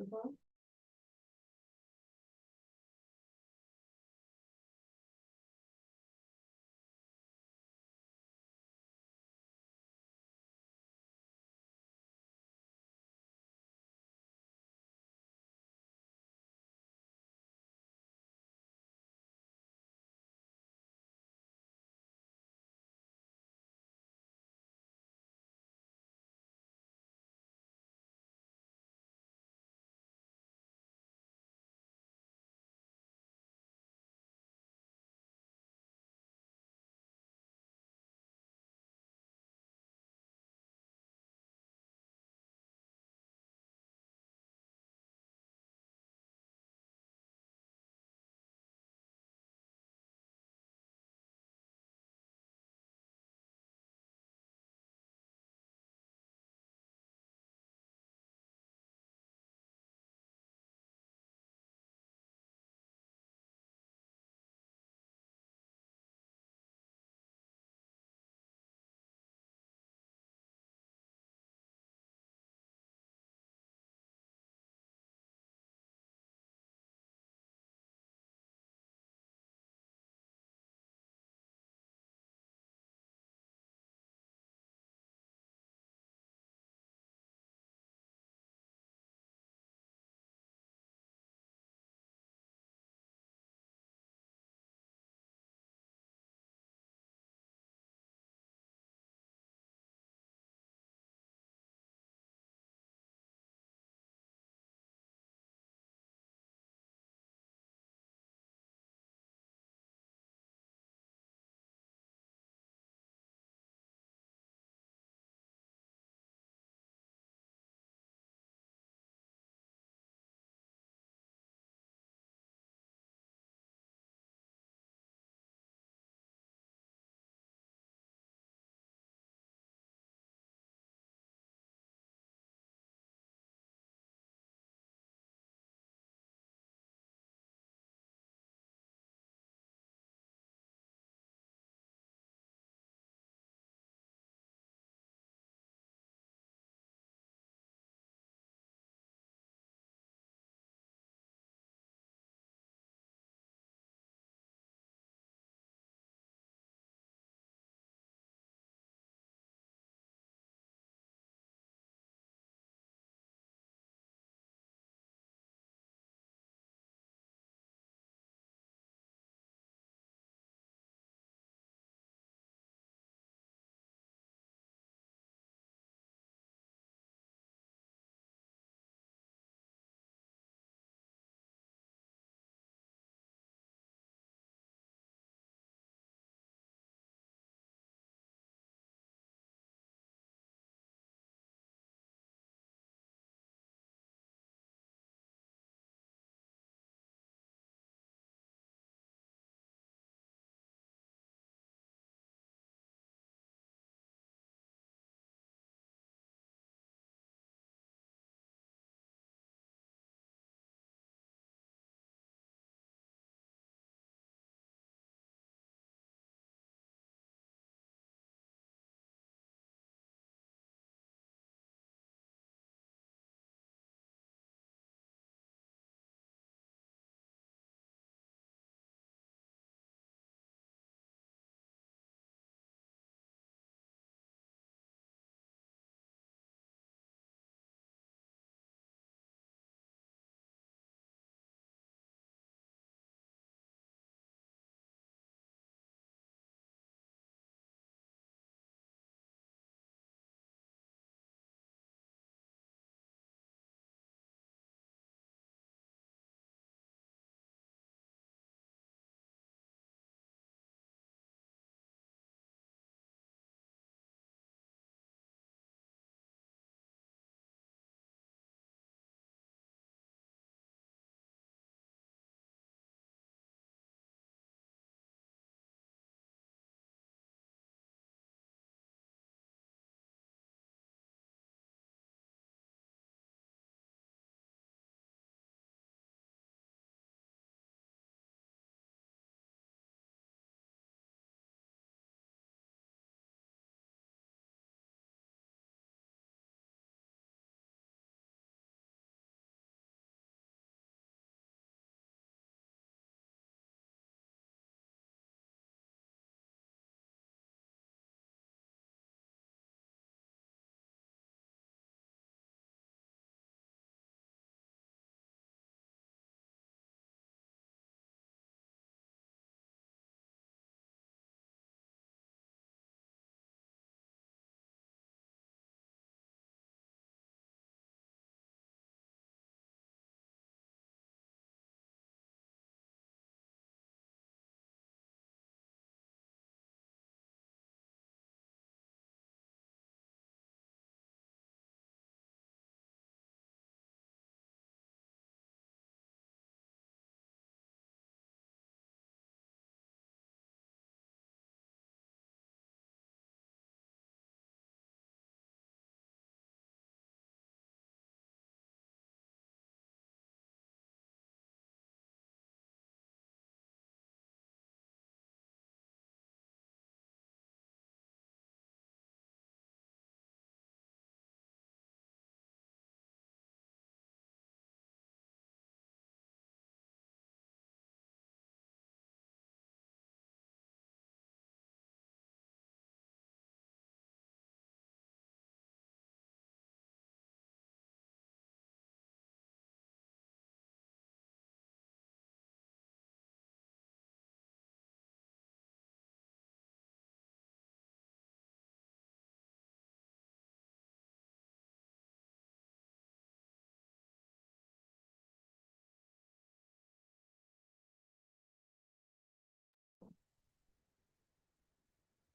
far?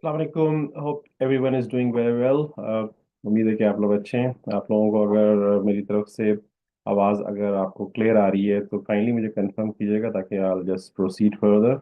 अस्सलाम वालेकुम। Hope everyone is doing very well. उम्मीद है कि आप लोग अच्छे हैं। आप लोगों को अगर मेरी तरफ से आवाज़ अगर आपको क्लियर आ रही है तो काइंडली मुझे कंफर्म कीजिएगा ताकि I just proceed further.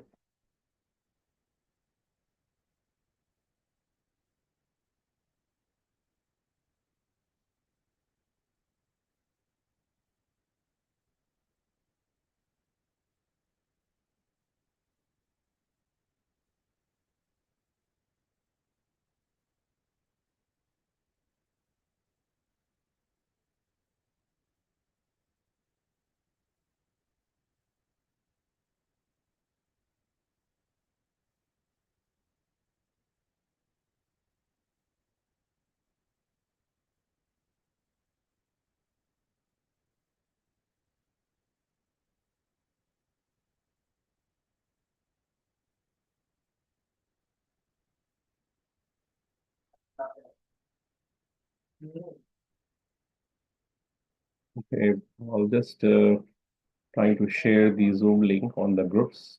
Okay, I'll just try to share the Zoom link on the groups.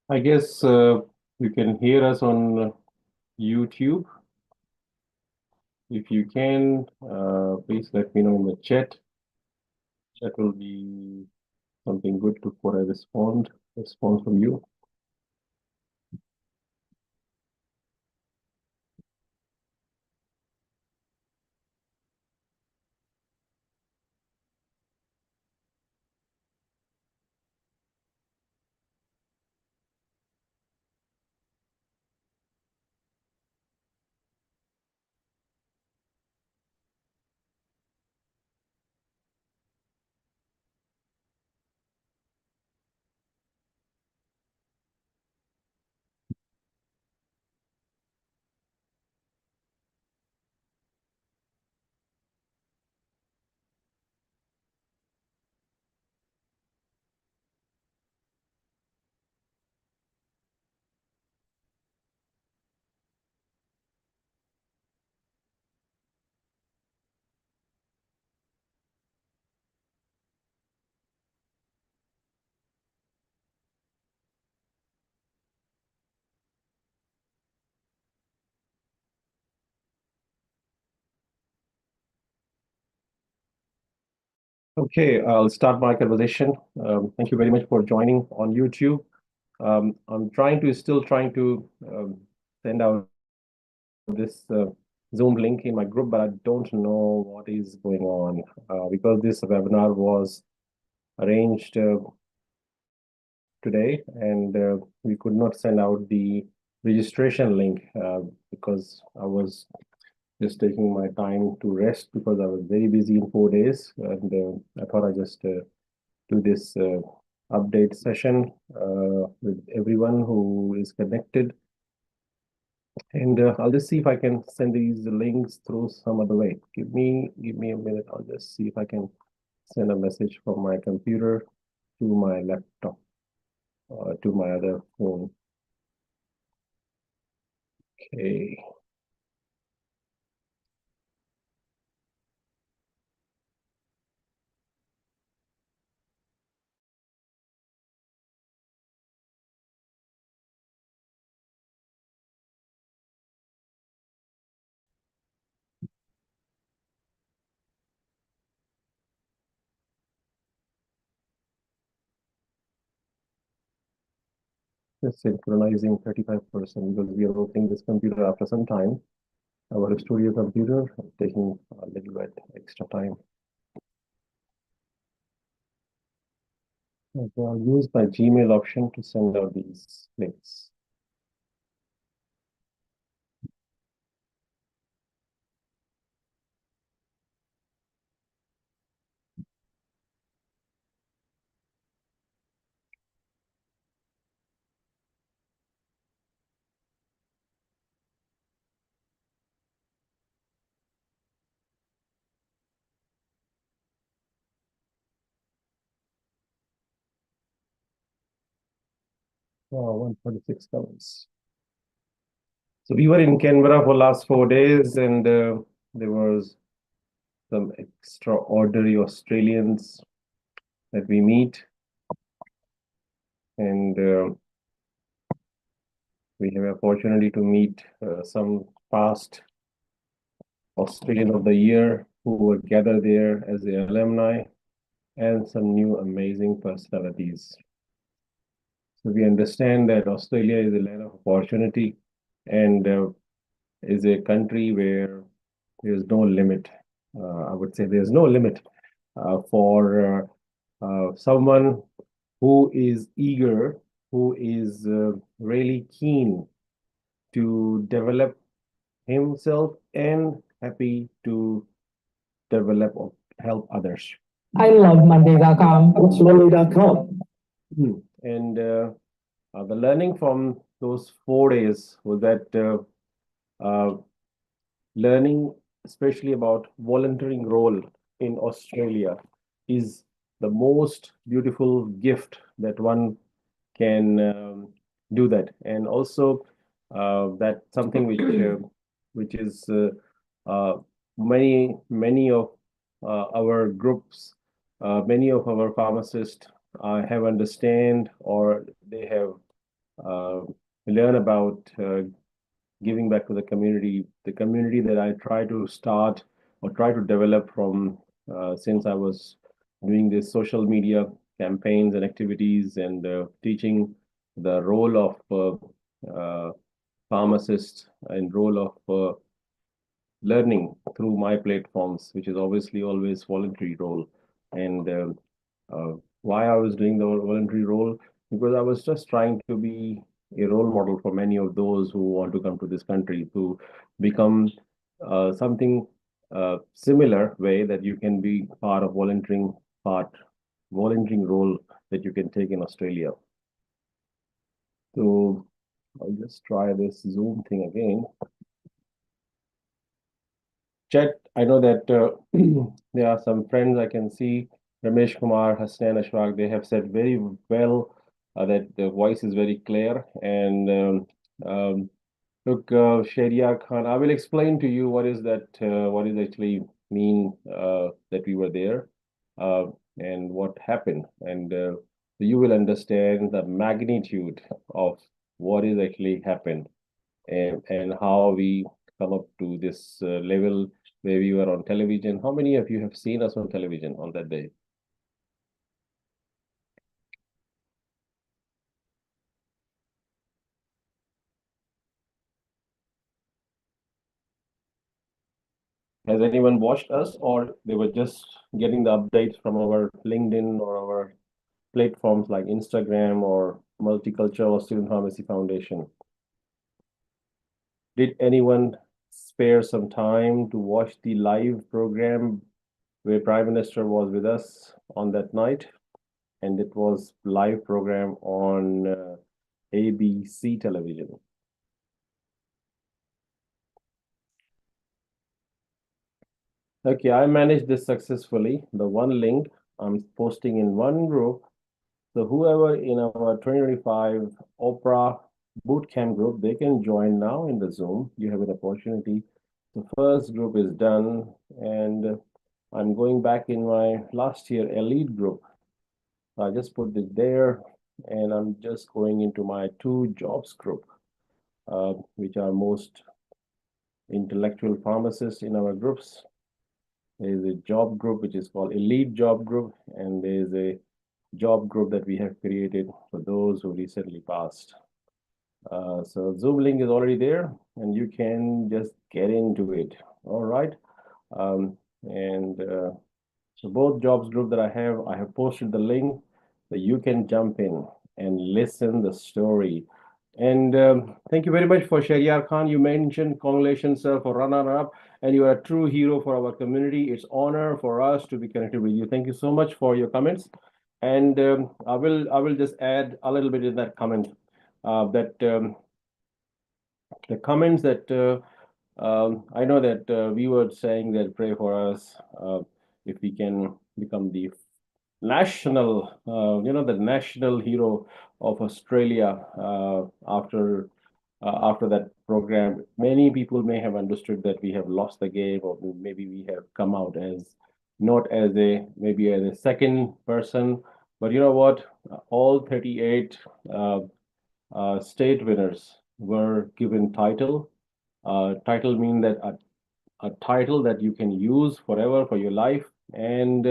I guess you can hear us on YouTube. If you can, please let me know in the chat. That will be something good to for a response from you. Okay, I'll start my conversation. Thank you very much for joining on YouTube. I'm still trying to send out this Zoom link in my group, but I don't know what is going on because this webinar was arranged today, and we could not send out the registration link because I was just taking my time to rest because I was very busy in 4 days, and I thought I just do this update session with everyone who is connected. And I'll just see if I can send these links through some other way. Give me a minute. I'll just see if I can send a message from my computer to my laptop, to my other phone. Okay. Just synchronizing 35% because we are opening this computer after some time. Our studio computer taking a little bit extra time. Okay, I'll use my Gmail option to send out these links. Oh, 146 comments. So we were in Canberra for last 4 days, and there was some extraordinary Australians that we meet, and we have an opportunity to meet some past Australian of the Year who were gathered there as the alumni, and some new amazing personalities. So we understand that Australia is a land of opportunity, and is a country where there's no limit. I would say there's no limit for someone who is eager, who is really keen to develop himself and happy to develop or help others. I love Monday.com. What's Monday.com? And the learning from those 4 days was that learning, especially about volunteering role in Australia, is the most beautiful gift that one can do that, and also that something which is many of our groups, many of our pharmacists have understand, or they have learn about giving back to the community that I try to start or try to develop from since I was doing this social media campaigns and activities, and teaching the role of pharmacist and role of learning through my platforms, which is obviously always voluntary role. And why I was doing the voluntary role, because I was just trying to be a role model for many of those who want to come to this country to become something similar way that you can be part of volunteering role that you can take in Australia. So I'll just try this Zoom thing again. Chat, I know that there are some friends I can see, Ramesh Kumar, Hassan Ashfaq, they have said very well that the voice is very clear. And look, Sharia Khan, I will explain to you what is that, what is actually mean that we were there and what happened. And you will understand the magnitude of what is actually happened, and how we come up to this level where we were on television. How many of you have seen us on television on that day? Has anyone watched us, or they were just getting the updates from our LinkedIn or our platforms like Instagram or Multicultural Student Pharmacy Foundation? Did anyone spare some time to watch the live program where Prime Minister was with us on that night? And it was live program on ABC television. Okay, I managed this successfully. The one link I'm posting in one group. So whoever in our 2025 Oprah Bootcamp group, they can join now in the Zoom. You have an opportunity. The first group is done, and I'm going back in my last year elite group. I just put it there, and I'm just going into my 2 jobs group, which are most intellectual pharmacists in our groups. There is a job group which is called Elite Job Group, and there is a job group that we have created for those who recently passed. So Zoom link is already there, and you can just get into it. All right. And so both jobs group that I have posted the link that you can jump in and listen the story. And thank you very much for Shahryar Khan. You mentioned congratulations, sir, for runner-up, and you are a true hero for our community. It's honor for us to be connected with you. Thank you so much for your comments. And I will just add a little bit in that comment that the comments that I know that we were saying that pray for us if we can become the national, the national hero of Australia after that program. Many people may have understood that we have lost the game, or maybe we have come out as not as maybe as a second person. But you know what? All 38 state winners were given title. Title mean that a title that you can use forever for your life, and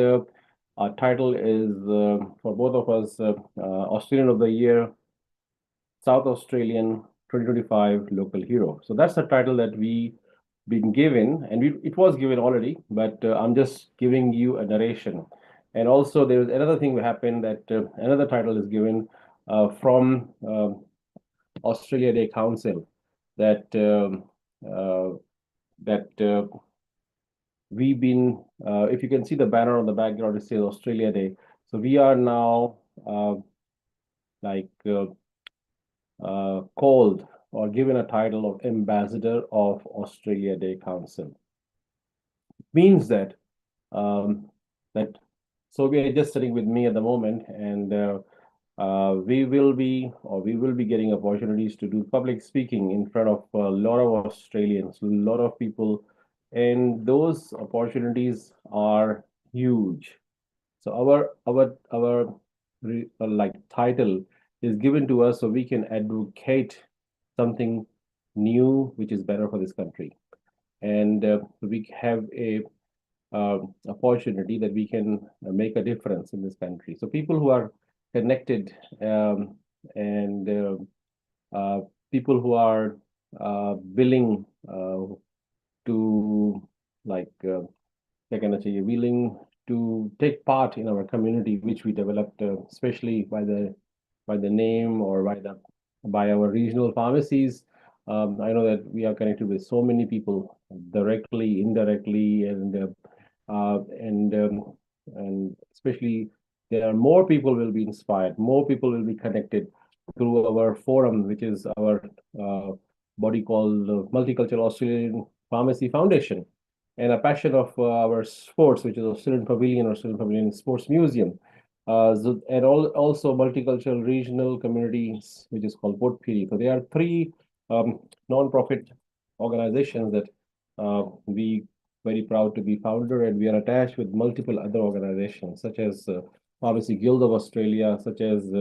our title is for both of us Australian of the Year, South Australian 2025 Local Hero. So that's the title that we been given, and it was given already, but I'm just giving you a narration. And also there is another thing that happened, that another title is given from Australia Day Council, that we've been, if you can see the banner on the background, it says Australia Day. So we are now called or given a title of Ambassador of Australia Day Council. Means that so we are just sitting with me at the moment, and we will be getting opportunities to do public speaking in front of a lot of Australians, a lot of people, and those opportunities are huge. So our title is given to us so we can advocate something new which is better for this country, and we have a opportunity that we can make a difference in this country. So people who are connected, and people who are willing to willing to take part in our community, which we developed, especially by the name or by our regional pharmacies. I know that we are connected with so many people directly, indirectly, and especially there are more people will be inspired, more people will be connected through our forum, which is our body called Multicultural Australian Pharmacy Foundation, and a passion of our sports, which is Australian Pavilion or Australian Pavilion Sports Museum, and also multicultural regional communities, which is called Port Pirie. So there are three non-profit organizations that we very proud to be founder, and we are attached with multiple other organizations such as Pharmacy Guild of Australia, such as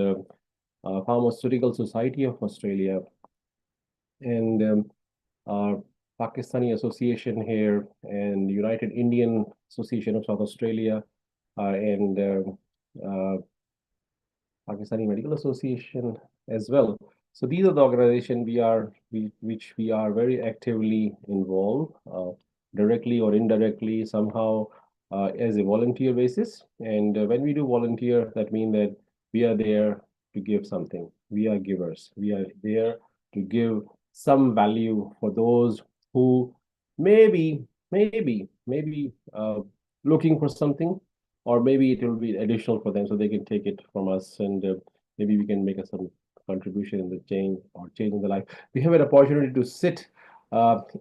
Pharmaceutical Society of Australia, and our Pakistani Association here, and United Indian Association of South Australia, and Pakistani Medical Association as well. So these are the organizations which we are very actively involved, directly or indirectly, somehow, as a volunteer basis. And when we do volunteer, that means that we are there to give something. We are givers. We are there to give some value for those who maybe looking for something, or maybe it will be additional for them, so they can take it from us, and maybe we can make some contribution in the change or changing the life. We have an opportunity to sit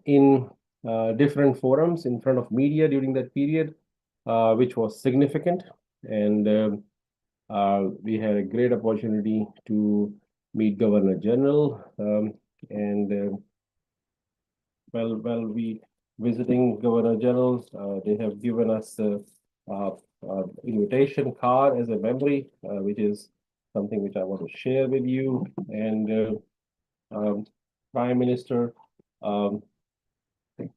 in different forums in front of media during that period, which was significant, and we had a great opportunity to meet Governor General, and we visiting Governor Generals, they have given us invitation card as a memory, which is something which I want to share with you. And Prime Minister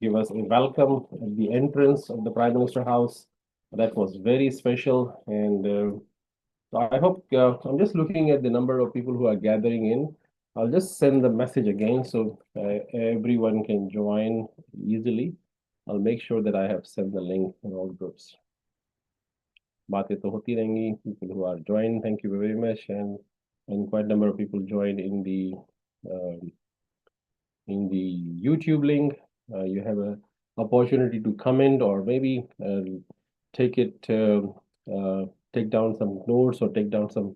give us a welcome at the entrance of the Prime Minister House. That was very special, and so I hope, I'm just looking at the number of people who are gathering in. I'll just send the message again so everyone can join easily. I'll make sure that I have sent the link in all groups. Bateं to hoti रहेंगी. People who are joined, thank you very much, and quite a number of people joined in the YouTube link. You have an opportunity to comment, or maybe take down some notes, or take down some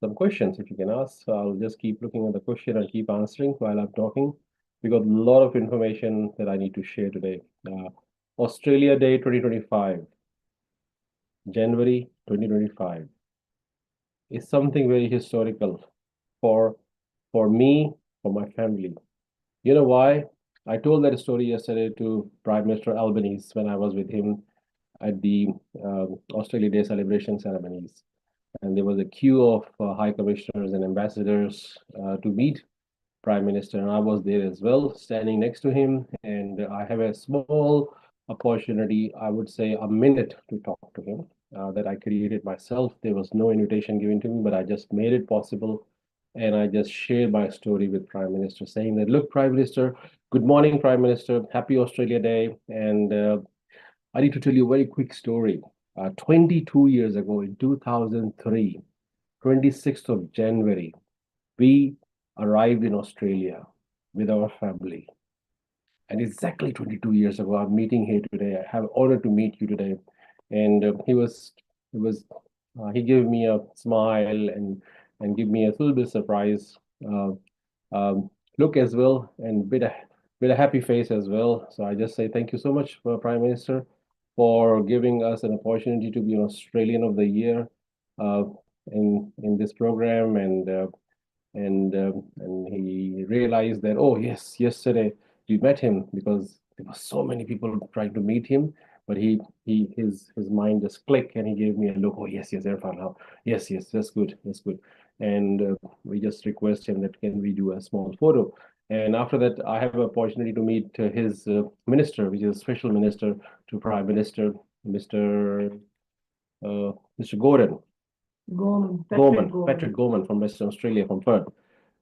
some questions if you can ask. So I'll just keep looking at the question and keep answering while I'm talking. We got a lot of information that I need to share today. Australia Day 2025. January 2025 is something very historical for for me, for my family. You know why? I told that story yesterday to Prime Minister Albanese when I was with him at the Australia Day celebration ceremonies. And there was a queue of high commissioners and ambassadors to meet Prime Minister, and I was there as well, standing next to him. And I have a small opportunity, I would say a minute to talk to him that I created myself. There was no invitation given to me, but I just made it possible. And I just shared my story with Prime Minister, saying that, look, Prime Minister, good morning, Prime Minister, happy Australia Day. And I need to tell you a very quick story. 22 years ago, in 2003, 26th of January, we arrived in Australia with our family. And exactly 22 years ago, I'm meeting here today. I have honor to meet you today. And he gave me a smile and give me a little bit surprise um, look as well, and bit a happy face as well. So I just say thank you so much, Prime Minister, for giving us an opportunity to be an Australian of the Year uh, in this program, and he realized that, oh yes, yesterday we met him, because there were so many people trying to meet him, but his mind just clicked and he gave me a look. Oh yes, yes, Irfan, how yes, yes, that's good. And we just request him that can we do a small photo. And after that, I have an opportunity to meet his minister, which is a special minister to Prime Minister, Mr. Mr. Gordon. Patrick Gorman from Western Australia, from Perth.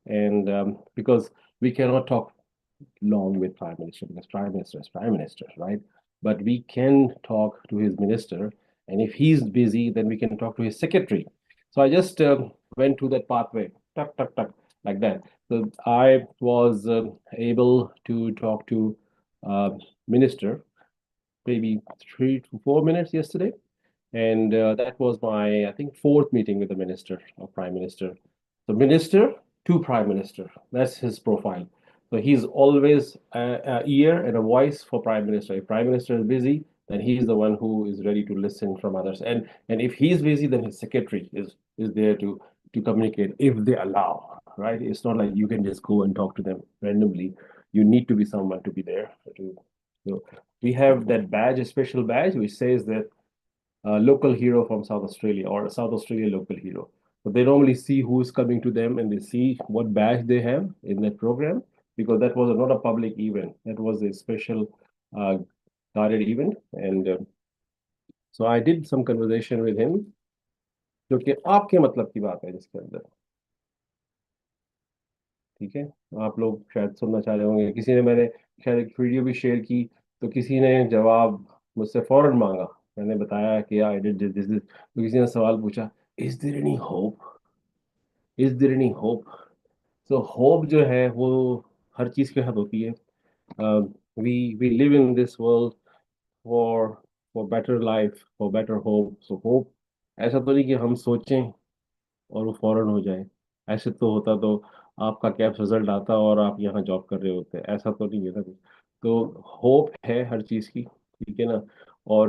And because we cannot talk long with Prime Minister, because Prime Minister is Prime Minister, right? But we can talk to his minister, and if he's busy, then we can talk to his secretary. So I just went to that pathway, tuck, tuck, tuck, like that. So I was able to talk to minister maybe 3 to 4 minutes yesterday, and that was my, I think, fourth meeting with the minister or prime minister. The minister to prime minister, that's his profile. So he's always a ear and a voice for prime minister. If prime minister is busy, then he's the one who is ready to listen from others. And if he's busy, then his secretary is there to communicate if they allow, right? It's not like you can just go and talk to them randomly. You need to be someone to be there. So we have that badge, a special badge, which says that local hero from South Australia, or a South Australia local hero. But they normally see who's coming to them, and they see what badge they have in that program, because that was not a public event. That was a special uh, guided event. And so I did some conversation with him, जो कि आपके मतलब की बात है जिसके अंदर, ठीक है। आप लोग शायद सुनना चाह रहे होंगे, किसी ने, मैंने शायद एक वीडियो भी शेयर की, तो किसी ने जवाब मुझसे फौरन मांगा। मैंने बताया कि आई डिड दिस, तो किसी ने सवाल पूछा, is there any hope, is there any hope. So hope जो है वो हर चीज के साथ होती है। We live in this world for for better life, for better hope. So hope ऐसा तो नहीं कि हम सोचें और वो फौरन हो जाए। ऐसे तो होता तो आपका कैप्स रिजल्ट आता और आप यहाँ जॉब कर रहे होते, ऐसा तो नहीं है ना कुछ। तो होप है हर चीज़ की, ठीक है ना। और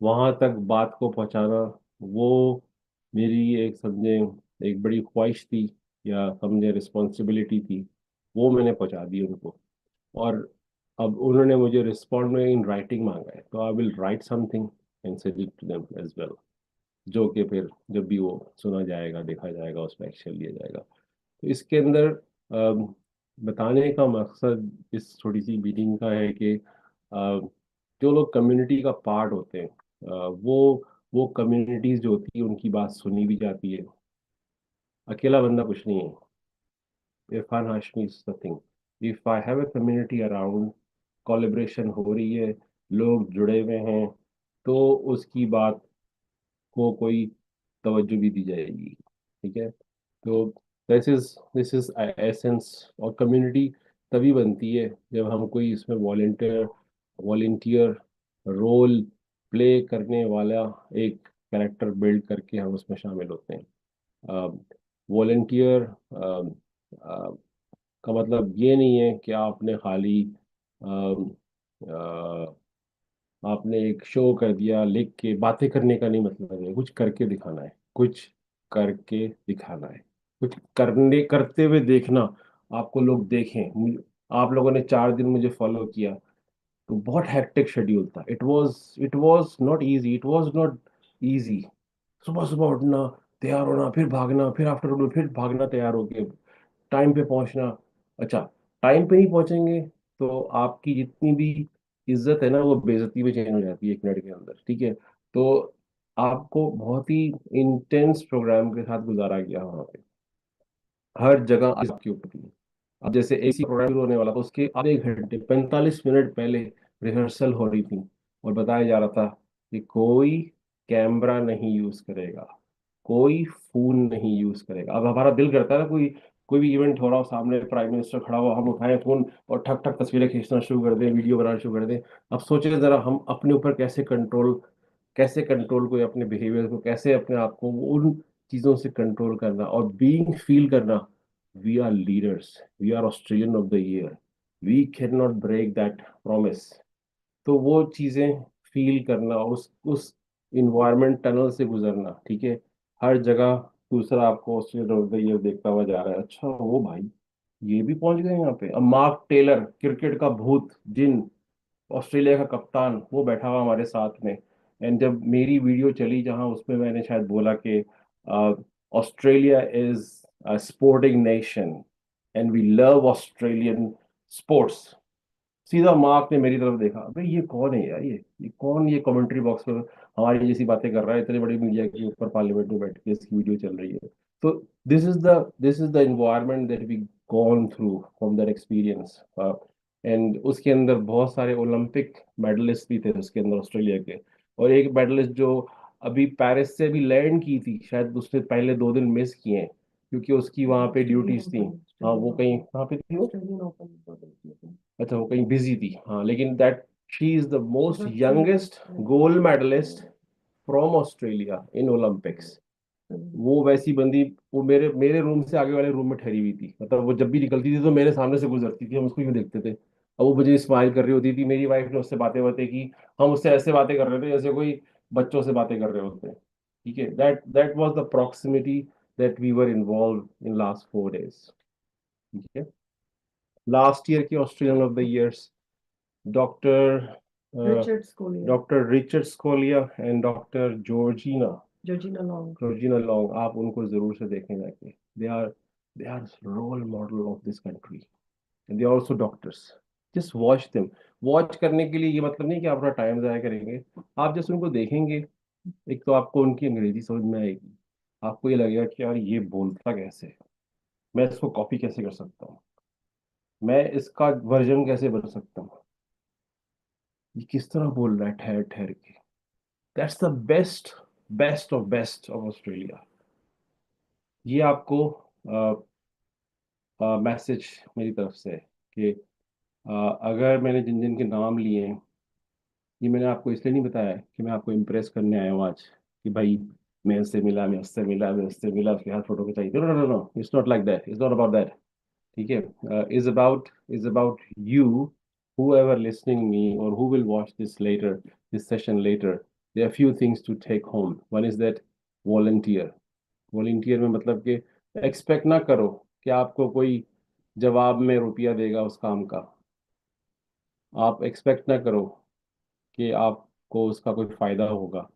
वहां तक बात को पहुंचाना, वो मेरी एक, समझे, एक बड़ी ख्वाहिश थी, या समझे रिस्पॉन्सिबिलिटी थी। वो मैंने पहुंचा दी उनको। और अब उन्होंने मुझे रिस्पॉन्ड में इन राइटिंग मांगा है, तो I will write something and send it to them as well, जो कि फिर जब भी वो सुना जाएगा, देखा जाएगा, उसमें एक्शन लिया जाएगा। तो इसके अंदर बताने का मकसद इस छोटी सी मीटिंग का है कि जो लोग कम्युनिटी का पार्ट होते हैं, वो कम्युनिटीज जो होती है उनकी बात सुनी भी जाती है। अकेला बंदा कुछ नहीं है। Irfan Hashmi is nothing. If I have a community around, collaboration हो रही है, लोग जुड़े हुए हैं, तो उसकी बात को कोई तवज्जो भी दी जाएगी, ठीक है। तो दिस इज एसेंस। और कम्युनिटी तभी बनती है जब हम कोई इसमें वॉलेंटियर रोल प्ले करने वाला एक कैरेक्टर बिल्ड करके हम उसमें शामिल होते हैं। वॉलेंटियर का मतलब ये नहीं है कि आपने खाली आपने एक शो कर दिया लिख के, बातें करने का नहीं मतलब है, कुछ करके दिखाना है, कुछ करके दिखाना है, कुछ करने करते हुए देखना, आपको लोग देखें। आप लोगों ने 4 दिन मुझे फॉलो किया, तो बहुत हैक्टिक शेड्यूल था। It was not easy, it was not easy. सुबह सुबह उठना, तैयार होना, फिर भागना, फिर आफ्टरनून फिर भागना तैयार होके, टाइम पे पहुंचना। अच्छा, टाइम पे नहीं पहुंचेंगे तो आपकी जितनी भी इज्जत है ना, वो बेइज्जती में चेंज हो जाती है 1 मिनट के अंदर, ठीक है। तो आपको बहुत ही इंटेंस प्रोग्राम के साथ गुजारा गया वहाँ पे, हर जगह आपके ऊपर थी। अब जैसे एसी प्रोग्राम शुरू होने वाला था, उसके आधे घंटे 45 मिनट पहले रिहर्सल हो रही थी, और बताया जा रहा था कि कोई कैमरा नहीं यूज करेगा, कोई फोन नहीं यूज करेगा। अब हमारा दिल करता है ना, कोई कोई भी इवेंट हो रहा हो, सामने प्राइम मिनिस्टर खड़ा हो, हम उठाएं फोन और ठक ठक तस्वीरें खींचना शुरू कर दें, वीडियो बनाना शुरू कर दें। अब सोचिए जरा, हम अपने ऊपर कैसे कंट्रोल को, अपने बिहेवियर को, कैसे अपने आप को उन चीजों से कंट्रोल करना और बीइंग फील करना। We are leaders, we are Australian of the year, we can not break that promise. तो वो चीजें फील करना, उस इन्वायरमेंट टनल से गुजरना, ठीक है। हर जगह दूसरा आपको ऑस्ट्रेलियन ऑफ द ईयर देखता हुआ जा रहा है, अच्छा वो भाई ये भी पहुंच गए यहाँ पे। अब मार्क टेलर, क्रिकेट का भूत, जिन ऑस्ट्रेलिया का कप्तान, वो बैठा हुआ हमारे साथ में। एंड जब मेरी वीडियो चली, जहां उसमें मैंने शायद बोला कि Australia is a sporting nation and we love Australian sports, सीधा मार्क ने मेरी तरफ देखा, अबे ये कौन है यार, ये कौन, ये कमेंट्री बॉक्स में हमारी जैसी बातें कर रहा है, इतने बड़ी मीडिया के ऊपर पार्लियामेंट में बैठ के इसकी वीडियो चल रही है। तो this is the environment that we gone through from that experience. And उसके अंदर बहुत सारे ओलंपिक मेडलिस्ट भी थे उसके अंदर ऑस्ट्रेलिया के। और एक मेडलिस्ट जो अभी पेरिस से भी लैंड की थी, शायद उसने पहले 2 दिन मिस किए हैं क्योंकि उसकी वहां पे ड्यूटीज थी। हाँ, वो कहीं कहाँ पे थी वो? अच्छा, वो कहीं बिजी थी, हाँ। लेकिन that she is the most youngest gold medalist from Australia in Olympics. वो वैसी बंदी, वो मेरे मेरे रूम से आगे वाले रूम में ठहरी हुई थी, मतलब वो जब भी निकलती थी तो मेरे सामने से गुजरती थी, हम उसको यूं देखते थे। अब वो मुझे स्माइल कर रही होती थी, मेरी वाइफ ने उससे बातें बातें की, हम उससे ऐसे बातें कर रहे थे जैसे कोई बच्चों से बातें कर रहे होते हैं, ठीक है। That was the proximity that we were involve in last 4 days, ठीक है। लास्ट ईयर की Australian of the years, doctor doctor Richard Scolyer and doctor Georgina Long, आप उनको जरूर से देखें जाके। They are role model of this country and they are also doctors. Just watch them. Watch करने के लिए ये मतलब नहीं कि आप अपना टाइम जाया करेंगे, आप जस्ट उनको देखेंगे। एक तो आपको उनकी अंग्रेजी समझ में आएगी, आपको ये लगेगा कि यार ये बोलता कैसे है, मैं इसको कॉपी कैसे कर सकता हूँ, मैं इसका वर्जन कैसे बन सकता हूँ, ये किस तरह बोल रहा है ठहर ठहर के। That's the best, best of Australia. ये आपको मैसेज मेरी तरफ से है कि अगर मैंने जिन जिन के नाम लिए हैं, ये मैंने आपको इसलिए नहीं बताया है कि मैं आपको इम्प्रेस करने आया हूँ आज, कि भाई मैं उससे मिला उसके हाथ फोटो खिंचाई। No no no no, it's not like that, it's not about that, ठीक है। Is about you, whoever listening me or who will watch this session later. There are few things to take home. One is that volunteer में मतलब कि expect ना करो कि आपको कोई जवाब में रुपया देगा उस काम का। आप एक्सपेक्ट ना करो कि आपको उसका कोई फायदा होगा।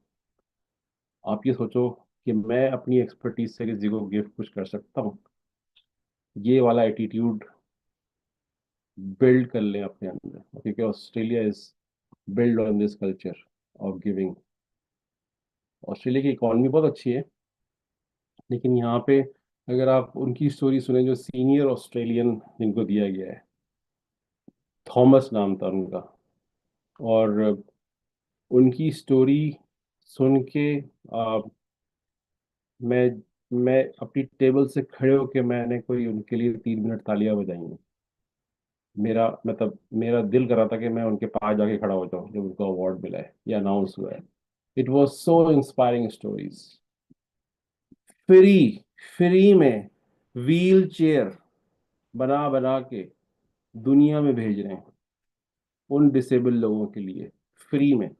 आप ये सोचो कि मैं अपनी एक्सपर्टीज से किसी को गिफ्ट कुछ कर सकता हूँ। ये वाला एटीट्यूड बिल्ड कर लें अपने अंदर, क्योंकि Australia is build on this culture of giving. Australia की इकोनॉमी बहुत अच्छी है, लेकिन यहाँ पे अगर आप उनकी स्टोरी सुने, जो सीनियर ऑस्ट्रेलियन जिनको दिया गया है, थॉमस नाम था उनका, और उनकी स्टोरी सुन के मैं मैं अपनी टेबल से खड़े होके मैंने कोई उनके लिए 3 मिनट तालियां बजाई हैं। मेरा मतलब मेरा दिल कर रहा था कि मैं उनके पास जाके खड़ा हो जाऊं जब उनको अवार्ड मिला है या अनाउंस हुआ है। It was so inspiring stories. Free free में व्हील चेयर बना बना के दुनिया में भेज रहे हैं उन डिसेबल लोगों के लिए, फ्री में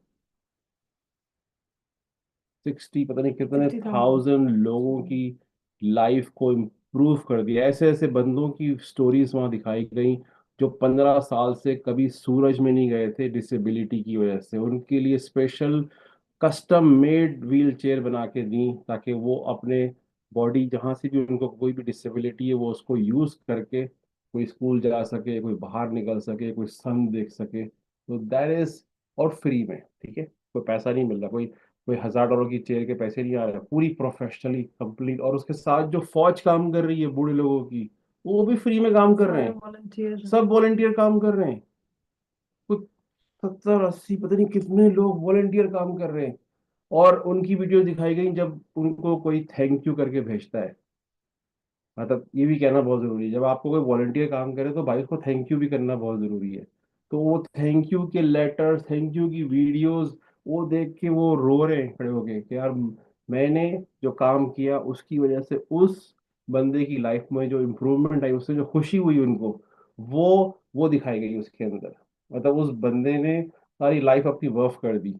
60 पता नहीं कितने 60,000 थाउजेंड लोगों की लाइफ को इम्प्रूव कर दिया। ऐसे ऐसे बंदों की स्टोरीज वहां दिखाई गई जो 15 साल से कभी सूरज में नहीं गए थे डिसेबिलिटी की वजह से। उनके लिए special custom made wheel chair बना के दी ताकि वो अपने बॉडी जहाँ से भी उनको कोई भी डिसेबिलिटी है वो उसको यूज करके कोई स्कूल जा सके, कोई बाहर निकल सके, कोई सन देख सके। तो दैट इज, और फ्री में, ठीक है, कोई पैसा नहीं मिल रहा, कोई कोई $1000 की चेयर के पैसे नहीं आ रहे, पूरी प्रोफेशनली कंप्लीट। और उसके साथ जो फौज काम कर रही है बूढ़े लोगों की, वो भी फ्री में काम कर रहे सारे हैं। वॉलंटियर सब वॉलेंटियर काम कर रहे हैं। कुछ 70 80 पता नहीं कितने लोग वॉलेंटियर काम कर रहे हैं। और उनकी वीडियो दिखाई गई जब उनको कोई थैंक यू करके भेजता है। मतलब ये भी कहना बहुत जरूरी है, जब आपको कोई वॉलंटियर काम करे तो भाई उसको थैंक यू भी करना बहुत जरूरी है। तो वो थैंक यू के लेटर्स, थैंक यू की वीडियोस, वो देख के वो रो रहे हैं खड़े होके कि यार मैंने जो काम किया उसकी वजह से उस बंदे की लाइफ में जो इम्प्रूवमेंट आई, उससे जो खुशी हुई उनको, वो दिखाई गई उसके अंदर। मतलब उस बंदे ने सारी लाइफ अपनी वर्फ कर दी।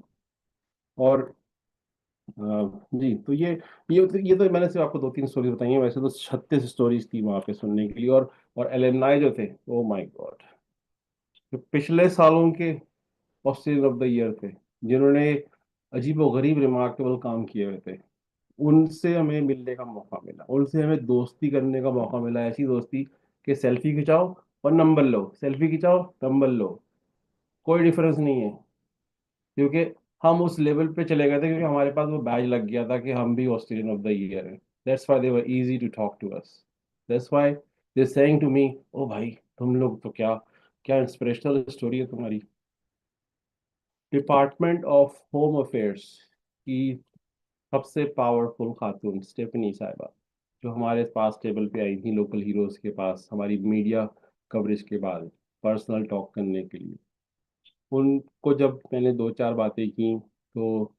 और जी, तो ये तो मैंने सिर्फ आपको 2 3 स्टोरी बताई हैं, वैसे तो 36 स्टोरीज थी वहां पे सुनने के लिए। और एलुमनाई जो थे, ओ माय गॉड, जो पिछले सालों के ऑस्ट्रेलियन ऑफ द ईयर थे, जिन्होंने अजीबोगरीब रिमार्केबल काम किए हुए थे, उनसे हमें मिलने का मौका मिला, उनसे हमें दोस्ती करने का मौका मिला। ऐसी दोस्ती कि सेल्फी खिंचाओ और नंबर लो, सेल्फी खिंचाओ नंबर लो, कोई डिफरेंस नहीं है। क्योंकि हम उस लेवल पे चले गए थे, क्योंकि हमारे पास वो बैज लग गया था कि हम भी ऑस्ट्रेलियन ऑफ द ईयर हैं। That's why they were easy to talk to us. That's why they saying to me, ओ भाई तुम लोग तो क्या क्या इंस्पिरेशनल स्टोरी है तुम्हारी। डिपार्टमेंट ऑफ होम अफेयर्स की सबसे पावरफुल खातून स्टेफनी साहिबा, जो हमारे पास टेबल पे आई थी लोकल हीरोज के पास हमारी मीडिया कवरेज के बाद पर्सनल टॉक करने के लिए। उनको जब मैंने 2 4 बातें की तो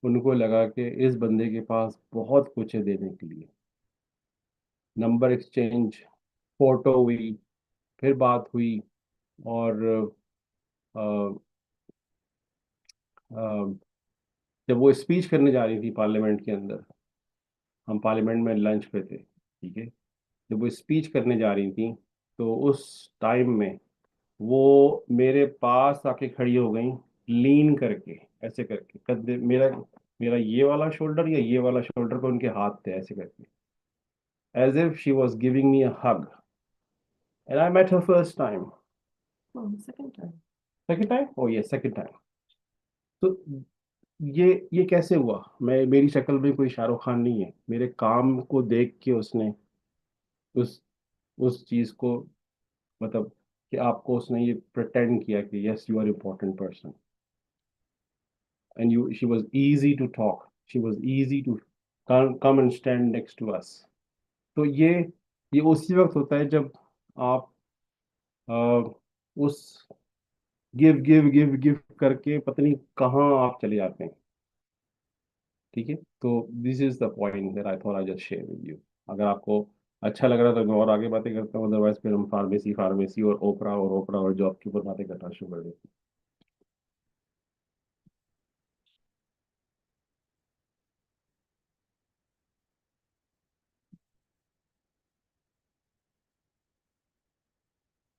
उनको लगा कि इस बंदे के पास बहुत कुछ है देने के लिए। नंबर एक्सचेंज, फोटो हुई, फिर बात हुई। और अ, अ, जब वो स्पीच करने जा रही थी पार्लियामेंट के अंदर, हम पार्लियामेंट में लंच पे थे, ठीक है, जब वो स्पीच करने जा रही थी तो उस टाइम में वो मेरे पास आके खड़ी हो गई, लीन करके, ऐसे करके कंधे, मेरा मेरा ये वाला शोल्डर या ये वाला शोल्डर पे उनके हाथ थे, ऐसे करके, as if she was giving me a hug. And I met her first time. Oh, second time. Second time? Oh yes, second time. तो ये कैसे हुआ? मेरी शक्ल में कोई शाहरुख खान नहीं है, मेरे काम को देख के उसने उस उस चीज को, मतलब कि आपको उसने ये प्रिटेंड किया कि yes you are important person, and you she was easy to talk, she was easy to come and stand next to us. तो ये उसी वक्त होता है जब आप उस गिव गिव गिव गिव करके पता नहीं कहाँ आप चले जाते हैं। ठीक है, तो this is the point that I thought I just share with you. अगर आपको अच्छा लग रहा है तो मैं और आगे बातें करता हूँ, अदरवाइज फिर हम फार्मेसी फार्मेसी और ओपरा और जॉब के ऊपर बातें करना शुरू कर देते हैं।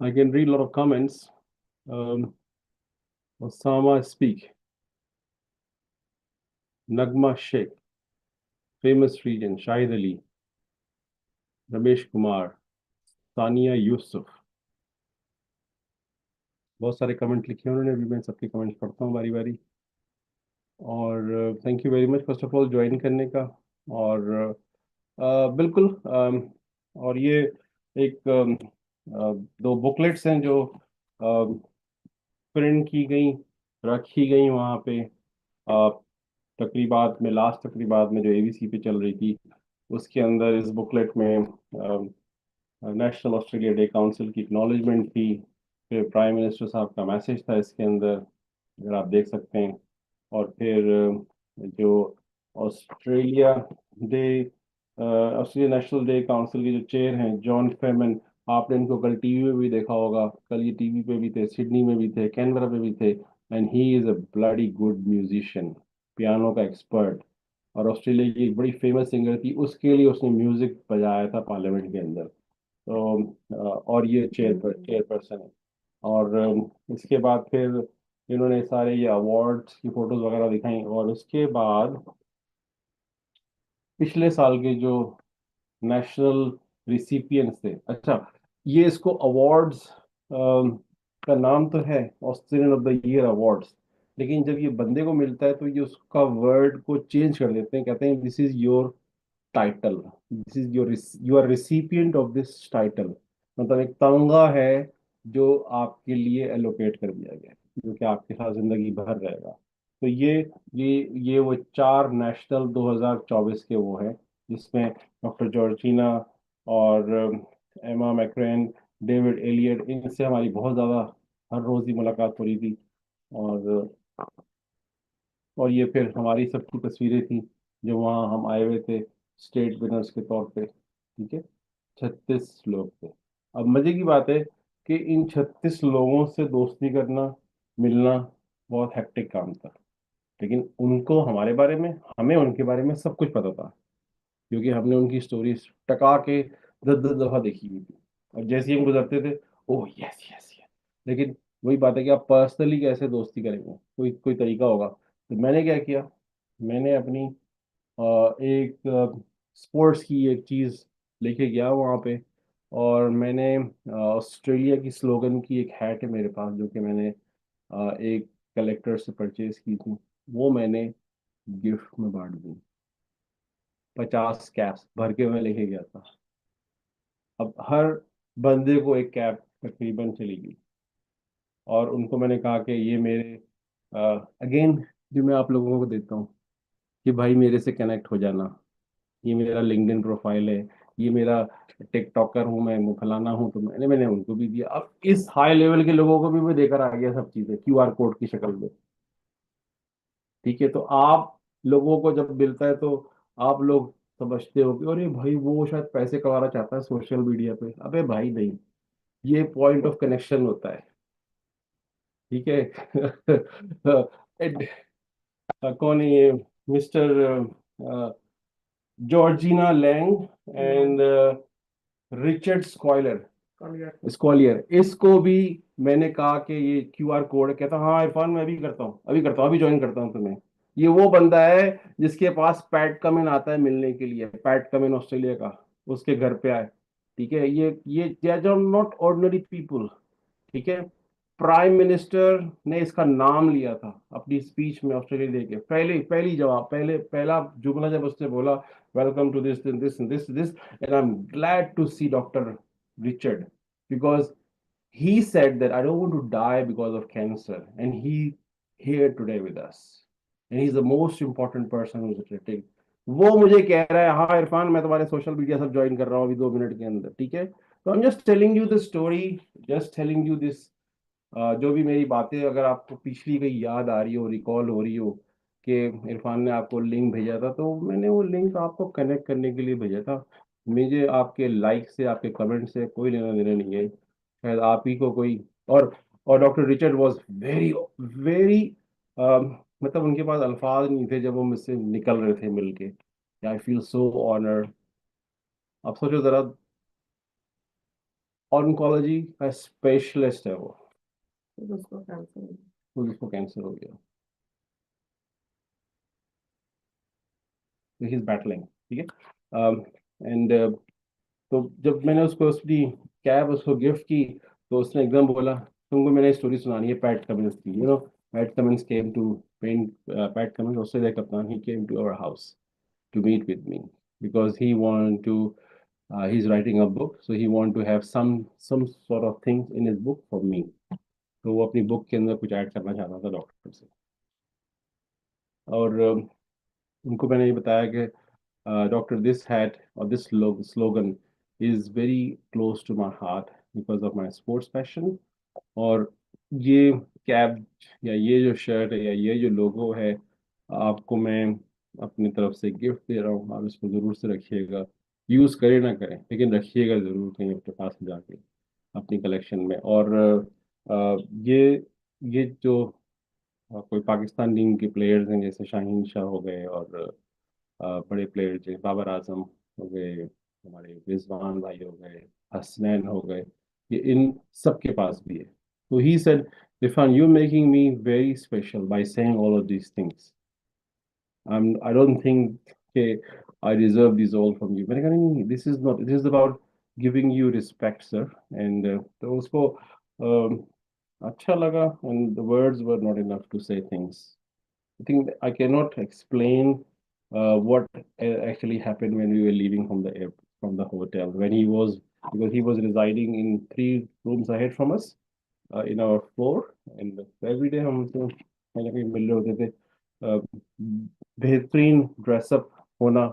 I can read lot of comments. Osama speak, Nagma Shaikh, famous reason, Shahid Ali, Ramesh Kumar, Sania Yusuf, बहुत सारे कमेंट लिखे हैं उन्होंने। अभी मैं सबके कमेंट्स पढ़ता हूँ बारी बारी। और thank you very much first of all join करने का। और बिल्कुल, और ये एक 2 बुकलेट्स हैं जो प्रिंट की गई, रखी गई वहाँ पे तकरीबात में, लास्ट तकरीबात में जो एबीसी पे चल रही थी, उसके अंदर इस बुकलेट में नेशनल ऑस्ट्रेलिया डे काउंसिल की एक्नॉलेजमेंट थी। फिर प्राइम मिनिस्टर साहब का मैसेज था इसके अंदर, अगर आप देख सकते हैं। और फिर जो Australia day Australia national day council के जो चेयर हैं जॉन फेमन, आपने इनको कल टीवी में भी देखा होगा, कल ये टीवी पे भी थे, सिडनी में भी थे, कैनबरा पे भी थे। And he is a bloody good musician, piano का एक्सपर्ट। और ऑस्ट्रेलिया की एक बड़ी फेमस सिंगर थी, उसके लिए उसने म्यूजिक बजाया था पार्लियामेंट के अंदर। तो और ये चेयरपर्सन है। और इसके बाद फिर इन्होंने सारे ये अवार्ड्स की फोटोज वगैरह दिखाई, और उसके बाद पिछले साल के जो नेशनल रिसिपिएंट्स थे, अच्छा, ये इसको अवार्ड्स का नाम तो है Australian of the year awards, लेकिन जब ये बंदे को मिलता है तो ये उसका वर्ड को चेंज कर देते हैं, कहते हैं this is your title, this is your, you are recipient of this title. मतलब एक तमगा है जो आपके लिए एलोकेट कर दिया गया है, जो कि आपके साथ जिंदगी भर रहेगा। तो ये वो 4 नेशनल 2024 के वो है, जिसमें डॉक्टर जॉर्जिना और एमा मैक्रेन, डेविड एलियट, इनसे हमारी बहुत ज़्यादा हर रोज़ ही मुलाकात हो रही थी। और और ये फिर हमारी सबकी तस्वीरें थी जो वहाँ हम आए हुए थे स्टेट विनर्स के तौर पे। ठीक है, 36 लोग थे। अब मजे की बात है कि इन 36 लोगों से दोस्ती करना, मिलना बहुत हेक्टिक काम था, लेकिन उनको हमारे बारे में, हमें उनके बारे में सब कुछ पता था, क्योंकि हमने उनकी स्टोरीज टका के 10-10 दफा देखी हुई थी। और जैसे ही हम गुजरते थे, ओह यस यस यस। लेकिन वही बात है कि आप पर्सनली कैसे दोस्ती करेंगे, कोई कोई तरीका होगा। तो मैंने क्या किया, मैंने अपनी एक स्पोर्ट्स की एक चीज़ लेके गया वहाँ पे, और मैंने ऑस्ट्रेलिया की स्लोगन की एक हैट है मेरे पास, जो कि मैंने एक कलेक्टर से परचेज की थी, वो मैंने गिफ्ट में बांट दी। 50 कैप्स भर के मैं लेके गया था। अब हर बंदे को एक कैप तकरीबन चली गई, और उनको मैंने कहा कि ये मेरे अगेन जो मैं आप लोगों को देता हूँ कि भाई मेरे से कनेक्ट हो जाना, ये मेरा लिंक्डइन प्रोफाइल है, ये मेरा टिकटॉकर हूँ मैं फलाना हूँ। तो मैंने मैंने उनको भी दिया। अब इस हाई लेवल के लोगों को भी मैं देकर आ गया सब चीज़ें क्यूआर कोड की शक्ल में। ठीक है, तो आप लोगों को जब मिलता है तो आप लोग समझते हो कि अरे भाई वो शायद पैसे कमाना चाहता है सोशल मीडिया पे। अबे भाई नहीं, ये पॉइंट ऑफ कनेक्शन होता है। ठीक है। कौन है ये, mister Georgina Long and Richard Scolyer, इसको भी मैंने कहा कि ये क्यूआर कोड है। कहता हाँ इरफान मैं अभी करता हूँ, अभी करता हूँ, अभी ज्वाइन करता हूँ तुम्हें। ये वो बंदा है जिसके पास पैट कमिन आता है मिलने के लिए, पैट कमिन ऑस्ट्रेलिया का, उसके घर पे आए। ठीक है, ये they are not ordinary people. ठीक है, प्राइम मिनिस्टर ने इसका नाम लिया था अपनी स्पीच में ऑस्ट्रेलिया डे के पहले, पहली जवाब, पहला जुमला जब उसने बोला, welcome to this this this this and I am glad to see doctor Richard, because he said that I don't want to die because of cancer, and he here today with us, and he's the most important person who's attending। वो मुझे कह रहा है हाँ इरफान मैं तुम्हारे social media सब join कर रहा हूँ अभी 2 मिनट के अंदर। ठीक है, तो I am just telling you the story, just telling you this. जो भी मेरी बातें अगर आपको पिछली कहीं याद आ रही हो, रिकॉल हो रही हो कि इरफान ने आपको लिंक भेजा था, तो मैंने वो लिंक आपको कनेक्ट करने के लिए भेजा था। मुझे आपके लाइक से, आपके कमेंट से कोई लेना देना नहीं है, शायद आप ही को कोई। और doctor Richard was very very, मतलब उनके पास अल्फाज नहीं थे जब वो मुझसे निकल रहे थे मिलके। I feel so honoured. आप सोचो जरा, ऑन्कोलॉजी का स्पेशलिस्ट है वो, फिर उसको कैंसिल। उसको कैंसर हो गया, ही इज बैटलिंग। ठीक है, एंड तो जब मैंने उसको उसकी कैब उसको गिफ्ट की, तो उसने एकदम बोला तुमको मैंने स्टोरी सुनानी है पैट कमिंस की। Pat Cummins came to pen, Pat Cummins Australia कप्तान, he came to our house to meet with me because he wanted to, he's writing a book, so he want to have some sort of things in his book for me। तो वो अपनी book के अंदर कुछ add करना चाहता था doctor से। और उनको मैंने ये बताया कि डॉक्टर दिस हैट और this slogan is very close to my heart because of my sports passion. और ये कैब या ये जो शर्ट है या ये जो लोगो है, आपको मैं अपनी तरफ से गिफ्ट दे रहा हूँ। आप इसको ज़रूर से रखिएगा, यूज़ करें ना करें लेकिन रखिएगा ज़रूर कहीं अपने पास जाके अपनी कलेक्शन में। और ये जो कोई पाकिस्तान टीम के प्लेयर्स हैं जैसे शाहीन शाह हो गए और बड़े प्लेयर जैसे बाबर आजम हो गए, हमारे रिजवान भाई हो गए, हसनैन हो गए, ये इन सब के पास भी है. तो he said, Irfan, you making me very special by saying all of these things. I don't think okay, I deserve this all from you. मैंने कहा नहीं, this is not, this is about giving you respect, sir. And तो उसको अच्छा लगा, and the words were not enough to say things. I think I cannot explain what actually happened when we were leaving from the air, from the hotel, when he was, because he was residing in 3 rooms ahead from us, in our floor, and every day हम तो कहीं ना कहीं मिल रहे होते थे. बेहतरीन dress up होना,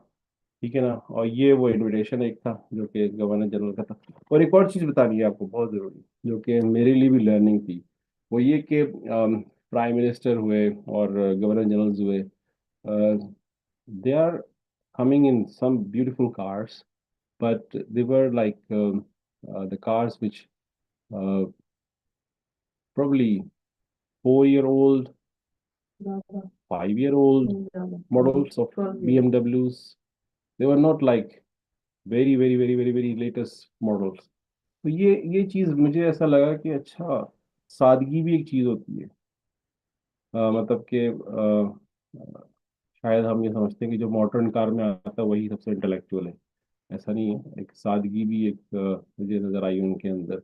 ठीक है ना. और ये वो इनविटेशन एक था जो कि गवर्नर जनरल का था. और एक और चीज़ बतानी है आपको बहुत ज़रूरी, जो कि मेरे लिए भी लर्निंग थी, वो ये कि प्राइम मिनिस्टर हुए और गवर्नर जनरल्स हुए, they are coming in some beautiful cars, but they were like the cars which uh, probably 4-year-old, 5-year-old models of BMWs. They were not like very very very very very latest models. तो ये चीज़ मुझे ऐसा लगा कि अच्छा, सादगी भी एक चीज़ होती है. मतलब कि शायद हम ये समझते हैं कि जो मॉडर्न कार में आता है वही सबसे इंटेलेक्चुअल है. ऐसा नहीं है. एक सादगी भी एक मुझे नजर आई उनके अंदर.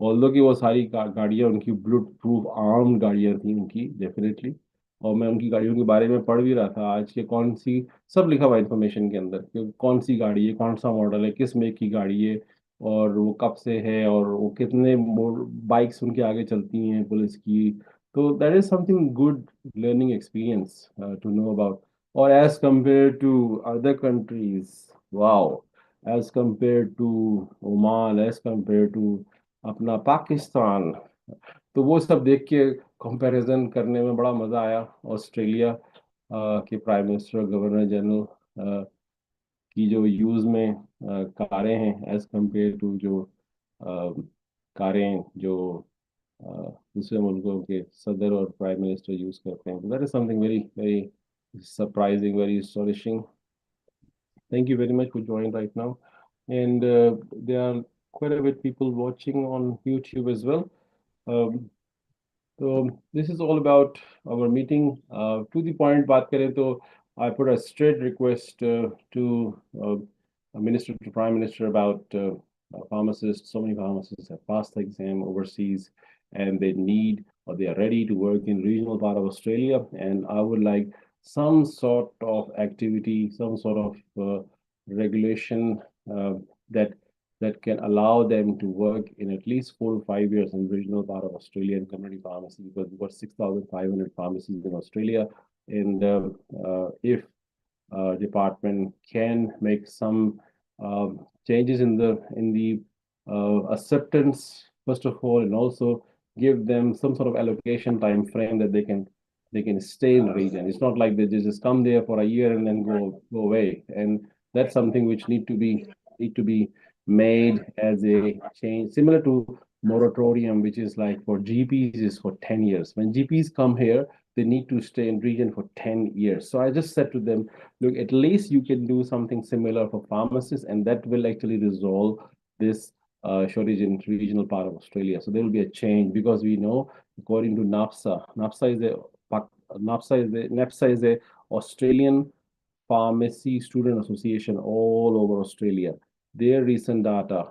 ऑल्दो कि वो सारी गाड़ियाँ उनकी बुलेट प्रूफ आर्म गाड़ियाँ थी उनकी, डेफिनेटली. और मैं उनकी गाड़ियों के बारे में पढ़ भी रहा था आज के कौन सी, सब लिखा हुआ इन्फॉर्मेशन के अंदर कि कौन सी गाड़ी है, कौन सा मॉडल है, किस मेक की गाड़ी है, और वो कब से है, और वो कितने बाइक्स उनके आगे चलती हैं पुलिस की. तो that is something good learning experience to know about. और as compare to other countries, wow, as compared to Oman, as compared to अपना पाकिस्तान, तो वो सब देख के कंपैरिजन करने में बड़ा मज़ा आया. ऑस्ट्रेलिया के प्राइम मिनिस्टर, गवर्नर जनरल की जो यूज़ में कारें हैं, एज कंपेयर टू जो कारें जो दूसरे मुल्कों के सदर और प्राइम मिनिस्टर यूज़ करते हैं. That is something very very surprising, very astonishing. Thank you very much for joining right now. And there are quite a bit people watching on YouTube as well. Um, so this is all about our meeting. To the point, बात करें तो I put a straight request to Minister, to Prime Minister about pharmacists. So many pharmacists have passed the exam overseas, and they need, or they are ready to work in regional part of Australia. And I would like some sort of activity, some sort of regulation that can allow them to work in at least 4 to 5 years in regional part of Australia in community pharmacy, because we've got 6,500 pharmacies in Australia. And if department can make some changes in the acceptance first of all, and also give them some sort of allocation time frame that they can stay in the region. It's not like they just come there for a year and then go away. And that's something which need to be made as a change, similar to moratorium, which is like for GPs is for 10 years. When GPs come here, they need to stay in region for 10 years. So I just said to them, look, at least you can do something similar for pharmacists, and that will actually resolve this shortage in regional part of Australia. So there will be a change, because we know, according to NAPSA is a Australian Pharmacy Student Association all over Australia. Their recent data,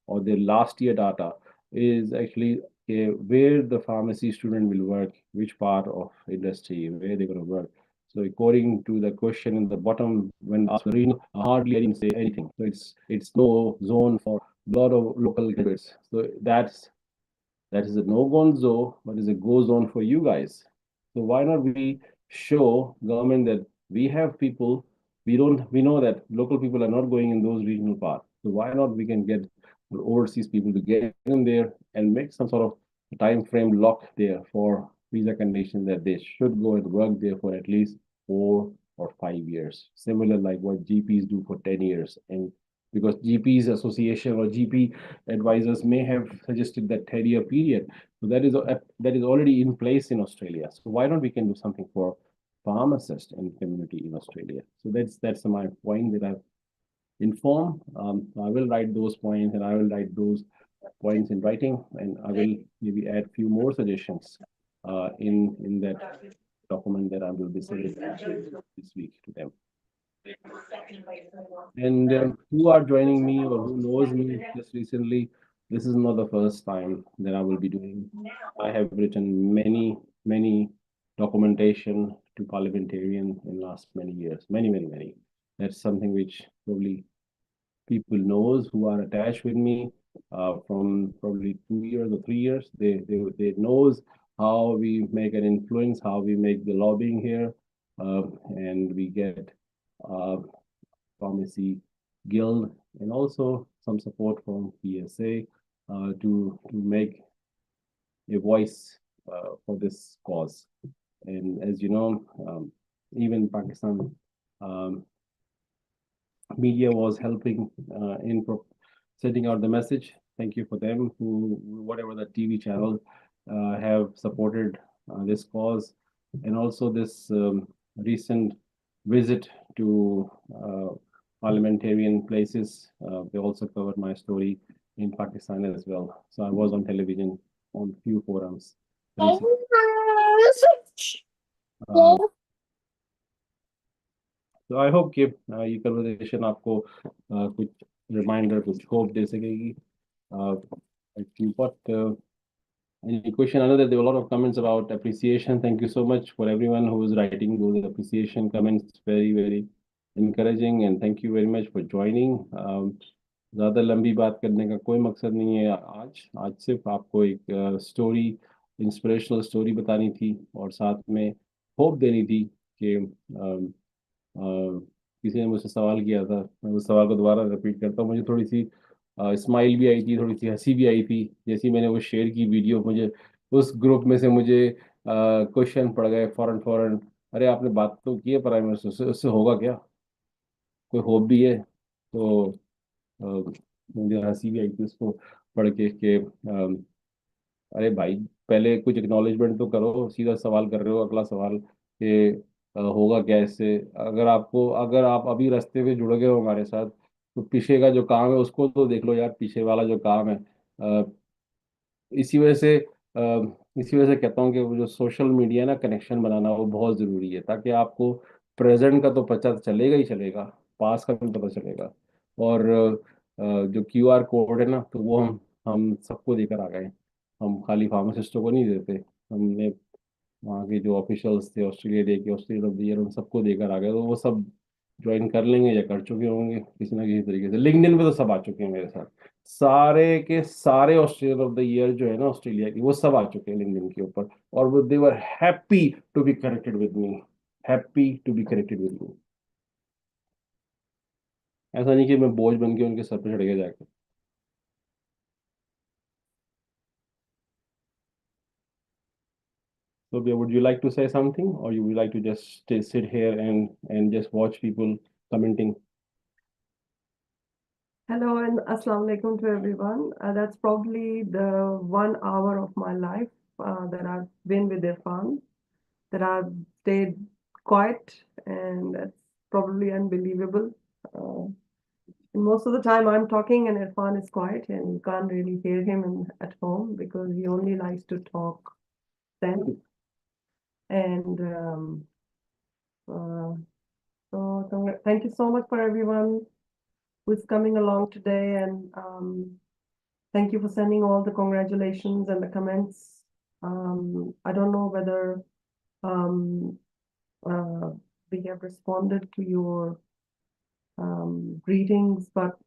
or their last year data, is actually where the pharmacy student will work, which part of industry, where they're going to work. So according to the question in the bottom, when asked the region, hardly I didn't say anything. So it's no zone for a lot of local graduates. So that is a no-go zone, but is a go zone for you guys. So why not we show government that we have people, we know that local people are not going in those regional parts. So why not we can get overseas people to get in there and make some sort of time frame lock there for visa conditions, that they should go and work there for at least 4 or 5 years, similar like what GPs do for 10 years. And because GPs association or GP advisors may have suggested that 10-year period. So that is already in place in Australia. So why not we can do something for pharmacists and community in Australia? So that's my point that I've informed. I will write those points and I will write those points in writing, and I will maybe add few more suggestions in that document that I will be sending this week to them. And who are joining me or who knows me just recently, this is not the first time that I will be doing. I have written many documentation to parliamentarian in last many years, many. That's something which probably people knows who are attached with me from probably 2 years or 3 years. They knows how we make an influence, how we make the lobbying here, and we get pharmacy guild and also some support from PSA to make a voice for this cause. And as you know, even Pakistan media was helping in sending out the message. Thank you for them who, whatever the TV channel have supported this cause, and also this recent visit to parliamentarian places. They also covered my story in Pakistan as well. So I was on television on few forums. So I hope कि ये conversation आपको कुछ reminder, कुछ hope दे सकेगी. But any question? I know that there were a lot of comments about appreciation. Thank you so much for everyone who is writing those appreciation comments. Very encouraging, and thank you very much for joining. ज़्यादा लंबी बात करने का कोई मकसद नहीं है आज सिर्फ आपको एक स्टोरी, इंस्पिरेशनल स्टोरी बतानी थी और साथ में होप देनी थी कि किसी ने मुझसे सवाल किया था, मैं उस सवाल को दोबारा रिपीट करता हूँ. मुझे थोड़ी सी स्माइल भी आई थी, थोड़ी सी हंसी भी आई थी जैसी मैंने वो शेयर की वीडियो. मुझे उस ग्रुप में से मुझे क्वेश्चन पड़ गए फौरन, अरे आपने बात तो की है प्राइम मिनिस्टर से, उससे होगा क्या, कोई होप भी है? तो मुझे हंसी भी आई थी उसको पढ़ के अरे भाई पहले कुछ एक्नॉलेजमेंट तो करो, सीधा सवाल कर रहे हो अगला सवाल कि होगा क्या इससे. अगर आप अभी रास्ते पे जुड़ गए हो हमारे साथ, तो पीछे का जो काम है उसको तो देख लो यार, पीछे वाला जो काम है. इसी वजह से कहता हूँ कि वो जो सोशल मीडिया ना, कनेक्शन बनाना वो बहुत ज़रूरी है, ताकि आपको प्रेजेंट का तो पता चलेगा ही चलेगा, पास का भी पता चलेगा. और जो क्यूआर कोड है ना, तो वो हम सबको देकर आ गए. हम खाली फार्मासिस्टों को नहीं देते, हमने वहाँ के जो ऑफिशियल्स थे ऑस्ट्रेलिया डे के, ऑस्ट्रेलिया ऑफ द ईयर, उन सबको देकर आ गए. तो वो सब ज्वाइन कर लेंगे या कर चुके होंगे किसी ना किसी तरीके से. लिंक्डइन पे तो सब आ चुके हैं मेरे साथ, सारे के सारे ऑस्ट्रेलिया ऑफ द ईयर जो है ना ऑस्ट्रेलिया की, वो सब आ चुके हैं लिंक्डइन के ऊपर. और वो they were happy to be connected with me, happy to be connected with me. ऐसा नहीं कि मैं बोझ बन के उनके सर पे चढ़ गया जाके. So, would you like to say something, or you would like to just sit here and just watch people commenting? Hello and assalamu alaikum to everyone. That's probably the 1 hour of my life that I've been with Irfan, that I've stayed quiet, and that's probably unbelievable. And most of the time I'm talking and Irfan is quiet, and you can't really hear him at home because he only likes to talk sense. And so thank you so much for everyone who's coming along today, and thank you for sending all the congratulations and the comments. I don't know whether we have responded to your greetings, but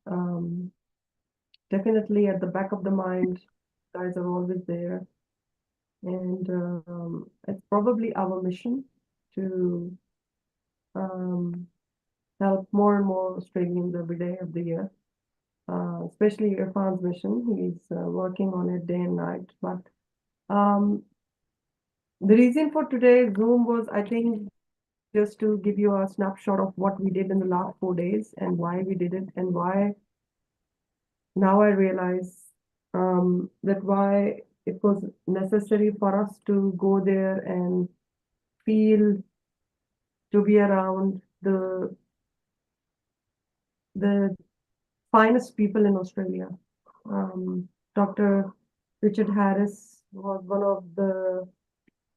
definitely at the back of the mind, you guys are always there. And it's probably our mission to help more and more Australians every day of the year, especially Irfan's mission. He's working on it day and night. But the reason for today's Zoom was, I think, just to give you a snapshot of what we did in the last 4 days and why we did it and why now I realize that why it was necessary for us to go there and feel to be around the finest people in Australia. Dr. Richard Harris was one of the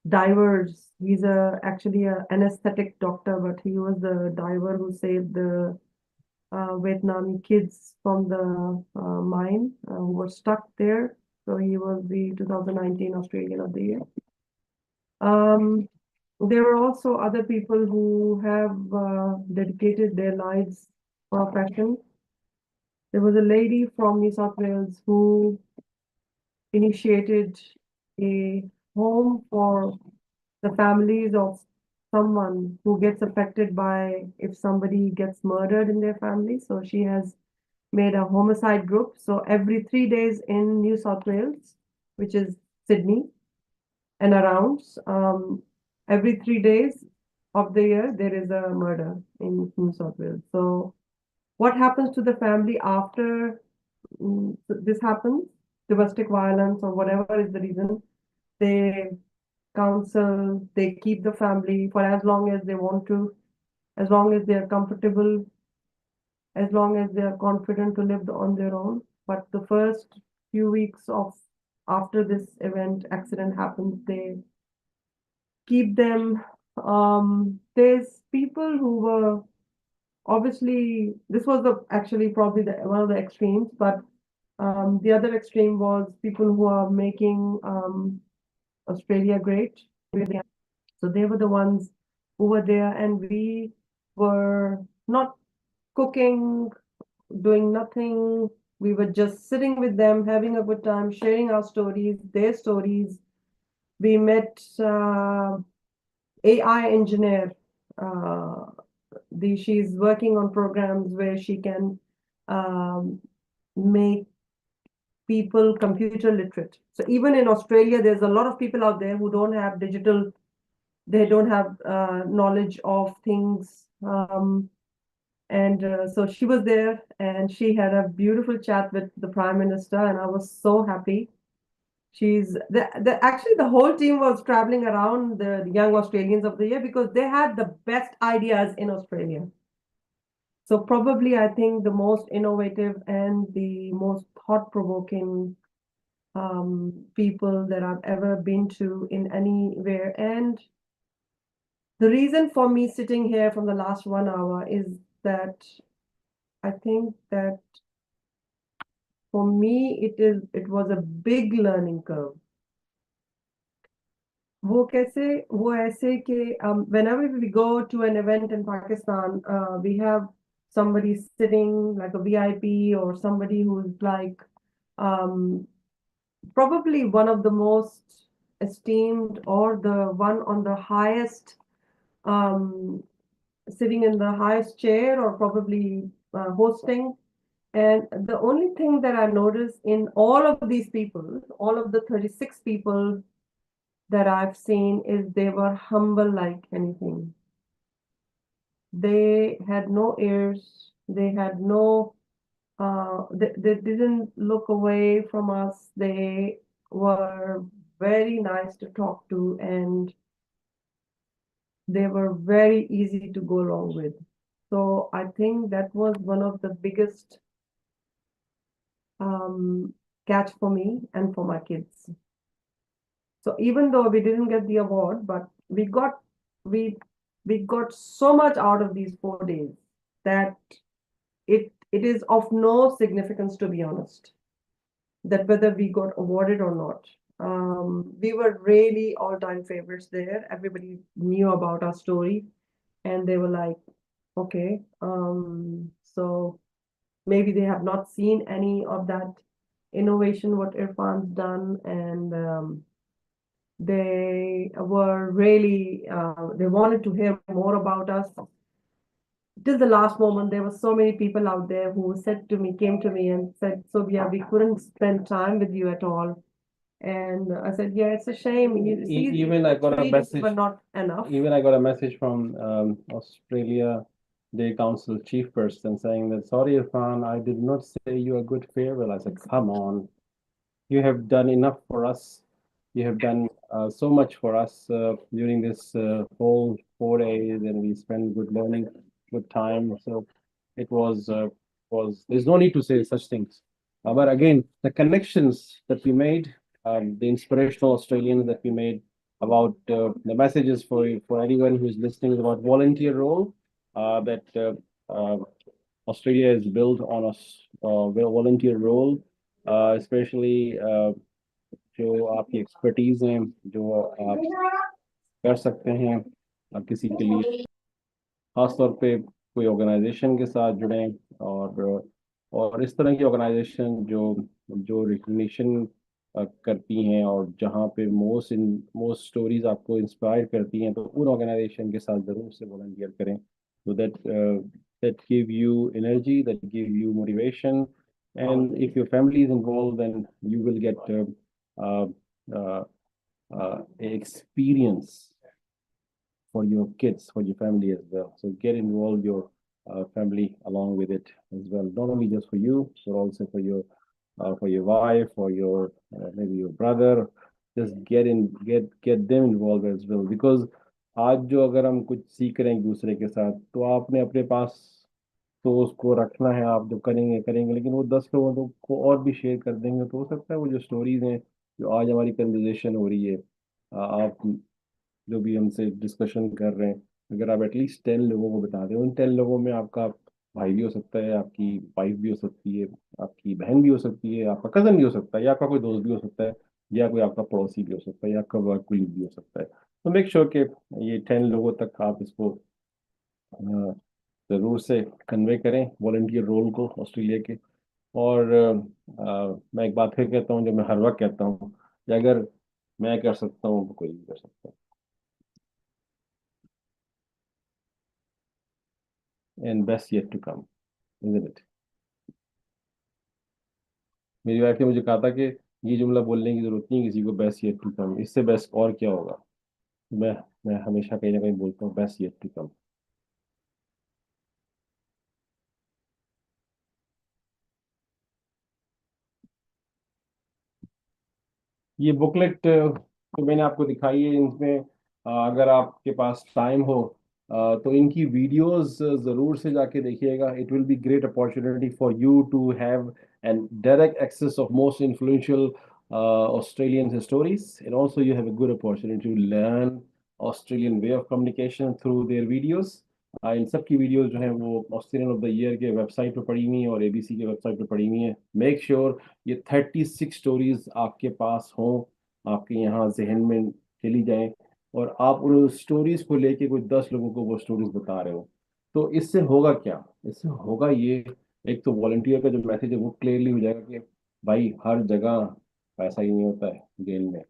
divers. He's actually a anesthetic doctor, but he was the diver who saved the Vietnamese kids from the mine who were stuck there. So he was the 2019 Australian of the Year. There were also other people who have dedicated their lives for a passion. There was a lady from New South Wales who initiated a home for the families of someone who gets affected by if somebody gets murdered in their family. So she has made a homicide group. So every 3 days in New South Wales, which is Sydney and around, every 3 days of the year, there is a murder in New South Wales. So what happens to the family after this happens, domestic violence or whatever is the reason, they counsel, they keep the family for as long as they want to, as long as they are comfortable, as long as they are confident to live on their own. But the first few weeks of after this event, accident happens, they keep them. There's people who were obviously, this was actually probably one of the extremes, but the other extreme was people who are making Australia great. So they were the ones who were there, and we were not cooking, doing nothing. We were just sitting with them, having a good time, sharing our stories, their stories. We met AI engineer. She's working on programs where she can make people computer literate. So even in Australia, there's a lot of people out there who don't have digital, they don't have knowledge of things. So she was there and she had a beautiful chat with the Prime Minister, and I was so happy. Actually the whole team was traveling around the Young Australians of the Year because they had the best ideas in Australia. So probably I think the most innovative and the most thought-provoking people that I've ever been to in anywhere. And the reason for me sitting here from the last 1 hour is that I think that for me it was a big learning curve. वो ऐसे कि whenever we go to an event in Pakistan, we have somebody sitting like a VIP or somebody who's like probably one of the most esteemed or the one on the highest, sitting in the highest chair or probably hosting. And the only thing that I noticed in all of these people, all of the 36 people that I've seen, is they were humble like anything. They had no ears. They had no, they didn't look away from us. They were very nice to talk to, and they were very easy to go along with. So I think that was one of the biggest catch for me and for my kids. So even though we didn't get the award, but we got so much out of these 4 days that it is of no significance, to be honest, that whether we got awarded or not. We were really all-time favorites there. Everybody knew about our story, and they were like, okay, so maybe they have not seen any of that innovation what Irfan's done, and they were really they wanted to hear more about us. Till the last moment, there were so many people out there who came to me and said, Sobia, we couldn't spend time with you at all. And I said, yeah, it's a shame. You see, Even I got a 3 days message, were not enough. even I got a message from Australia the council chief person saying that, sorry, Irfan, I did not say you a good farewell. I said, come on, you have done enough for us. You have done so much for us during this whole 4 days, and we spent good learning, good time. So it was there's no need to say such things. But again, the connections that we made, the inspirational Australians that we made about the messages for anyone who's listening about volunteer role, that Australia is built on a volunteer role, especially जो आपकी expertise हैं जो आप कर सकते हैं किसी के लिए, खास तौर पे कोई ऑर्गेनाइजेशन के साथ जुड़ें, और इस तरह की ऑर्गेनाइजेशन जो जो रिकग्निशन करती हैं और जहाँ पे मोस्ट स्टोरीज आपको इंस्पायर करती हैं, तो उन ऑर्गेनाइजेशन के साथ ज़रूर से वॉलंटियर करें, so that give you energy, that give you motivation, and if your family is involved, then you will get uh, uh, experience for your kids, for your family as well. So get involved your family along with it as well. Not only just for you, but also for your wife, or your maybe your brother. Just get them involved as well. Because आज जो अगर हम कुछ सीख रहे हैं एक दूसरे के साथ, तो आपने अपने पास तो उसको रखना है, आप जो करेंगे करेंगे, लेकिन वो 10 लोगों को और भी शेयर कर देंगे, तो हो सकता है वो जो स्टोरीज हैं जो आज हमारी कन्वर्जेशन हो रही है, आप जो भी हमसे डिस्कशन कर रहे हैं, अगर आप एटलीस्ट 10 लोगों को बता दें, उन 10 लोगों में आपका भाई भी हो सकता है, आपकी वाइफ भी हो सकती है, आपकी बहन भी हो सकती है, आपका कजन भी हो सकता है, या आपका कोई दोस्त भी हो सकता है, या कोई आपका पड़ोसी भी हो सकता है, या आपका वर्क कोलीग भी हो सकता है। तो मेक श्योर कि ये 10 लोगों तक आप इसको अ, जरूर से कन्वे करें, वॉलंटियर रोल को ऑस्ट्रेलिया के। और मैं एक बात फिर कहता हूँ जो मैं हर वक्त कहता हूँ, कि अगर मैं कर सकता हूँ तो कोई भी कर सकता है। And best yet to come, isn't it? मेरी वाइफ ने मुझे कहा था कि ये जुमला बोलने की जरूरत नहीं है किसी को, बेस्ट येट टू कम, इससे बेस्ट और क्या होगा। मैं मैं हमेशा कहीं ना कहीं बोलता हूँ बेस्ट येट टू कम। ये बुकलेट तो मैंने आपको दिखाई है, इसमें अगर आपके पास टाइम हो तो इनकी वीडियोस जरूर से जाके देखिएगा। It will be great opportunity for you to have an direct access of most influential Australian stories, and also you have a good opportunity to learn Australian way of communication through their videos. इन सब की videos जो हैं वो Australian of the year के website पे पड़ी हुई हैं और एबीसी के वेबसाइट पे पड़ी हुई हैं। मेक श्योर ये 36 स्टोरीज आपके पास हों, आपके यहाँ जहन में चली जाएं, और आप उन स्टोरीज को लेके कोई 10 लोगों को वो स्टोरीज बता रहे हो। तो इससे होगा क्या, इससे होगा ये, एक तो वॉलंटियर का जो मैसेज है वो क्लियरली हो जाएगा कि भाई हर जगह पैसा ही नहीं होता है गेम में,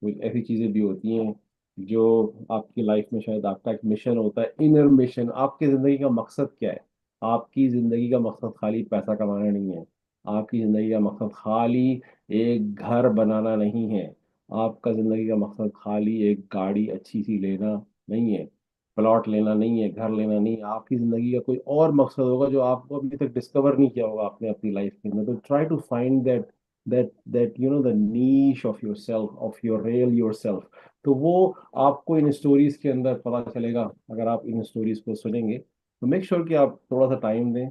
कुछ ऐसी चीजें भी होती हैं जो आपकी लाइफ में शायद आपका एक मिशन होता है, इनर मिशन। आपकी जिंदगी का मकसद क्या है? आपकी जिंदगी का मकसद खाली पैसा कमाना नहीं है, आपकी जिंदगी का मकसद खाली एक घर बनाना नहीं है, आपका जिंदगी का मकसद खाली एक गाड़ी अच्छी सी लेना नहीं है, प्लॉट लेना नहीं है, घर लेना नहीं है। आपकी जिंदगी का कोई और मकसद होगा जो आपको अभी तक डिस्कवर नहीं किया होगा आपने अपनी लाइफ के अंदर। तो try to find that you know the niche of yourself, of your real yourself. तो वो आपको इन स्टोरीज के अंदर पता चलेगा अगर आप इन स्टोरीज को सुनेंगे। तो मेक श्योर कि आप थोड़ा सा टाइम दें।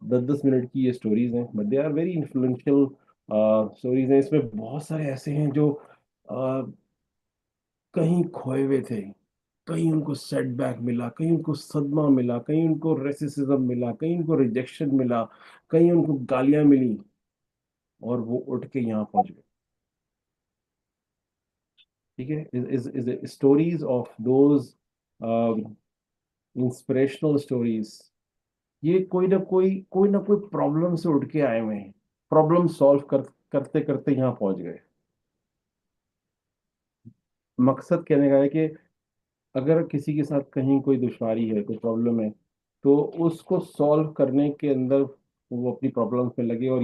10-10 मिनट की ये स्टोरीज हैं, but they are very influential stories हैं। इसमें बहुत सारे ऐसे हैं जो कहीं खोए हुए थे, कहीं उनको सेटबैक मिला, कहीं उनको सदमा मिला, कहीं उनको रेसिज्म मिला, कहीं उनको रिजेक्शन मिला, कहीं उनको गालियां मिली, और वो उठ के यहाँ पहुंच गए। ठीक है, is stories of those inspirational stories, ये कोई ना कोई प्रॉब्लम से उठ के आए हुए हैं, प्रॉब्लम सॉल्व करते करते यहाँ पहुंच गए। मकसद कहने का है कि अगर किसी के साथ कहीं कोई दुश्वारी है, कोई प्रॉब्लम है, तो उसको सॉल्व करने के अंदर वो अपनी प्रॉब्लम पे लगे। और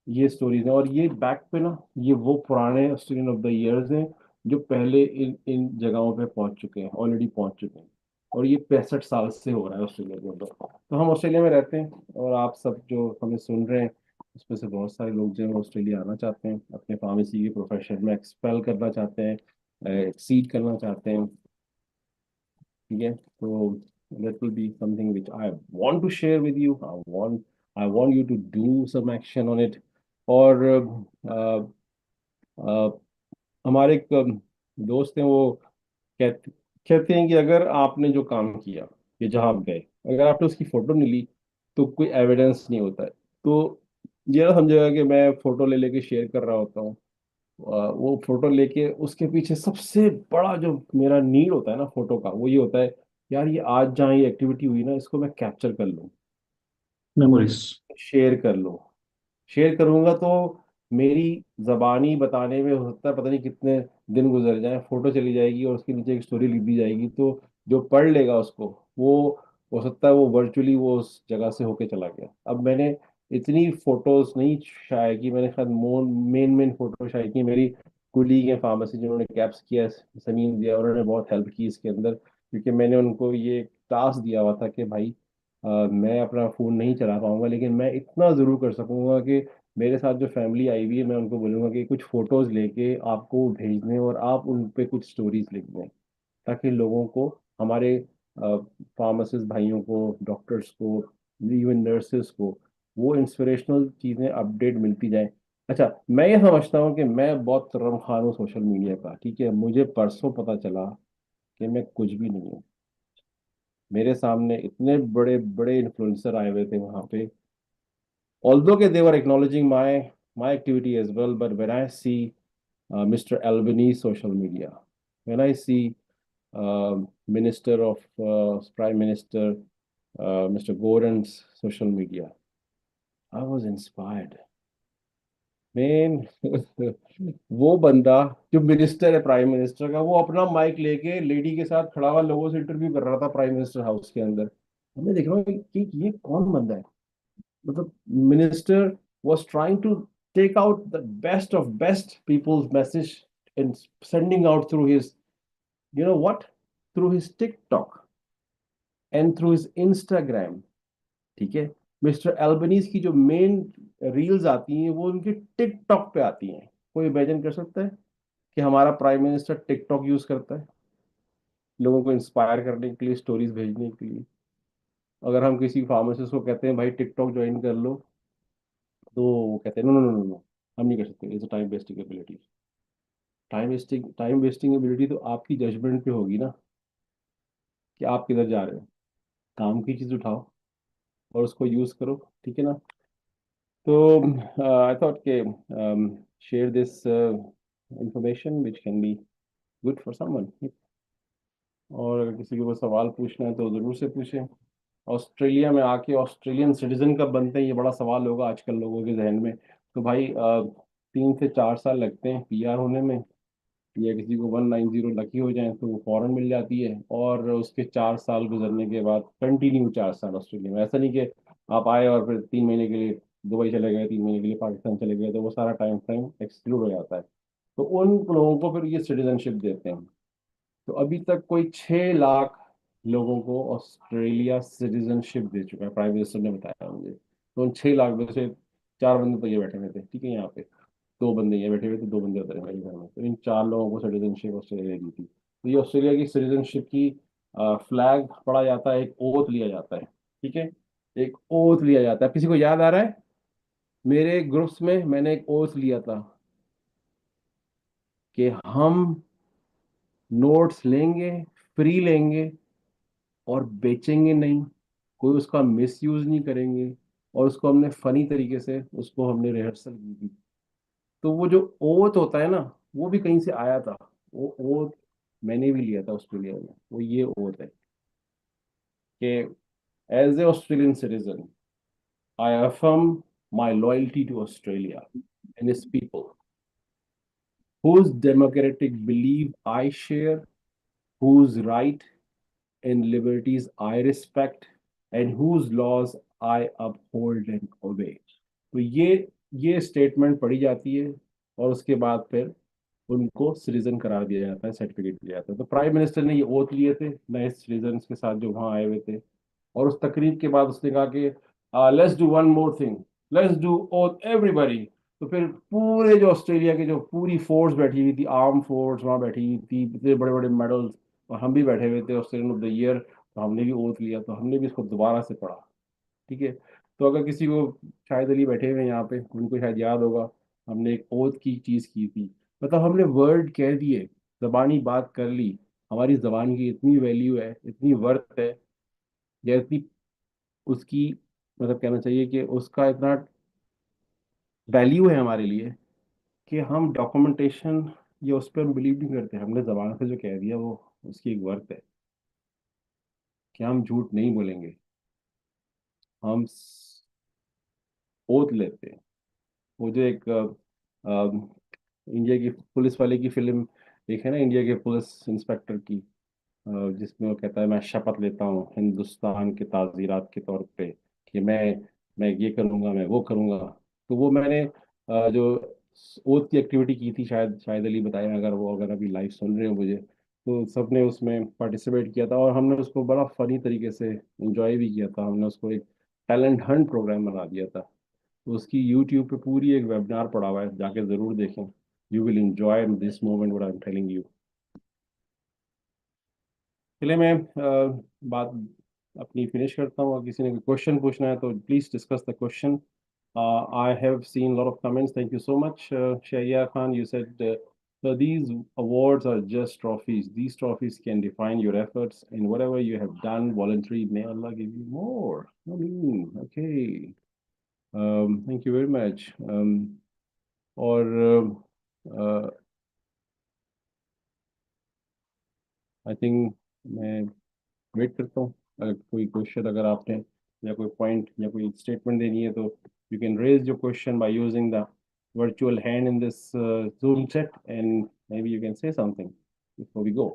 ये स्टोरीज हैं, और ये बैक पे ना, ये वो पुराने स्टूडेंट ऑफ द ईयर्स हैं जो पहले इन इन जगहों पे पहुंच चुके हैं, ऑलरेडी पहुंच चुके हैं। और ये 65 साल से हो रहा है ऑस्ट्रेलिया के अंदर। तो हम ऑस्ट्रेलिया में रहते हैं, और आप सब जो हमें सुन रहे हैं उसमें से बहुत सारे लोग जो है वो ऑस्ट्रेलिया आना चाहते हैं, अपने फार्मेसी के प्रोफेशन में एक्सपेल करना चाहते हैं, एक्सीड करना चाहते हैं। ठीक है, तो that will be something which I want to share with you. I want you to do some action on it. और अ, हमारे एक दोस्त हैं, वो कहते कहते हैं कि अगर आपने जो काम किया, या जहाँ आप गए, अगर आपने उसकी फोटो नहीं ली तो कोई एविडेंस नहीं होता है। तो ये ना समझेगा कि मैं फोटो ले लेके शेयर कर रहा होता हूँ। वो फोटो लेके उसके पीछे सबसे बड़ा जो मेरा नीड होता है ना फोटो का, वो ये होता है, यार ये आज जहाँ ये एक्टिविटी हुई ना, इसको मैं कैप्चर कर लूँ, Memories. शेयर कर लूँ। शेयर करूंगा तो मेरी जबानी बताने में हो सकता है पता नहीं कितने दिन गुजर जाए, फोटो चली जाएगी और उसके नीचे एक स्टोरी लिख दी जाएगी, तो जो पढ़ लेगा उसको, वो हो सकता है वो वर्चुअली वो उस जगह से होके चला गया। अब मैंने इतनी फोटोज नहीं शाये की, मैंने शायद मेन मेन फोटो शाये की। मेरी कुलीग है फार्मेसी जिन्होंने कैप्स किया, समीन दिया, उन्होंने बहुत हेल्प की इसके अंदर, क्योंकि मैंने उनको ये टास्क दिया हुआ था कि भाई मैं अपना फ़ोन नहीं चला पाऊंगा, लेकिन मैं इतना ज़रूर कर सकूंगा कि मेरे साथ जो फैमिली आई हुई है मैं उनको बोलूंगा कि कुछ फ़ोटोज़ लेके आपको भेज दें और आप उन पे कुछ स्टोरीज लिख दें, ताकि लोगों को, हमारे फार्मासिस्ट भाइयों को, डॉक्टर्स को, इवन नर्सेस को वो इंस्पिरेशनल चीज़ें अपडेट मिलती जाए। अच्छा, मैं ये समझता हूँ कि मैं बहुत रमखान हूँ सोशल मीडिया का, ठीक है। मुझे परसों पता चला कि मैं कुछ भी नहीं हूँ। मेरे सामने इतने बड़े बड़े इन्फ्लुएंसर आए हुए थे वहां पे, although okay, they were acknowledging my activity as well, but when I see Mr. Albany's social media, when I see Minister of Prime Minister Mr. Gordon's social media, I was inspired. Man वो बंदा जो minister है prime minister का, वो अपना mic लेके lady के साथ खड़ा हुआ लोगों से इंटरव्यू कर रहा था प्राइम मिनिस्टर हाउस के अंदर। मैं देख रहा हूँ कि ये कौन बंदा है। मतलब minister was trying to take out the best of best people's message and sending out through his, you know what, through his TikTok and through his Instagram। ठीक है, मिस्टर एल्बनीज की जो मेन रील्स आती हैं वो उनके TikTok पे आती हैं। कोई इमेजिन कर सकता है कि हमारा प्राइम मिनिस्टर टिकटॉक यूज करता है लोगों को इंस्पायर करने के लिए, स्टोरीज भेजने के लिए। अगर हम किसी फार्मासिस्ट को कहते हैं भाई टिकटॉक ज्वाइन कर लो, तो वो कहते हैं no no no no no, हम नहीं कर सकते, it's time wasting ability. Time wasting ability तो आपकी जजमेंट पे होगी ना, कि आप किधर जा रहे हो। काम की चीज उठाओ और उसको यूज करो, ठीक है ना। तो आई थॉट के share this information which can be good for someone. और अगर किसी को कोई सवाल पूछना है तो ज़रूर से पूछें। ऑस्ट्रेलिया में आके ऑस्ट्रेलियन सिटीजन कब बनते हैं, ये बड़ा सवाल होगा आजकल लोगों के जहन में। तो भाई 3 से 4 साल लगते हैं पीआर होने में, या किसी को 190 लकी हो जाए तो वो फौरन मिल जाती है। और उसके 4 साल गुजरने के बाद कंटिन्यू 4 साल ऑस्ट्रेलिया में, ऐसा नहीं कि आप आए और फिर 3 महीने के लिए दुबई चले गए, 3 महीने के लिए पाकिस्तान चले गए, तो वो सारा टाइम फ्रेम एक्सक्लूड हो जाता है। तो उन लोगों को फिर ये सिटीजनशिप देते हैं। तो अभी तक कोई 6 लाख लोगों को ऑस्ट्रेलिया सिटीजनशिप दे चुका है, प्राइम मिनिस्टर ने बताया मुझे। तो उन 6 लाख में से 4 बंदे तो ये बैठे हुए थे, ठीक है, यहाँ पे 2 बंदे ये बैठे हुए थे, 2 बंदे उधर हैं मेरे घर में। तो इन 4 लोगों को सिटीजनशिप ऑस्ट्रेलिया ने दी थी। तो ये ऑस्ट्रेलिया की सिटीजनशिप की फ्लैग पढ़ा जाता है, एक ओथ लिया जाता है, ठीक है। एक ओथ लिया जाता है, किसी को याद आ रहा है? मेरे ग्रुप्स में मैंने एक ओथ लिया था कि हम नोट्स लेंगे, फ्री लेंगे, और बेचेंगे नहीं, कोई उसका मिस यूज नहीं करेंगे। और उसको हमने फनी तरीके से उसको हमने रिहर्सल की थी। तो वो जो ओथ होता है ना, वो भी कहीं से आया था। वो ओथ मैंने भी लिया था ऑस्ट्रेलिया में। वो ये ओथ है कि as a Australian citizen I affirm my loyalty to Australia and its people whose democratic belief I share, whose right and liberties I respect, and whose laws I uphold and obey। तो ये statement पढ़ी जाती है, और उसके बाद फिर उनको सिटीजन करार दिया जाता है, सर्टिफिकेट दिया जाता है। तो प्राइम मिनिस्टर ने ये ओथ लिए थे नए सिटीजन के साथ जो वहाँ आए हुए थे, और उस तकरीब के बाद उसने कहा कि let's do one more thing, let's do oath everybody. तो फिर पूरे जो ऑस्ट्रेलिया के जो पूरी फोर्स बैठी हुई थी, आर्म फोर्स वहाँ बैठी हुई थी, इतने बड़े बड़े मेडल्स, और हम भी बैठे हुए थे ऑस्ट्रेलियन ऑफ द ईयर, तो हमने भी ओथ लिया, तो हमने भी इसको दोबारा से पढ़ा। ठीक है। तो अगर किसी को, शायद अली बैठे हुए हैं यहाँ पे, उनको शायद याद होगा, हमने एक ओथ की चीज की थी, मतलब हमने वर्ड कह दिए, जबानी बात कर ली, हमारी जबान की इतनी वैल्यू है, इतनी वर्थ है, या इतनी उसकी, मतलब कहना चाहिए कि उसका इतना वैल्यू है हमारे लिए, कि हम डॉक्यूमेंटेशन या उस पर हम बिलीव नहीं करते, हमने जबान से जो कह दिया वो उसकी एक वर्थ है, कि हम झूठ नहीं बोलेंगे, हम ओथ लेते हैं। वो जो एक इंडिया की पुलिस वाले की फिल्म एक है ना, इंडिया के पुलिस इंस्पेक्टर की, जिसमें वो कहता है मैं शपथ लेता हूँ हिंदुस्तान के ताज़ीरात के तौर पे कि मैं ये करूँगा, मैं वो करूँगा। तो वो मैंने जो ओथ की एक्टिविटी की थी, शायद अली बताया, अगर अभी लाइव सुन रहे हो मुझे, तो सबने उसमें पार्टिसिपेट किया था, और हमने उसको बड़ा फनी तरीके से इंजॉय भी किया था। हमने उसको एक टैलेंट हंट प्रोग्राम बना दिया था। तो उसकी यूट्यूब पे पूरी एक वेबिनार पड़ा हुआ है, जाके ज़रूर देखें। You will enjoy this moment what I am telling you. चलिए मैं बात अपनी फिनिश करता हूँ, और किसी ने क्वेश्चन पूछना है तो please discuss the question. I have seen lot of comments, thank you so much. Shahriya Khan, you said so these awards are just trophies. These trophies can define your efforts in whatever you have done voluntary. May Allah give you more. Ameen. Okay. Thank you very much. और I think मैं wait करता हूँ, अगर कोई question अगर आपने या कोई पॉइंट या कोई स्टेटमेंट देनी है, तो you can raise your question by using the virtual hand in this Zoom chat, and maybe you can say something before we go.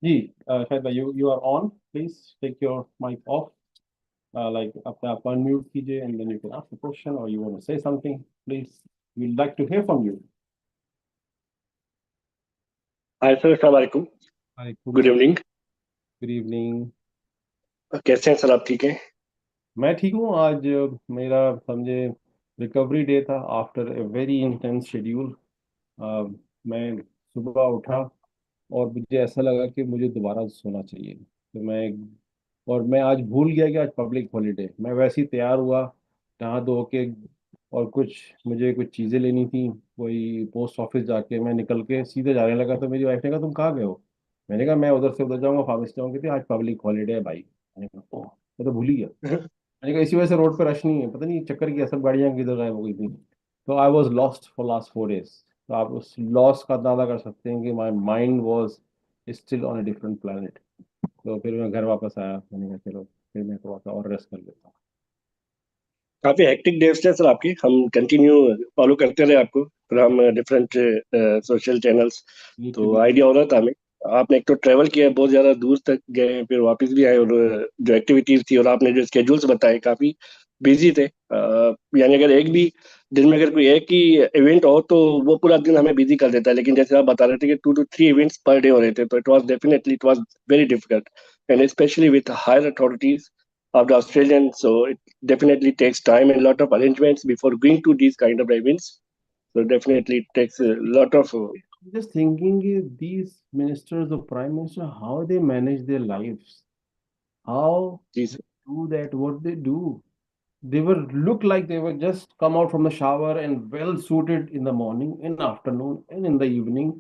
जी, शायद भाई, you are on. Please take your mic off. Like अपने आप unmute कीजिए, and then you can ask the question or you want to say something. Please, we'd like to hear from you. Hi sir, अस्सलाम वालेकुम। Good evening. Good evening. कैसे हैं sir, आप ठीक हैं? मैं ठीक हूँ। आज मेरा समझे रिकवरी डे था after a very intense schedule. मैं सुबह उठा और मुझे ऐसा लगा कि मुझे दोबारा सोना चाहिए, तो मैं आज भूल गया कि आज पब्लिक हॉलीडे। मैं वैसे ही तैयार हुआ, नहा धो के, और मुझे कुछ चीज़ें लेनी थी, वही पोस्ट ऑफिस जाके मैं निकल के सीधे जाने लगा, तो मेरी वाइफ ने कहा तुम कहाँ गए हो? मैंने कहा मैं उधर से उधर जाऊँगा, फार्मेसी जाऊँगी थी, आज पब्लिक हॉलीडे है भाई। मैंने कहा ओह, मैं तो भूल ही गया। मैंने कहा इसी वजह से रोड पे रश नहीं है, पता नहीं चक्कर की सब गाड़ियाँ किधर गायब हो गई थी। तो I was lost for last 4 days। तो आप उस लॉस का अंदाजा कर सकते हैं कि my mind was still on a different planet. तो फिर मैं घर वापस आया, मैंने कहा चलो फिर मैं थोड़ा सा और रेस्ट कर लेता हूँ। काफी हेक्टिक डेज थे सर आपकी। हम कंटिन्यू फॉलो करते रहे आपको, फिर हम different social channels, Need to तो be- आइडिया हो रहा था हमें। आपने एक तो ट्रेवल किया, बहुत ज्यादा दूर तक गए, फिर वापस भी आए, और जो एक्टिविटीज थी और आपने जो स्केड्यूल्स बताए काफी बिजी थे। यानी अगर एक भी दिन में अगर कोई एक ही इवेंट हो तो वो पूरा दिन हमें बिजी कर देता है, लेकिन जैसे आप बता रहे थे कि 2 to 3 इवेंट्स पर डे हो रहे थे, तो it was very difficult, and specially with higher authorities of the Australian. So it definitely takes time and a lot of arrangements before going to these kind of events. So definitely it takes a lot of. Just thinking these ministers or prime minister, how they manage their lives, how These, do that, what they do. They were look like they were just come out from the shower and well suited in the morning, in the afternoon, and in the evening.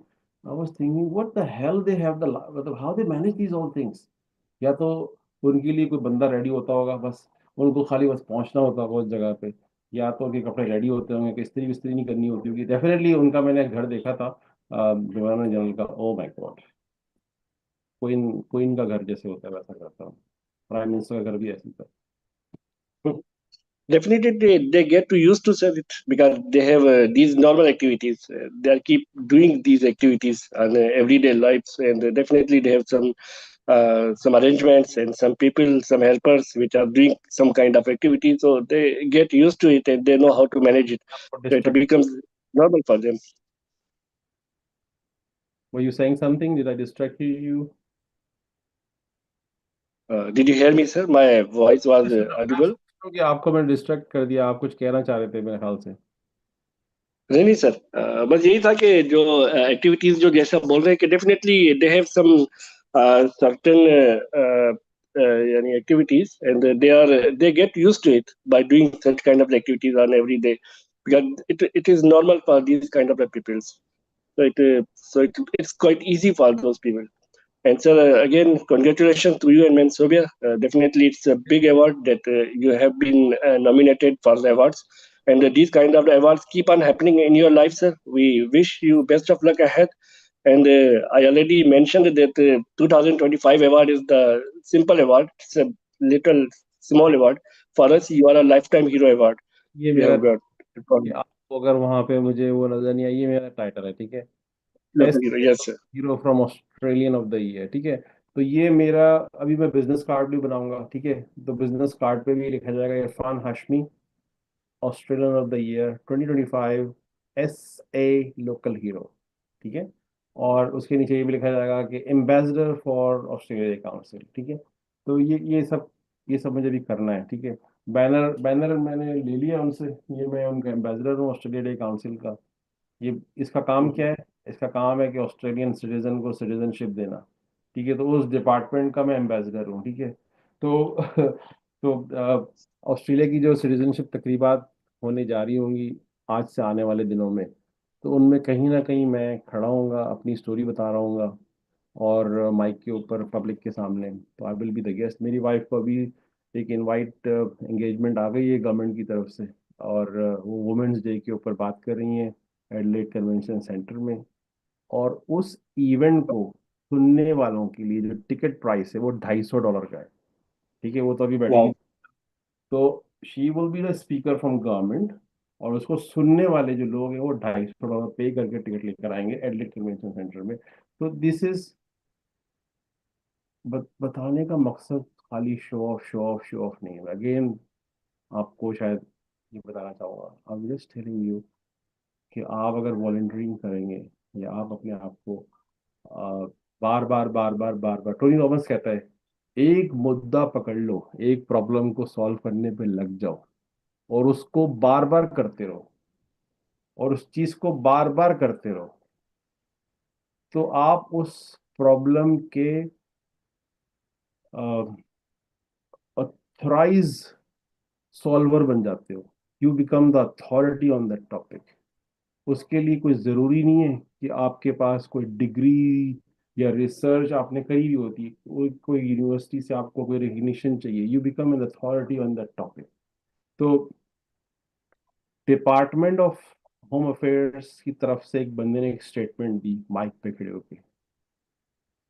I was thinking, what the hell they have मतलब how they manage these all things. या तो उनके लिए कोई बंदा ready होता होगा, बस उनको खाली बस पहुंचना होता होगा उस जगह पे, या तो उनके कपड़े रेडी होते होंगे कि इस्त्री विस्त्री नहीं करनी होती होगी। डेफिनेटली उनका मैंने घर देखा था, गवर्नर जनरल का। Oh my God, queen queen का घर जैसे होता है वैसा करता हूँ। प्राइम मिनिस्टर का घर भी ऐसे था। definitely they get to used to serve it because they have these normal activities. They are keep doing these activities on everyday lives, and definitely they have some some arrangements and some people, some helpers, which are doing some kind of activity. So they get used to it and they know how to manage it. So it becomes normal for them. Were you saying something? Did I distract you? Did you hear me, sir? My voice was audible. कि आपको मैंने distract कर दिया, आप कुछ कहना चाह रहे थे मेरे ख्याल से। नहीं सर, बस यही था कि जो एक्टिविटीज जो जैसा बोल रहे हैं कि definitely they have some certain यानी activities and they get used to it by doing such kind of activities on every day because it is normal for these kind of peoples it's quite easy for those people. And sir, again, congratulations to you and Mansobia. Definitely, it's a big award that you have been nominated for the awards. And these kind of awards keep on happening in your life, sir. We wish you best of luck ahead. And I already mentioned that 2025 award is the simple award. It's a little small award. For us, you are a lifetime hero award. ये You मेरा have got. कि आपको अगर वहां पे मुझे वो नजर नहीं आई, ये मेरा टाइटल है, ठीक है। Yes, sir. Hero from Australian of the year, ठीक है। तो ये मेरा, अभी मैं बिजनेस कार्ड भी बनाऊंगा, ठीक है। तो बिजनेस कार्ड पे भी लिखा जाएगा Irfan Hashmi Australian of the year 2025 SA local hero, ठीक है। और उसके नीचे ये भी लिखा जाएगा कि एम्बेसडर फॉर ऑस्ट्रेलिया काउंसिल, ठीक है। तो ये सब मुझे भी करना है, ठीक है। बैनर बैनर मैंने ले लिया उनसे, ये मैं उनका एम्बेसडर हूँ ऑस्ट्रेलिया डे काउंसिल का। ये इसका काम क्या है? इसका काम है कि ऑस्ट्रेलियन सिटीजन को सिटीजनशिप देना, ठीक है। तो उस डिपार्टमेंट का मैं एम्बेसडर हूँ, ठीक है। तो ऑस्ट्रेलिया की जो सिटीजनशिप तकरीबात होने जा रही होंगी आज से आने वाले दिनों में, तो उनमें कहीं ना कहीं मैं खड़ा होऊंगा, अपनी स्टोरी बता रहा हूँ और माइक के ऊपर पब्लिक के सामने। तो I will be the guest. मेरी वाइफ को अभी एक इनवाइट एंगेजमेंट आ गई है गवर्नमेंट की तरफ से, और वो वुमेंस डे के ऊपर बात कर रही हैं एडलेड कन्वेंशन सेंटर में। और उस इवेंट को सुनने वालों के लिए जो टिकट प्राइस है वो $250 का है, ठीक है। वो तो अभी बैठेगी। Wow. तो she will be the speaker from government, और उसको सुनने वाले जो लोग हैं वो $250 पे करके टिकट लेकर आएंगे एडलेड कन्वेंशन सेंटर में। तो दिस इज बताने का मकसद खाली शो ऑफ नहीं है। अगेन आपको शायद ये बताना चाहूँगा, I am just telling you कि आप अगर वॉलंटियरिंग करेंगे या आप अपने आप को बार बार टोनी रॉबिन्स कहता है, एक मुद्दा पकड़ लो, एक प्रॉब्लम को सॉल्व करने पे लग जाओ और उसको बार बार करते रहो और उस चीज को बार बार करते रहो, तो आप उस प्रॉब्लम के ऑथराइज सॉल्वर बन जाते हो। You become the authority on that topic. उसके लिए कोई ज़रूरी नहीं है कि आपके पास कोई डिग्री या रिसर्च आपने करी हुई होती है, कोई यूनिवर्सिटी से आपको कोई रिकग्निशन चाहिए। You become an authority on that topic. तो डिपार्टमेंट ऑफ होम अफेयर्स की तरफ से एक बंदे ने एक स्टेटमेंट दी माइक पे खड़े होके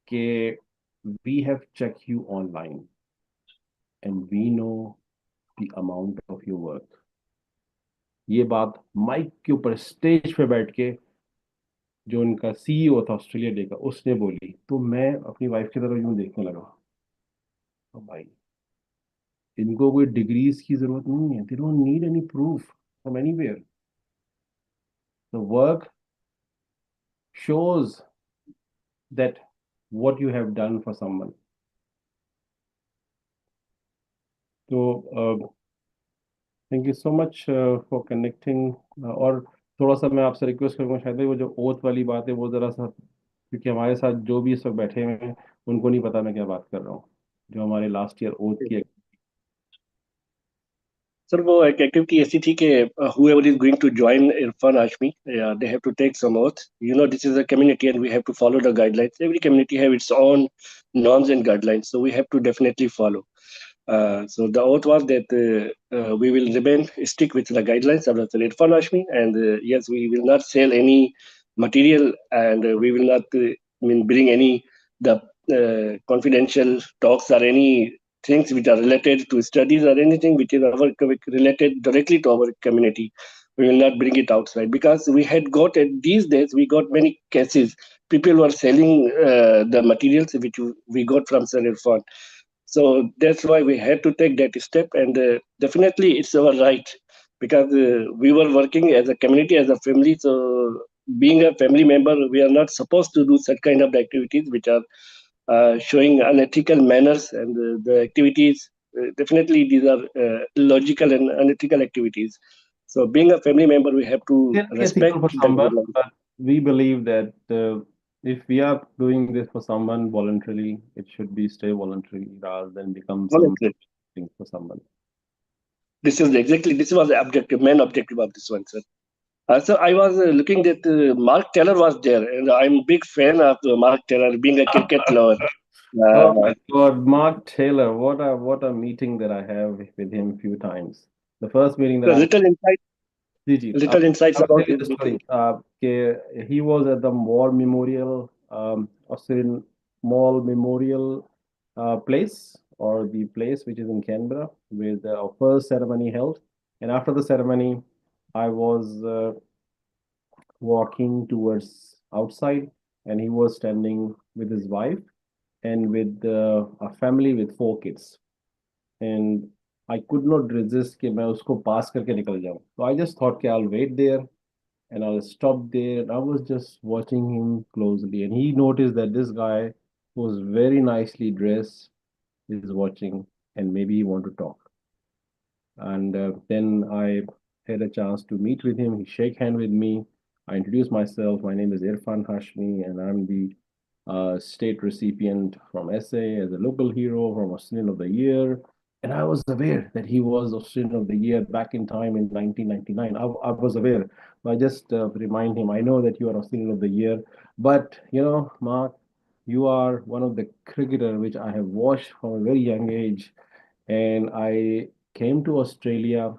कि we have check you online and we know the amount of your work. ये बात माइक के ऊपर स्टेज पे बैठ के जो उनका CEO था ऑस्ट्रेलिया डे का, उसने बोली। तो मैं अपनी वाइफ की तरफ यूं देखने लगा, तो भाई इनको कोई डिग्रीज की जरूरत नहीं है, they don't need any proof from anywhere. The work shows that what you have done for someone. तो thank you so much for connecting. और थोड़ा सा मैं आपसे रिक्वेस्ट करूँगा, शायद वो जो ओथ वाली बात है वो ज़रा सा, क्योंकि हमारे साथ जो भी इस वक्त बैठे हुए हैं उनको नहीं पता मैं क्या बात कर रहा हूँ, जो हमारे लास्ट ईयर ओथ की। सर वो एक एक्टिविटी ऐसी थी कि whoever is going to join Irfan Hashmi, yeah, they have to take some oath. You know, this is a community and we have to follow the guidelines. Every community have its own norms and guidelines, so we have to definitely follow. So the oath was that we will remain stick with the guidelines of the Irfan Hashmi, and yes, we will not sell any material, and we will not bring any the confidential talks or any things which are related to studies or anything which is related directly to our community. We will not bring it outside because we had got these days we got many cases people who are selling the materials which we got from Sir Irfan. So that's why we had to take that step, and definitely it's our right, because we were working as a community, as a family. So being a family member, we are not supposed to do such kind of activities which are showing unethical manners, and the activities, definitely these are illogical and unethical activities. So being a family member, we have to Can be respect ethical for the someone, guidelines. but we believe that if we are doing this for someone voluntarily, it should be stay voluntary rather than become some Honestly, thing for someone. this was the objective, main objective of this one, sir. So I was looking that Mark Taylor was there, and I'm a big fan of Mark Taylor, being a cricket lover. Oh Uh, my God, Mark Taylor, what a meeting that I have with him few times. The first meeting that so I ji ji little insights I'll about tell you his the meeting. story. He was at the War Memorial, Australian Mall Memorial place, or the place which is in Canberra, where the first ceremony held. And after the ceremony, I was walking towards outside, and he was standing with his wife and with a family with 4 kids. And I could not resist कि मैं उसको पास करके निकल जाऊं. So I just thought कि I'll wait there and I stopped there. And I was just watching him closely, and he noticed that this guy was very nicely dressed is watching, and maybe he want to talk. And then I had a chance to meet with him. He shake hand with me. I introduced myself. My name is Irfan Hashmi, and I'm the state recipient from SA as a local hero from Australian of the Year. And I was aware that he was Australian of the Year back in time in 1999. I was aware. I just remind him, I know that you are Australian of the Year, but Mark, you are one of the cricketer which I have watched from a very young age. And I came to Australia.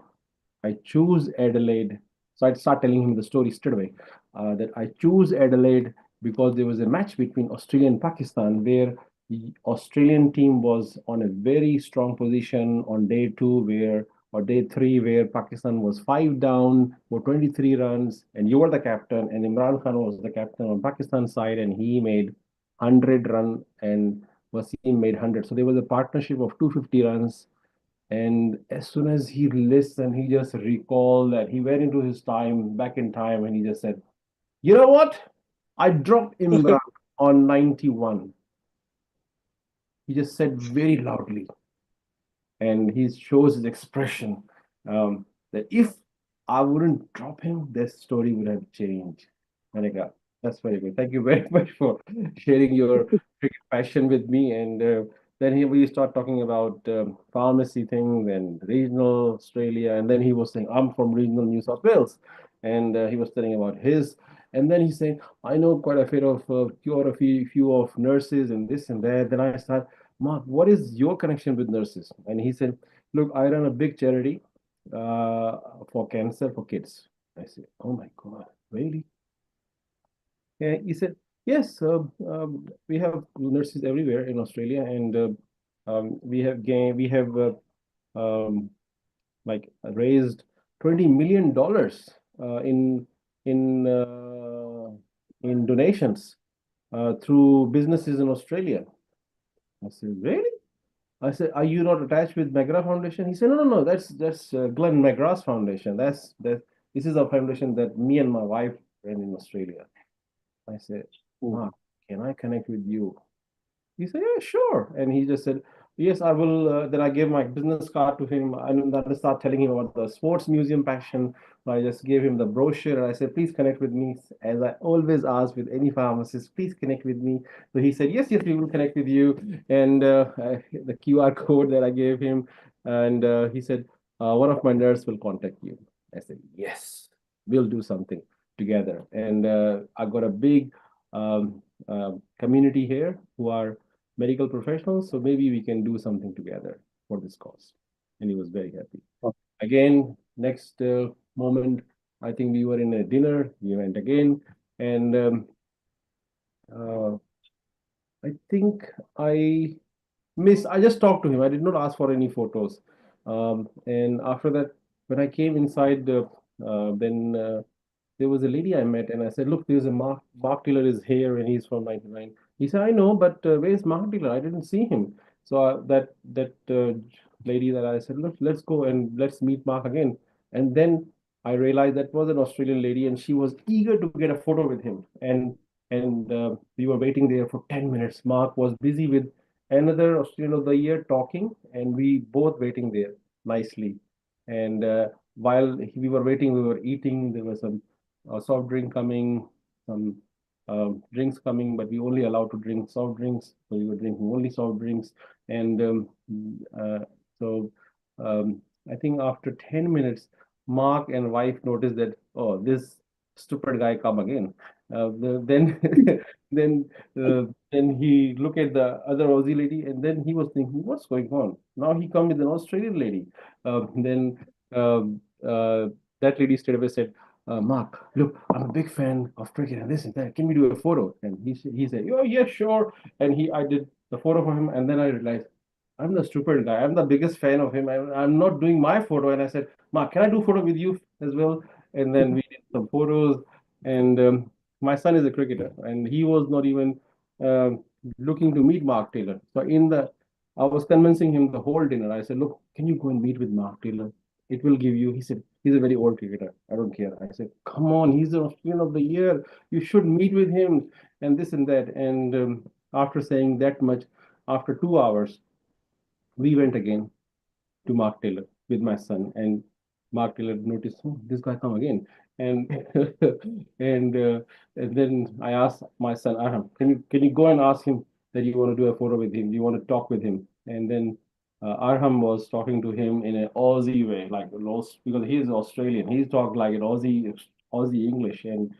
I choose Adelaide. So I'd start telling him the story straight away, that I choose Adelaide because there was a match between Australia and Pakistan where the Australian team was on a very strong position on day two, or day three, where Pakistan was 5 down for 23 runs, and you were the captain, and Imran Khan was the captain on Pakistan side, and he made 100 run, and Wasim made 100. So there was a partnership of 250 runs. And as soon as he listened, he just recalled that he went into his time, back in time, and he just said, you know what? I dropped Imran on 91. He just said very loudly, and he shows his expression, that if I wouldn't drop him, this story would have changed. Manika, that's very good. Thank you very much for sharing your cricket passion with me. And then here we start talking about pharmacy things and regional Australia. And then he was saying, I'm from regional New South Wales. And he was telling about his. And then he's saying, I know quite a bit of few of nurses and this and that. Then I start, Mark, what is your connection with nurses? And he said, look, I run a big charity for cancer for kids. I said, oh my God, really? And he said, yes, we have nurses everywhere in Australia, and we have like raised $20 million in in donations through businesses in Australia. I said, really? I said, are you not attached with McGrath Foundation? He said, no. That's Glenn McGrath's foundation. This is a foundation that me and my wife ran in Australia. I said, Mark, can I connect with you? He said, yeah, sure. And he just said, yes, I will. Then I gave my business card to him. And then I started telling him about the sports museum passion. I just gave him the brochure, and I said, please connect with me. As I always ask with any pharmacist, please connect with me. So he said, yes, we will connect with you. And the QR code that I gave him. And he said, one of my nurses will contact you. I said, yes, we'll do something together. And I got a big community here who are medical professionals, so maybe we can do something together for this cause. And he was very happy. Again, next moment, I think we were in a dinner, we went again, and I think I just talked to him. I did not ask for any photos. And after that, when I came inside, then there was a lady I met, and I said, look, there's a Mark Taylor is here, and he's from 99. He said, I know, but where's Mark Taylor? I didn't see him. So that lady that I said, look, let's go and let's meet Mark again. And then I realized that was an Australian lady, and she was eager to get a photo with him. And we were waiting there for 10 minutes. Mark was busy with another Australian of the Year talking, and we both waiting there nicely. And while we were waiting, we were eating. There was some soft drink coming, some drinks coming, but we only allowed to drink soft drinks. So we were drinking only soft drinks. And uh, so I think after 10 minutes, Mark and wife noticed that, oh, this stupid guy come again. Then then then he looked at the other Aussie lady, and then he was thinking, what's going on? Now he come with an Australian lady. Then that lady straight away said, Mark, look, I'm a big fan of cricket and this and that. Can we do a photo? And he said, oh, yeah, sure. And I did the photo for him. And then I realized I'm the stupid guy. I'm the biggest fan of him. I'm not doing my photo. And I said, Mark, can I do photo with you as well? And then we did some photos. And my son is a cricketer, and he was not even looking to meet Mark Taylor. So I was convincing him the whole dinner. I said, look, can you go and meet with Mark Taylor? It will give you, he said, he's a very old cricketer. I don't care. I said, come on, he's the Australian of the Year. You should meet with him and this and that. And after saying that much, after 2 hours, we went again to Mark Taylor with my son, and Mark Taylor noticed, oh, this guy come again, and and then I asked my son, Aham, can you go and ask him that you want to do a photo with him, you want to talk with him, and then Arham was talking to him in an Aussie way, like because he's Australian, he talked like an Aussie English, and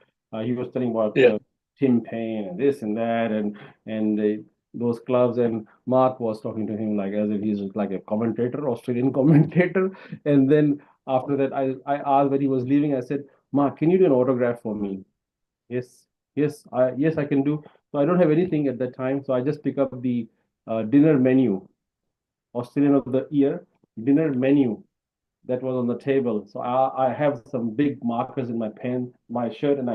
he was telling about Yeah. Tim Payne and this and that, and those clubs. And Mark was talking to him like as if he's like a commentator, Australian commentator. And then after that, I asked when he was leaving, I said, Mark, can you do an autograph for me? Yes, yes, I can do. So I don't have anything at that time. So I just pick up the dinner menu, Australian of the Year dinner menu that was on the table. So I have some big markers in my pen, my shirt, and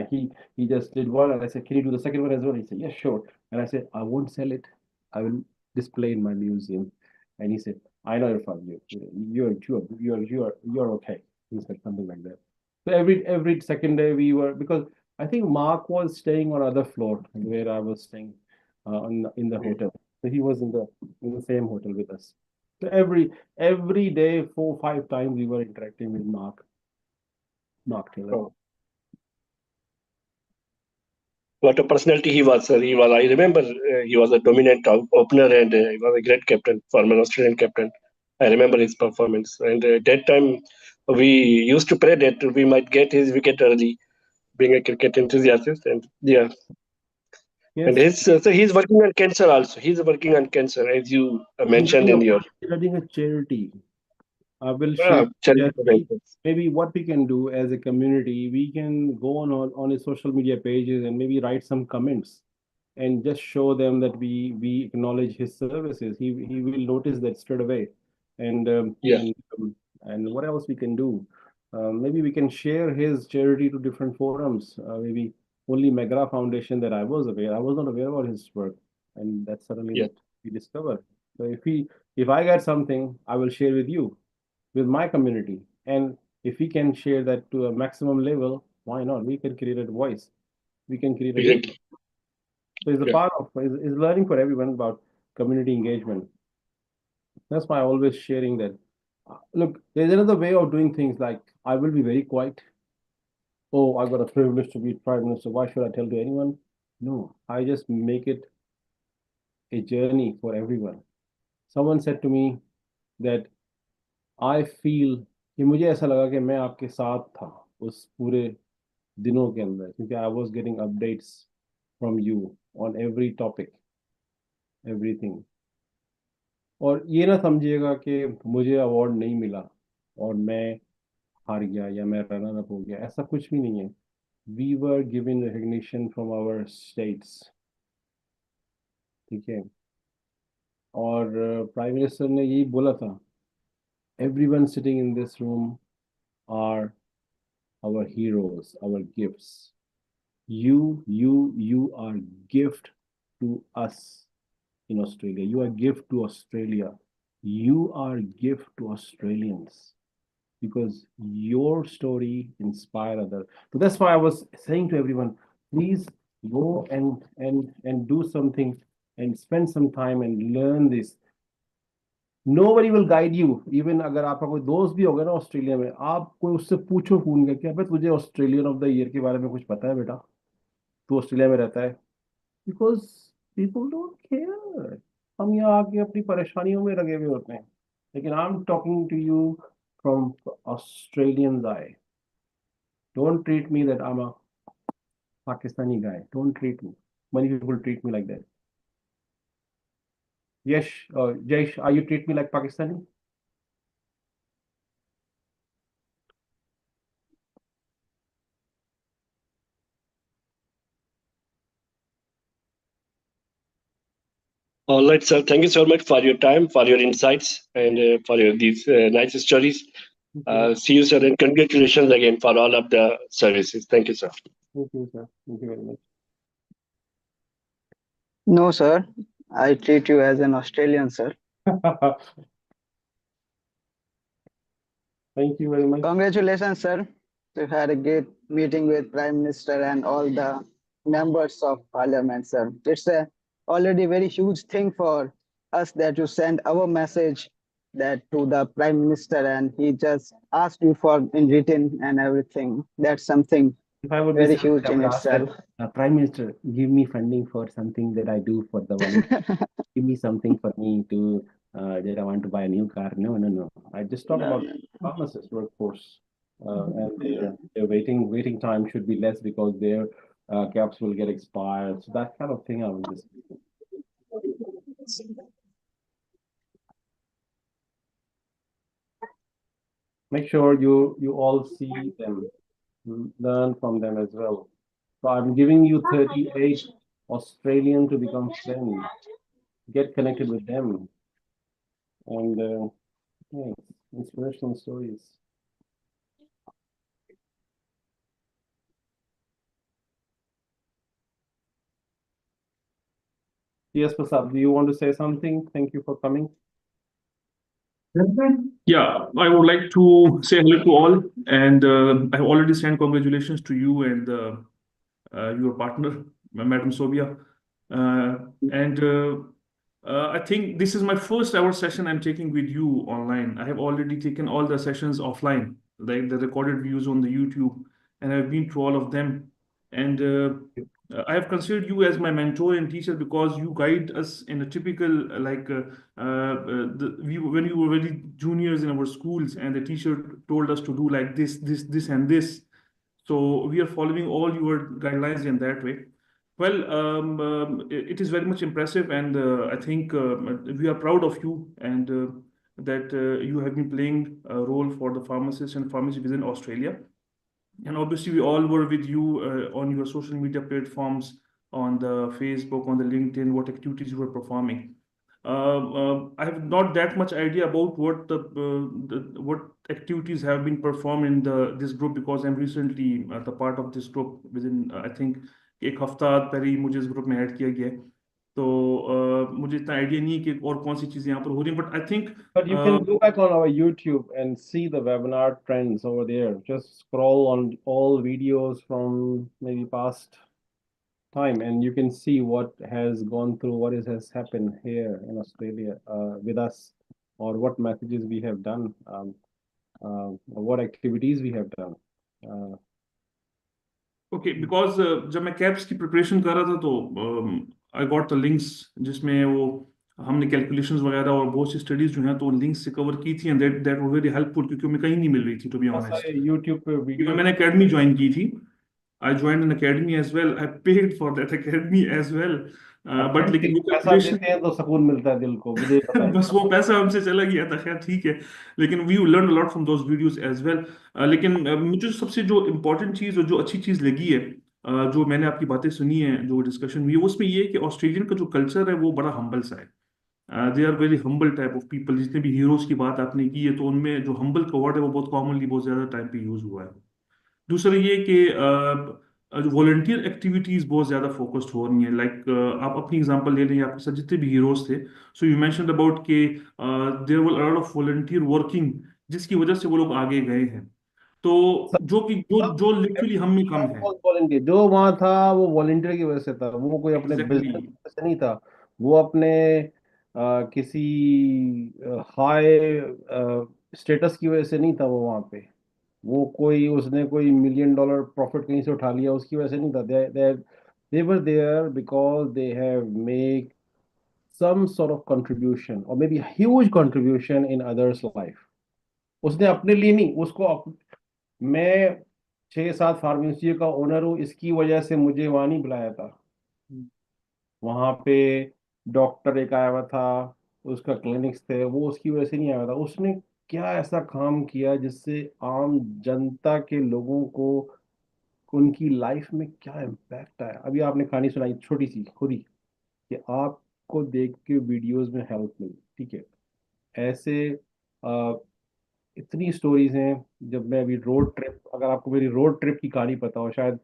he just did one, and I said, "Can you do the second one as well?" He said, "Yes, sure." And I said, "I won't sell it. I will display in my museum." And he said, "I know you're fine. You're okay." He said something like that. So every second day we were, because I think Mark was staying on other floor where I was staying in the hotel. So he was in the same hotel with us. So every day, 4 5 times we were interacting with Mark Taylor. Oh. What a personality he was, sir. I remember he was a dominant opener, and he was a great captain, former Australian captain. I remember his performance. And that time, we used to pray that we might get his wicket early, being a cricket enthusiast. And yeah, and Yes, so he's working on cancer also. He's working on cancer, as you mentioned in your he's running a charity. I will share charity charity. preventions. Maybe what we can do as a community, we can go on his social media pages and maybe write some comments and just show them that we acknowledge his services. He will notice that straight away. And Yeah, and what else we can do? Maybe we can share his charity to different forums. Maybe only Megra Foundation that I was aware. I was not aware about his work, and that's suddenly yeah, that we discovered. So if I get something, I will share with you, with my community, and if we can share that to a maximum level, why not? We can create a voice. We can create a movement. exactly. So it's a Yeah, part of is learning for everyone about community engagement. That's why I always sharing that. Look, there's another way of doing things. Like I will be very quiet. Oh, I got a privilege to be prime minister. Why should I tell to anyone? No, I just make it a journey for everyone. Someone said to me that I feel कि मुझे ऐसा लगा कि मैं आपके साथ था उस पूरे दिनों के अंदर, क्योंकि I was getting updates from you on every topic, everything. और ये ना समझिएगा कि मुझे अवार्ड नहीं मिला और मैं हार गया या मैं रनर अप हो गया, ऐसा कुछ भी नहीं है. We were given recognition from our states. ठीक है. और प्राइम मिनिस्टर ने यही बोला था, everyone sitting in this room are our heroes, our gifts. You are gift to us in Australia. You are gift to Australia. You are gift to Australians because your story inspire others. So that's why I was saying to everyone, please go and do something and spend some time and learn this. Nobody will guide you. Even अगर आपका कोई दोस्त भी होगा ना Australia में, आप कोई उससे पूछो फोन करके, अबे तुझे ऑस्ट्रेलियन ऑफ द ईयर के बारे में कुछ पता है बेटा? तू ऑस्ट्रेलिया में रहता है? Because people don't care. हम यहाँ आके अपनी परेशानियों में लगे हुए होते हैं. लेकिन I am talking to you from Australian's eye. Don't treat me that I'm a Pakistani guy. Don't treat me. Many people treat me like that. Yes, Jaish, are you treat me like Pakistani? All right, sir. Thank you so much for your time, for your insights, and for these nice stories. See you, sir, and congratulations again for all of the services. Thank you, sir. Thank you, sir. Thank you very much. No, sir. I treat you as an Australian, sir. Thank you very much. Congratulations, sir. You had a great meeting with Prime Minister and all the members of Parliament, sir. It's a already very huge thing for us that you send our message that to the Prime Minister and he just asked you for in written and everything. That's something If I would very be huge I in would ask that, itself. Prime Minister, give me funding for something that I do for the one. Give me something for me to that I want to buy a new car. No. I just talk about pharmacist workforce, and their waiting time should be less because their caps will get expired. So that kind of thing I will just. Make sure you all see them, learn from them as well. So I'm giving you 38 Australian to become friends. Get connected with them, and yeah, inspirational stories. Yes, Prasad, do you want to say something? Thank you for coming. Yeah, I would like to say hello to all, and I have already sent congratulations to you and your partner, Madam Sobia. I think this is my first ever session I'm taking with you online. I have already taken all the sessions offline, like the recorded views on the YouTube, and I've been through all of them. And I have considered you as my mentor and teacher because you guide us in a typical when we were very juniors in our schools, and the teacher told us to do like this, and this. So we are following all your guidelines in that way. Well, it is very much impressive, and I think we are proud of you, and that you have been playing a role for the pharmacists and pharmacy within Australia. And obviously, we all were with you on your social media platforms, on the Facebook, on the LinkedIn, what activities you were performing. I have not that much idea about what what activities have been performed in this group because I'm recently the part of this group within I think एक हफ्ता पहले ही मुझे इस group में add किया गया है तो मुझे इतना आइडिया नहीं है कि और कौन सी चीजें यहाँ पर हो रही हैं but I think But you can go back on our YouTube and see the webinar trends over there. Just scroll on all videos from maybe past time, and you can see what has gone through, has happened here in Australia with us, or what messages we have done, what activities we have done. Okay because जब मैं caps की preparation कर रहा था तो I got the links जिसमें वो हमने कैलकुलेशंस वगैरह और बहुत सी स्टडीज जो हैं तो लिंक्स से कवर की थी and that was very helpful क्योंकि हमें कहीं नहीं मिल रही थी टू बी ऑनेस्ट यूट्यूब पे वीडियो मैंने एकेडमी ज्वाइन की थी I join an academy as well I paid for that academy as well but लेकिन पैसा देते हैं तो सुकून मिलता है दिल को मुझे पता है बस वो पैसा हमसे चला गया था खैर ठीक है लेकिन we learn a lot from those videos as well लेकिन मुझे सबसे जो इम्पोर्टेंट चीज़ और जो अच्छी चीज़ लगी है जो मैंने आपकी बातें सुनी है जो डिस्कशन हुई है उसमें ये है कि ऑस्ट्रेलियन का जो कल्चर है वो बड़ा हम्बल सा है they are very humble type of people जितने भी हीरोज की बात आपने की है तो उनमें जो हम्बल का वर्ड है वो बहुत कॉमनली बहुत ज़्यादा टाइम पे यूज हुआ है दूसरा ये कि वॉलंटियर एक्टिविटीज बहुत ज़्यादा फोकस्ड हो रही हैं। लाइक आप अपनी एग्जांपल ले लें, आपके साथ जितने भी हीरोज थे, सो यू मेंशनड अबाउट के there were a lot of volunteer working, जिसकी वजह से वो लोग आगे गए हैं। तो सब जो कि जो सब जो लिटरली हम में कम है। वॉलंटियर जो वहां था वो वॉलंटियर की वजह से था, वो कोई अपने एग्जैक्टली। बिजनेस की वजह से नहीं था। वो अपने किसी हाई स्टेटस की वजह से नहीं था वो वहां पे। वो कोई उसने कोई $1 million प्रॉफिट कहीं से उठा लिया उसकी वजह से नहीं था। They were there because they have make some sort of contribution or maybe a huge contribution in others life। उसने अपने लिए नहीं, मैं 6-7 फार्मेसी का ओनर हूँ, इसकी वजह से मुझे वहां नहीं बुलाया था। वहां पे डॉक्टर एक आया हुआ था, उसका क्लिनिक्स थे, वो उसकी वजह से नहीं आया था। उसने क्या ऐसा काम किया जिससे आम जनता के लोगों को उनकी लाइफ में क्या इम्पैक्ट आया। अभी आपने कहानी सुनाई छोटी सी खुद ही, कि आपको देख के वीडियोस में हेल्प मिली, ठीक है। ऐसे इतनी स्टोरीज हैं। जब मैं अभी रोड ट्रिप, अगर आपको मेरी रोड ट्रिप की कहानी पता हो शायद,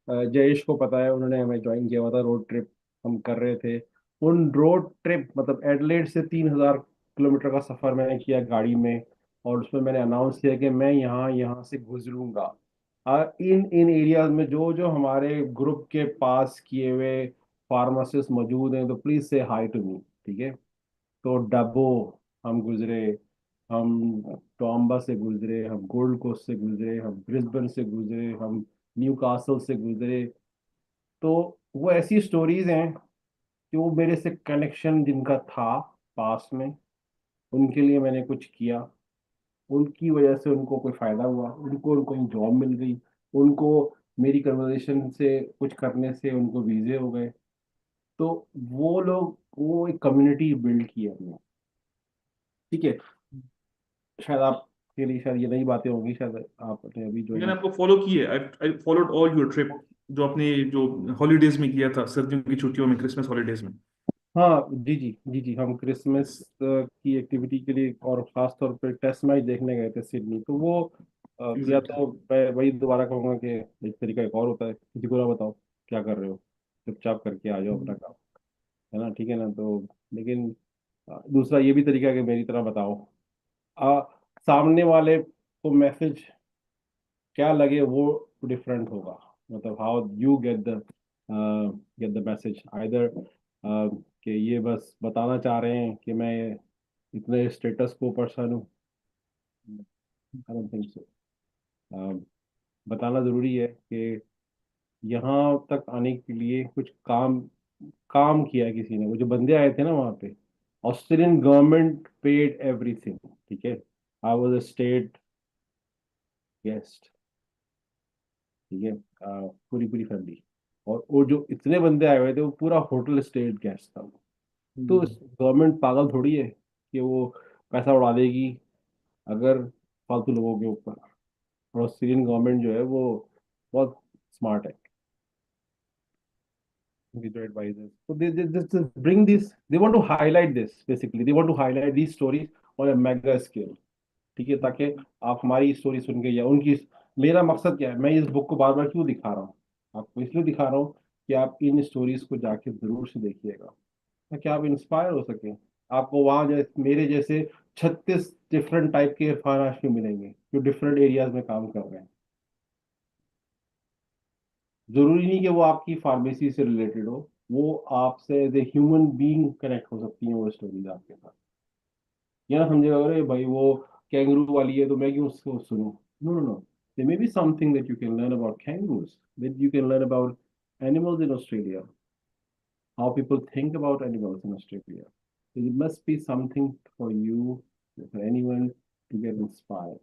जयेश को पता है, उन्होंने हमें ज्वाइन किया हुआ था रोड ट्रिप हम कर रहे थे। उन रोड ट्रिप मतलब एडलेड से 3,000 किलोमीटर का सफर मैंने किया गाड़ी में, और उसमें मैंने अनाउंस किया कि मैं यहाँ यहाँ से गुजरूंगा। इन इन एरियाज में जो जो हमारे ग्रुप के पास किए हुए फार्मासिस्ट मौजूद हैं तो प्लीज से हाई टू मी, ठीक है। तो डबो हम गुजरे, हम टोम्बा से गुजरे, हम गोल्ड कोस्ट से गुजरे, हम ब्रिस्बेन से गुजरे, हम न्यू कासल से गुजरे। तो वो ऐसी स्टोरीज हैं कि वो मेरे से कनेक्शन जिनका था पास में, उनके लिए मैंने कुछ किया, उनकी वजह से उनको कोई फायदा हुआ, उनको कोई जॉब मिल गई, उनको मेरी कन्वर्सेशन से कुछ करने से उनको वीजे हो गए। तो वो लोग, वो एक कम्युनिटी बिल्ड की है हमने, ठीक है। शायद आपके लिए शायद ये नई बातें होंगी, शायद आपने अभी मैंने ज्वाइन। आपको फॉलो किया, I followed all your trip, जो आपने जो हॉलीडेज में किया था, सर्दियों की छुट्टियों में, क्रिसमस हॉलीडेज में। हाँ जी जी जी जी, हम क्रिसमस की एक्टिविटी के लिए और खास तौर पे टेस्ट मैच देखने गए थे सिडनी। तो वो या एग्जैक्टली। तो मैं वही दोबारा कहूँगा कि एक तरीका एक और होता है, किसी को ना बताओ क्या कर रहे हो, चुपचाप करके आ जाओ अपना काम, है ना, ठीक है ना। तो लेकिन दूसरा ये भी तरीका है कि मेरी तरह बताओ। आ, सामने वाले को मैसेज क्या लगे वो डिफरेंट होगा, मतलब how you get the message either कि ये बस बताना चाह रहे हैं कि मैं इतने स्टेटस को पर्सन हूँ। I don't think so. बताना जरूरी है कि यहाँ तक आने के लिए कुछ काम काम किया है किसी ने। वो जो बंदे आए थे ना वहाँ पे, ऑस्ट्रेलियन गवर्नमेंट पेड एवरीथिंग, ठीक है। I was a state guest, ठीक है। पूरी पूरी फैमिली, और वो जो इतने बंदे आए हुए थे वो पूरा होटल स्टेट गेस्ट था। तो गवर्नमेंट पागल थोड़ी है कि वो पैसा उड़ा देगी अगर फालतू लोगों के ऊपर। और ऑस्ट्रेलियन गवर्नमेंट जो है वो बहुत स्मार्ट है। With your advisors. So they just bring this, they want to highlight this, basically they want to highlight these stories on a mega scale, ठीक है, ताकि आप हमारी स्टोरी सुन के या उनकी। मेरा मकसद क्या है, मैं इस बुक को बार बार क्यों दिखा रहा हूँ आपको, इसलिए दिखा रहा हूँ कि आप इन स्टोरीज को जाके जरूर से देखिएगा, ताकि आप इंस्पायर हो सकें। आपको वहाँ जैसे मेरे जैसे 36 डिफरेंट टाइप के इरफान हाशमी मिलेंगे जो डिफरेंट एरियाज में काम कर रहे हैं। जरूरी नहीं कि वो आपकी फार्मेसी से रिलेटेड हो, वो आपसे as a human being connect हो सकती है वो स्टोरीज आपके साथ। ये ना समझेगा अरे भाई वो कैंगरू वाली है तो मैं क्यों उसको सुनूं। No no no, there may be something that you can learn about kangaroos, that you can learn about animals in Australia, how people think about animals in Australia. There must be something for you, for anyone to get inspired,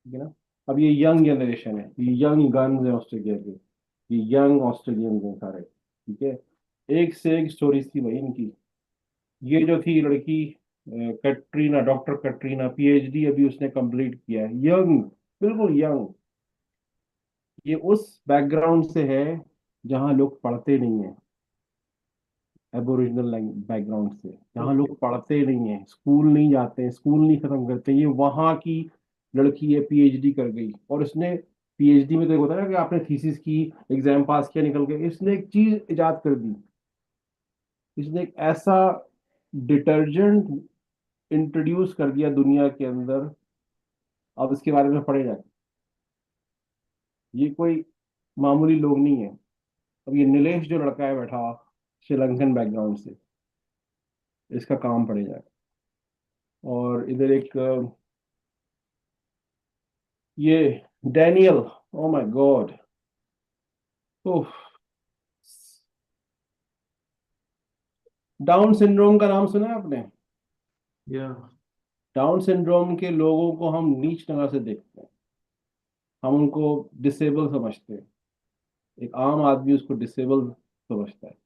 ठीक है ना। अब ये young generation है, ये young guns है Australia के, ये यंग ऑस्ट्रेलियंस हैं सारे, ठीक है। एक से एक स्टोरीज थी भाई इनकी। ये जो थी लड़की कटरीना, डॉक्टर कटरीना, पीएचडी अभी उसने कंप्लीट किया है, यंग, बिल्कुल यंग। ये उस बैकग्राउंड से है जहाँ लोग पढ़ते नहीं है, एबोरिजिनल बैकग्राउंड से, जहाँ लोग पढ़ते नहीं है, स्कूल नहीं जाते हैं, स्कूल नहीं खत्म करते, ये वहाँ की लड़की है पीएचडी कर गई, और उसने पीएचडी में तो एक होता है ना कि आपने थीसिस की, एग्जाम पास किया, निकल गए, इसने एक चीज इजाद कर दी, इसने एक ऐसा डिटर्जेंट इंट्रोड्यूस कर दिया दुनिया के अंदर। अब इसके बारे में पढ़े जाए, ये कोई मामूली लोग नहीं है। अब ये नीलेश जो लड़का है बैठा हुआ, श्रीलंकन बैकग्राउंड से, इसका काम पड़े जाए। और इधर एक ये Daniel, oh my God, oh, down syndrome का नाम सुना है आपने? Yeah. डाउन सिंड्रोम के लोगों को हम नीच नजर से देखते हैं, हम उनको डिसेबल समझते हैं, एक आम आदमी उसको डिसेबल समझता है।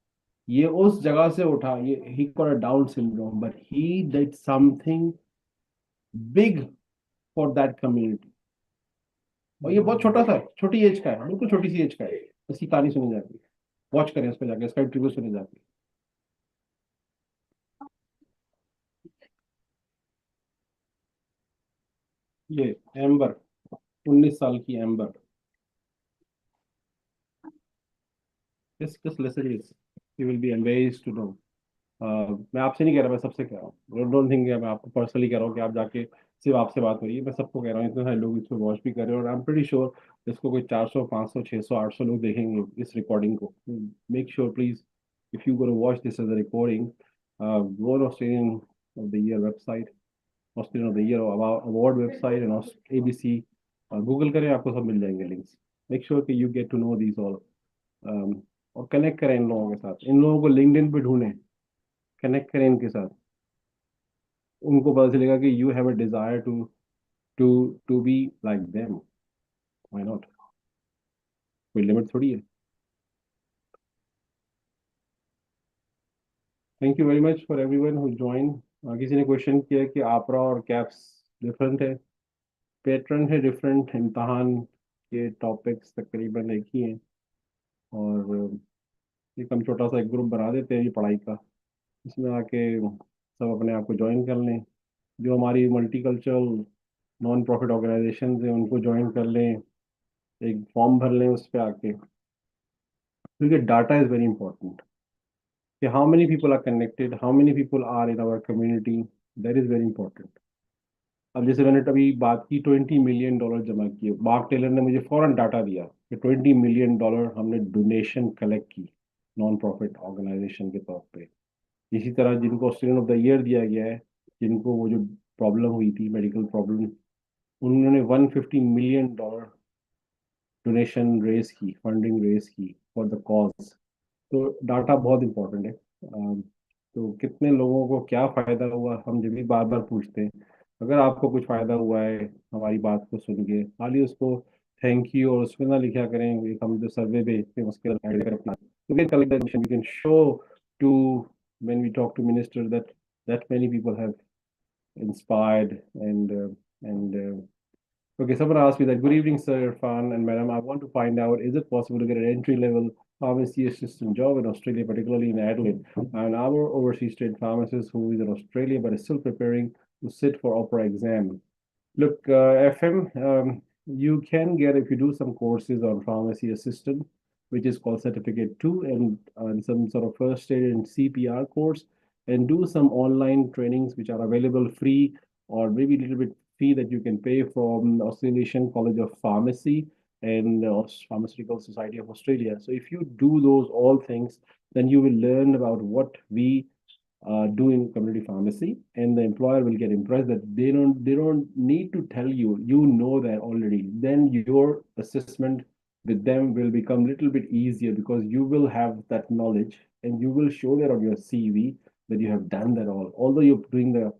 ये उस जगह से उठा, ये he got a down syndrome, but he did something big for that community. और ये बहुत छोटा सा है, छोटी एज का है, बिल्कुल छोटी सी एज का है, इसकी कहानी सुनी जाती है। वॉच करें इस पे जाके, इसका इंटरव्यू सुनी जाती है। ये एम्बर, 19 साल की amber, just listen this, you will be amazed to know। मैं आपसे नहीं कह रहा, मैं सबसे कह रहा हूँ, डोंट थिंक मैं आपको पर्सनली कह रहा हूँ कि आप जाके सिर्फ आपसे बात हो रही है, मैं सबको कह रहा हूँ, इतने सारे लोग इसको वॉच भी कर रहे हैं, और आई एम प्रीटी श्योर इसको कोई 400 500 600 800 लोग देखेंगे इस रिकॉर्डिंग को। Make sure please, if you gonna watch this as a recording, go on Australian of the year website, Australian of the year award website and ABC, Google करें, आपको सब मिल जाएंगे लिंक्स। मेक श्योर कि you get to know these all, और connect करें इन लोगों के साथ, इन लोगों को लिंक्डइन पे ढूंढें, कनेक्ट करें इनके साथ, उनको पता चलेगा कि you have a desire to to to be like them, why not, कोई लिमिट थोड़ी है। Thank you very much for everyone who join. किसी ने क्वेश्चन किया कि आपरा और कैप्स डिफरेंट है, पैटर्न है डिफरेंट, इम्तहान के टॉपिक्स तकरीबन एक ही हैं, और एक हम छोटा सा एक ग्रुप बना देते हैं ये पढ़ाई का, इसमें आके सब अपने आप को ज्वाइन कर लें, जो हमारी मल्टीकल्चरल नॉन प्रॉफिट ऑर्गेनाइजेशन है उनको ज्वाइन कर लें, एक फॉर्म भर लें उस पर आके, क्योंकि डाटा इज वेरी इंपॉर्टेंट कि how many people are connected, how many people are in our community, that is very important. अब जैसे मैंने अभी बात की, $20 मिलियन जमा किए, मार्क टेलर ने मुझे फौरन डाटा दिया कि $20 मिलियन हमने डोनेशन कलेक्ट की नॉन प्रॉफिट ऑर्गेनाइजेशन के तौर पे। इसी तरह जिनको ऑस्ट्रेलियन ऑफ द ईयर दिया गया है, जिनको वो जो प्रॉब्लम हुई थी, मेडिकल प्रॉब्लम, उन्होंने $150 मिलियन डोनेशन रेज की, फंडिंग रेज की फॉर द कॉज। तो डाटा बहुत इंपॉर्टेंट है। तो कितने लोगों को क्या फ़ायदा हुआ, हम जब भी बार बार पूछते हैं। अगर आपको कुछ फ़ायदा हुआ है हमारी बात को सुन के, खाली उसको थैंक यू और उसमें ना लिखा करें, एक हम जो सर्वे भेजते हैं उसके अंदर अपना, you can collect that information, you can show to, when we talk to minister, that many people have inspired and okay, someone asked me that, good evening, sir, Irfan and madam. I want to find out, is it possible to get an entry-level pharmacy assistant job in Australia, particularly in Adelaide? And our overseas trained pharmacist who is in Australia but is still preparing to sit for opera exam. Look, FM, you can get, if you do some courses on pharmacy assistant, which is called Certificate 2, and some sort of first aid and CPR course, and do some online trainings which are available free, or maybe a little bit fee that you can pay from the Australian College of Pharmacy and the Pharmaceutical Society of Australia. So if you do those all things, then you will learn about what we do in community pharmacy, and the employer will get impressed that they don't need to tell you, you know that already. Then your assessment with them will become a little bit easier because you will have that knowledge and you will show that on your CV that you have done that all. Although you're doing the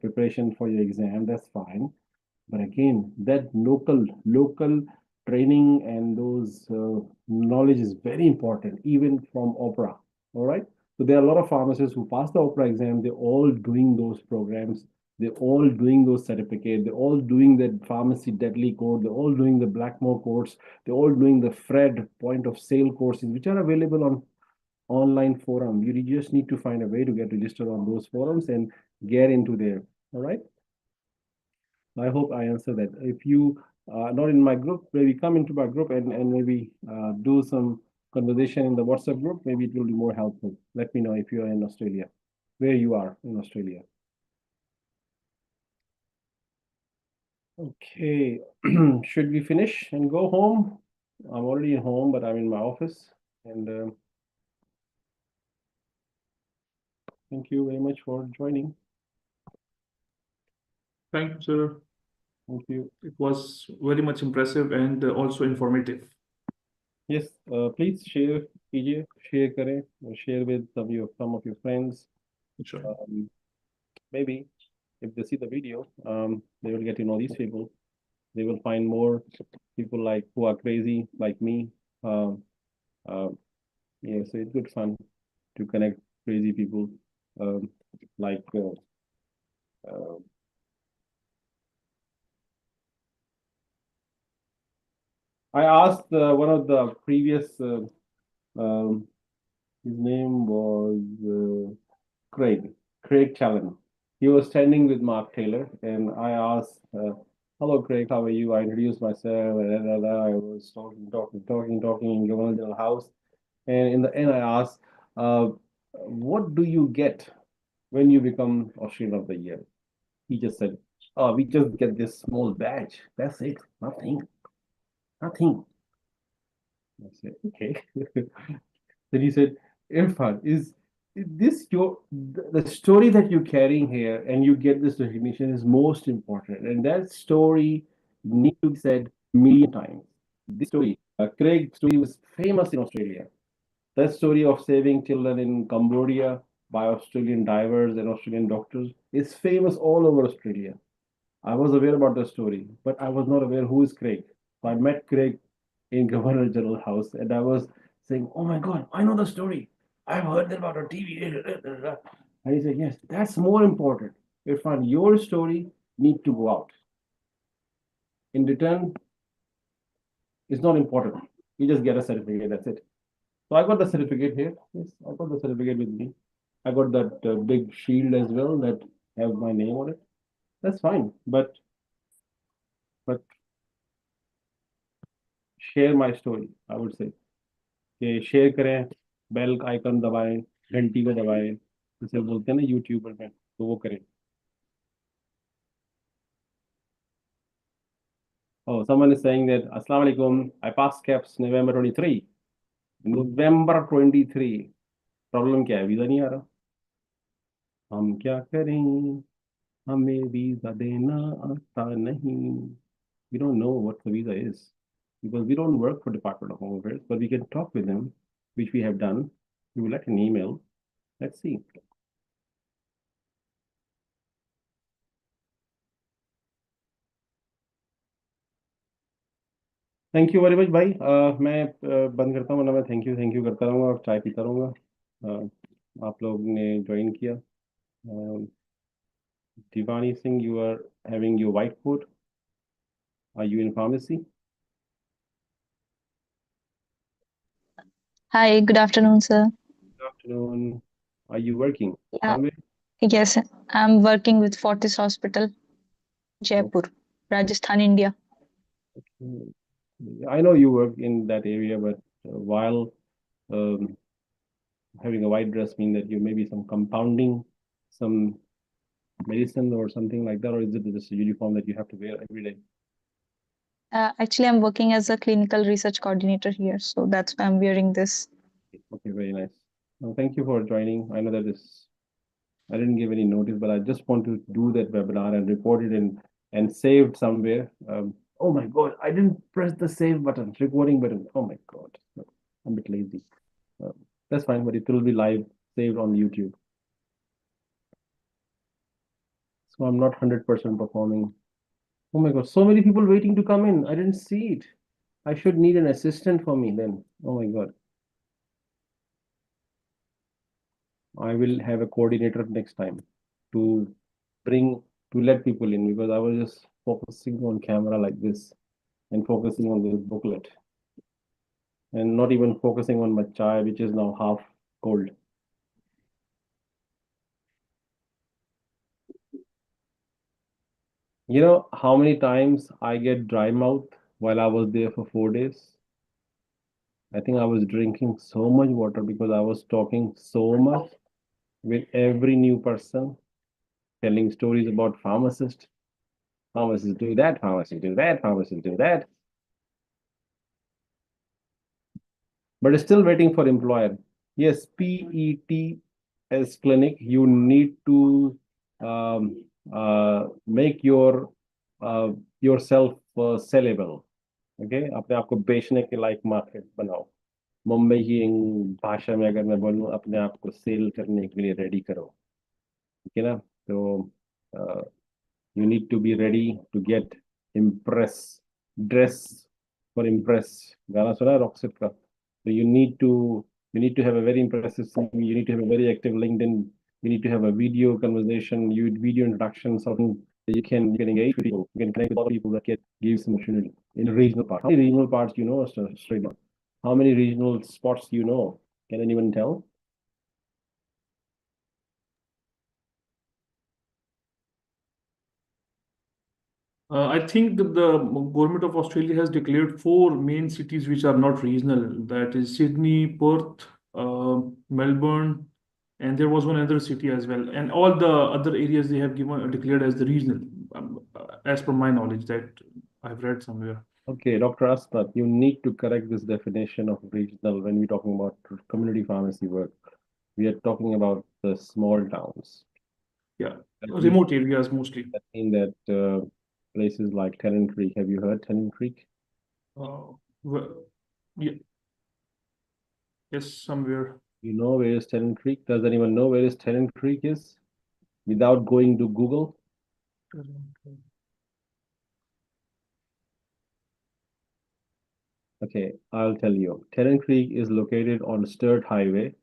preparation for your exam, that's fine. But again, that local training and those knowledge is very important, even from opera. All right. So there are a lot of pharmacists who pass the opera exam. They're all doing those programs. They're all doing those certificates. They're all doing the pharmacy deadly code. They're all doing the Blackmore course. They're all doing the Fred point of sale courses, which are available on online forum. You just need to find a way to get registered on those forums and get into there. All right. I hope I answer that. If you are not in my group, maybe come into my group and maybe do some conversation in the WhatsApp group. Maybe it will be more helpful. Let me know if you are in Australia, where you are in Australia. Okay, should we finish and go home? I'm already home, but I'm in my office. And thank you very much for joining. Thank you, sir. Thank you. It was very much impressive and also informative. Yes, please share, कीजिए, share करें, or share with some of your friends. Sure. Maybe if they see the video, they will get to know these people. They will find more people like who are crazy like me. Yeah, so it's good fun to connect crazy people like I asked one of the previous his name was Craig Callan. He was standing with Mark Taylor, and I asked, "Hello, Craig, how are you?" I introduced myself, and I was talking in Governor General House, and in the end, I asked, "What do you get when you become Australian of the Year?" He just said, "Oh, we just get this small badge. That's it. Nothing. Nothing." I said, "Okay." Then he said, "Irfan, is this the story that you're carrying here and you get this recognition is most important. And that story needs to be said a million times. This story, Craig's story was famous in Australia. That story of saving children in Cambodia by Australian divers and Australian doctors is famous all over Australia. I was aware about the story, but I was not aware who is Craig. So I met Craig in Governor General House, and I was saying, "Oh my God, I know the story. I've heard about on TV." And he said, "Yes, that's more important. Irfan, your story need to go out. In return, it's not important. You just get a certificate. That's it." So I got the certificate here. Yes, I got the certificate with me. I got that big shield as well that have my name on it. That's fine, but share my story. I would say कि share करें, bell icon दबाएं, घंटी को दबाएं, जैसे बोलते हैं ना यूट्यूबर में, तो वो करें. Oh, someone is saying that Assalamu alaikum, I passed KAPS November 23. November 23. Problem क्या है? वीजा नहीं आ रहा. हम क्या करें? हमें वीजा देना आता नहीं. We don't know what the visa is because we don't work for Department of Home Affairs, but we can talk with them, which we have done. We will let an email. Let's see. Thank you very much भाई. मैं बंद करता हूँ ना. मैं thank you करता रहूँगा और चाय पीता रहूँगा. आप लोग ने ज्वाइन किया. Divani Singh, you are having your whiteboard. Are you in pharmacy? Hi, good afternoon, sir. Good afternoon. Are you working Yeah, somewhere? yes, I'm working with Fortis Hospital, Jaipur, Rajasthan, India. I know you work in that area, but while having a white dress mean that you maybe some compounding, some medicine or something like that, or is it just a uniform that you have to wear every day? Actually, I'm working as a clinical research coordinator here, so that's why I'm wearing this. Okay, very nice. Well, thank you for joining. I know that I didn't give any notice, but I just want to do that webinar and report it and saved somewhere. Oh my God, I didn't press the save button, recording button. Oh my God, I'm a bit lazy. That's fine, but it will be live, saved on YouTube. So I'm not 100% performing. Oh my God, so many people waiting to come in. I didn't see it. I should need an assistant for me then. Oh my God. I will have a coordinator next time to let people in because I was just focusing on camera like this and focusing on this booklet and not even focusing on my chai, which is now half cold. You know how many times I get dry mouth while I was there for 4 days? I think I was drinking so much water because I was talking so much with every new person, telling stories about pharmacists. Pharmacists do that, pharmacists do that, pharmacists do that. But still waiting for employer. Yes, PETS clinic, you need to make yourself sellable. Okay, अपने आप को बेचने के लायक market बनाओ. मुंबई की भाषा में अगर मैं बोलूँ, अपने आप को सेल करने के लिए रेडी करो. ठीक है ना? तो you need to be ready to get dress for impress. गाना सुना है रॉक्सेट का? So you need to have a very impressive CV. You need to have a very active LinkedIn. You need to have a video conversation, video introduction, something that you can engage with people. You can connect with other people that can give you some opportunity in regional parts. How many regional parts do you know, Australia? How many regional spots do you know? Can anyone tell? I think the government of Australia has declared 4 main cities which are not regional. That is Sydney, Perth, Melbourne, and there was one other city as well. And all the other areas they have declared as the regional, as per my knowledge that I've read somewhere. Okay, Dr. Aspat, you need to correct this definition of regional when we're talking about community pharmacy work. We are talking about the small towns. Yeah, That remote areas mostly. That mean that places like Tennant Creek. Have you heard Tennant Creek? Yeah. Yes, somewhere. You know where is Tennant Creek? Does anyone know where is Tennant Creek is? Without going to Google? Okay, I'll tell you. Tennant Creek is located on Sturt Highway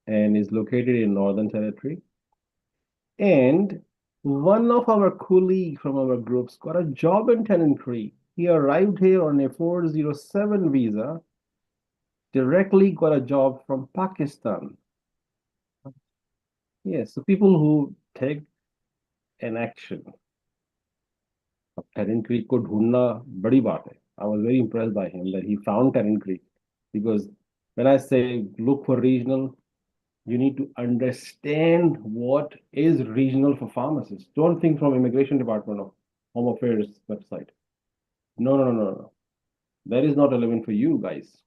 and is located in Northern Territory. And one of our colleagues from our groups got a job in Tennant Creek. He arrived here on a 407 visa, directly got a job from Pakistan. Yes, so people who take an action. Tennant Creek को ढूंढना बड़ी बात है. I was very impressed by him that he found Tennant Creek, because when I say look for regional, you need to understand what is regional for pharmacists. Don't think from Immigration Department of Home Affairs website. No. That is not relevant for you guys.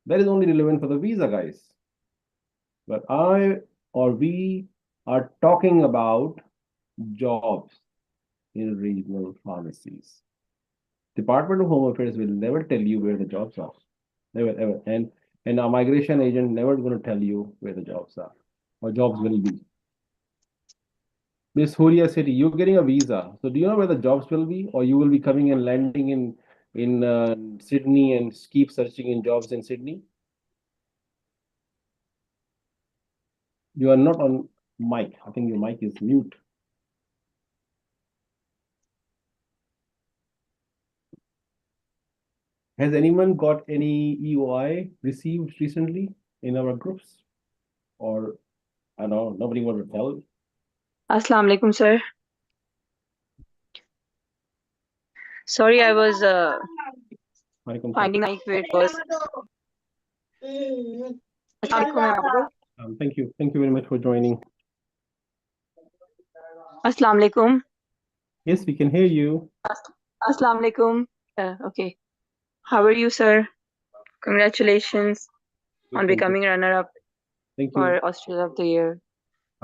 That is only relevant for the visa guys. But we are talking about jobs in regional pharmacies. Department of Home Affairs will never tell you where the jobs are. Never, ever. And a migration agent never going to tell you where the jobs are or jobs will be. Miss Huria City, you're getting a visa. So do you know where the jobs will be? Or you will be coming and landing in Sydney and keep searching in jobs in Sydney? You are not on mic. I think your mic is mute. Has anyone got any EOI received recently in our groups? Or I don't know, nobody wants to tell? Assalamu alaikum, sir. Sorry, I was finding like where it was. Assalamu alaikum. Thank you. Thank you very much for joining. Assalamu alaikum. Yes, we can hear you. Assalamu alaikum. Okay. How are you, sir? Congratulations on becoming runner-up Thank you. for Australia of the Year.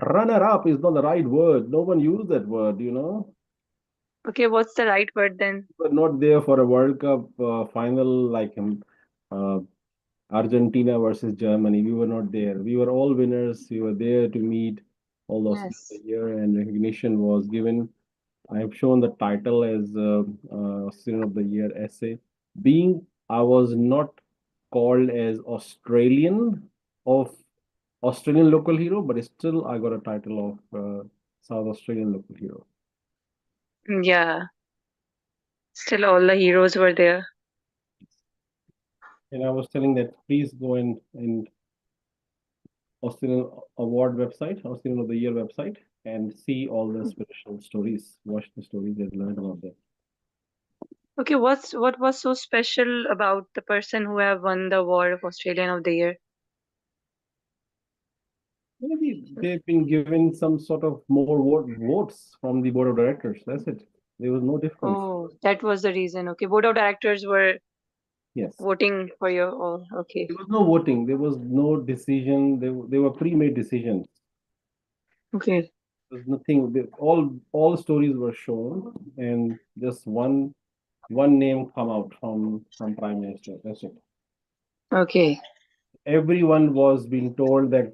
Runner-up is not the right word. No one used that word, you know. Okay, what's the right word then? We were not there for a World Cup final like Argentina versus Germany. We were not there. We were all winners. We were there to meet all those Yes. year, and recognition was given. I have shown the title as Student of the Year essay. Being I was not called as Australian local hero, but still I got a title of South Australian local hero. Yeah. Still all the heroes were there. And I was telling that please go in Australian Award website, Australian of the Year website, and see all the inspirational stories, watch the stories and learn about them. Okay, what was so special about the person who have won the award of Australian of the Year? Maybe they've been given some sort of more votes from the board of directors. That's it. There was no difference. Oh, that was the reason. Okay, board of directors were Yes. voting for your. Oh, okay. There was no voting. There was no decision. They were pre-made decisions. Okay. There's nothing. All stories were shown, and just one name come out from Prime Minister. That's it. Okay. Everyone was being told that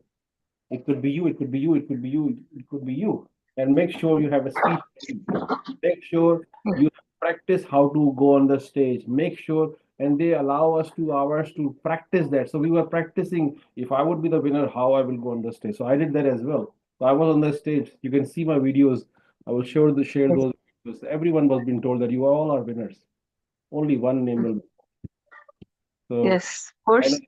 it could be you, it could be you, it could be you, it could be you, and make sure you have a speech. Make sure you practice how to go on the stage. Make sure, and they allow us 2 hours to practice that. So we were practicing. If I would be the winner, how I will go on the stage. So I did that as well. So I was on the stage. You can see my videos. I will share those videos. Everyone was being told that you are all our winners. Only one name will. So Yes, of course.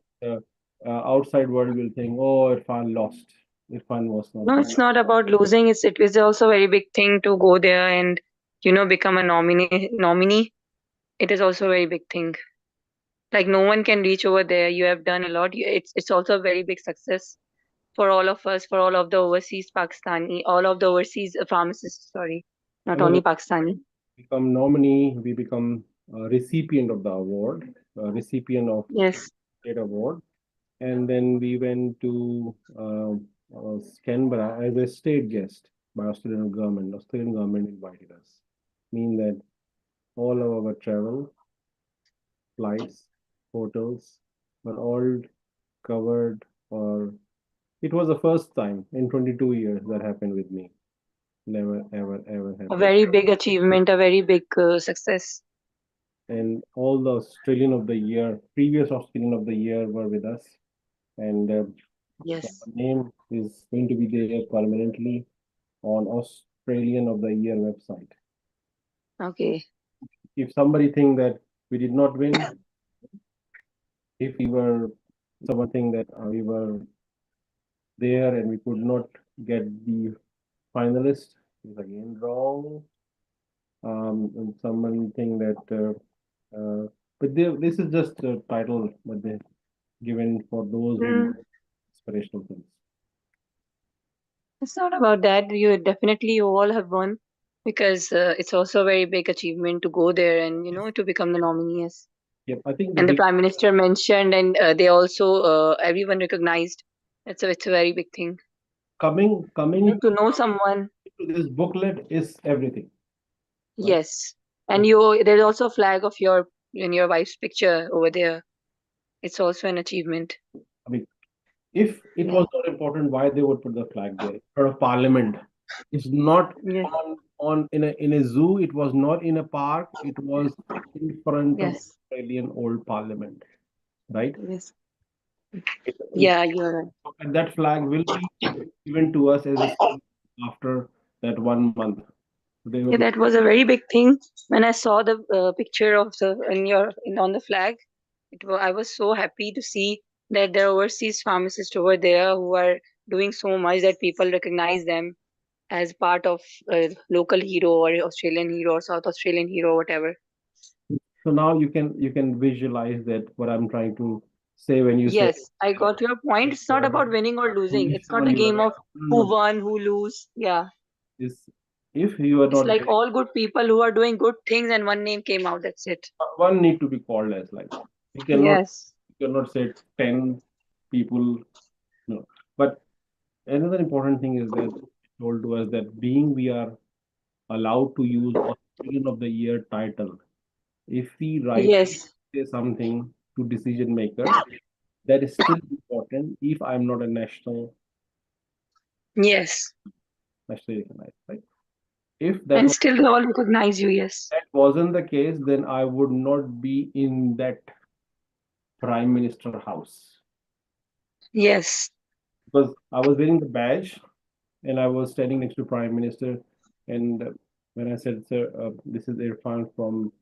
outside world will think, oh, Irfan lost. Irfan was not. No, it's not about losing. It is also a very big thing to go there and become a nominee. It is also a very big thing. Like no one can reach over there. You have done a lot. It's also a very big success for all of us, for all of the overseas Pakistani, all of the overseas pharmacists. Sorry, not only Pakistani. Become nominee, we become a recipient of the award, a recipient of Yes. state award, and then we went to Canberra as a state guest by Australian government. Australian government invited us, mean that all of our travel, flights, hotels were all covered, or it was the first time in 22 years that happened with me. Never, ever happened. A very big achievement, a very big success. And all the Australian of the Year, previous Australian of the Year were with us. And yes, the name is going to be there permanently on Australian of the Year website. Okay. If somebody think that we did not win, if we were someone think that we were there and we could not get the finalist, is again wrong. And someone think that, but this is just a title, but they given for those who inspirational things. It's not about that. You all have won because it's also a very big achievement to go there and to become the nominees. Yep, I think And the Prime Minister mentioned, and they also everyone recognized. It's a very big thing. Coming to know someone. to this booklet is everything. Right? Yes, and there's also a flag of your wife's picture over there. It's also an achievement. I mean, if it was not important, why they would put the flag there? For a parliament, it's not in a zoo. It was not in a park. It was in front of Australian old parliament, right? Yes. Yeah, you're right. And that flag will be given to us as a after that 1 month. Yeah, that was a very big thing. When I saw the picture of on the flag, I was so happy to see that there are overseas pharmacists over there who are doing so much that people recognize them as part of a local hero or Australian hero or South Australian hero, whatever. So now you can visualize that what I'm trying to say when you say. Yes, I got your point. It's not about winning or losing. It's not a game of who won, who lose. Yeah. If you are not. It's like all good people who are doing good things and one name came out. That's it. One need to be called as like. You cannot say 10 people. No. But another important thing is that told to us that we are allowed to use Australian of the Year title. If we say something to decision maker, that is still important if I'm not a national. Yes. Nationally recognized, right? If that and still they all recognize you, yes. That wasn't the case, then I would not be in that Prime Minister house. Yes. Because I was wearing the badge and I was standing next to Prime Minister. And when I said, sir, this is Irfan from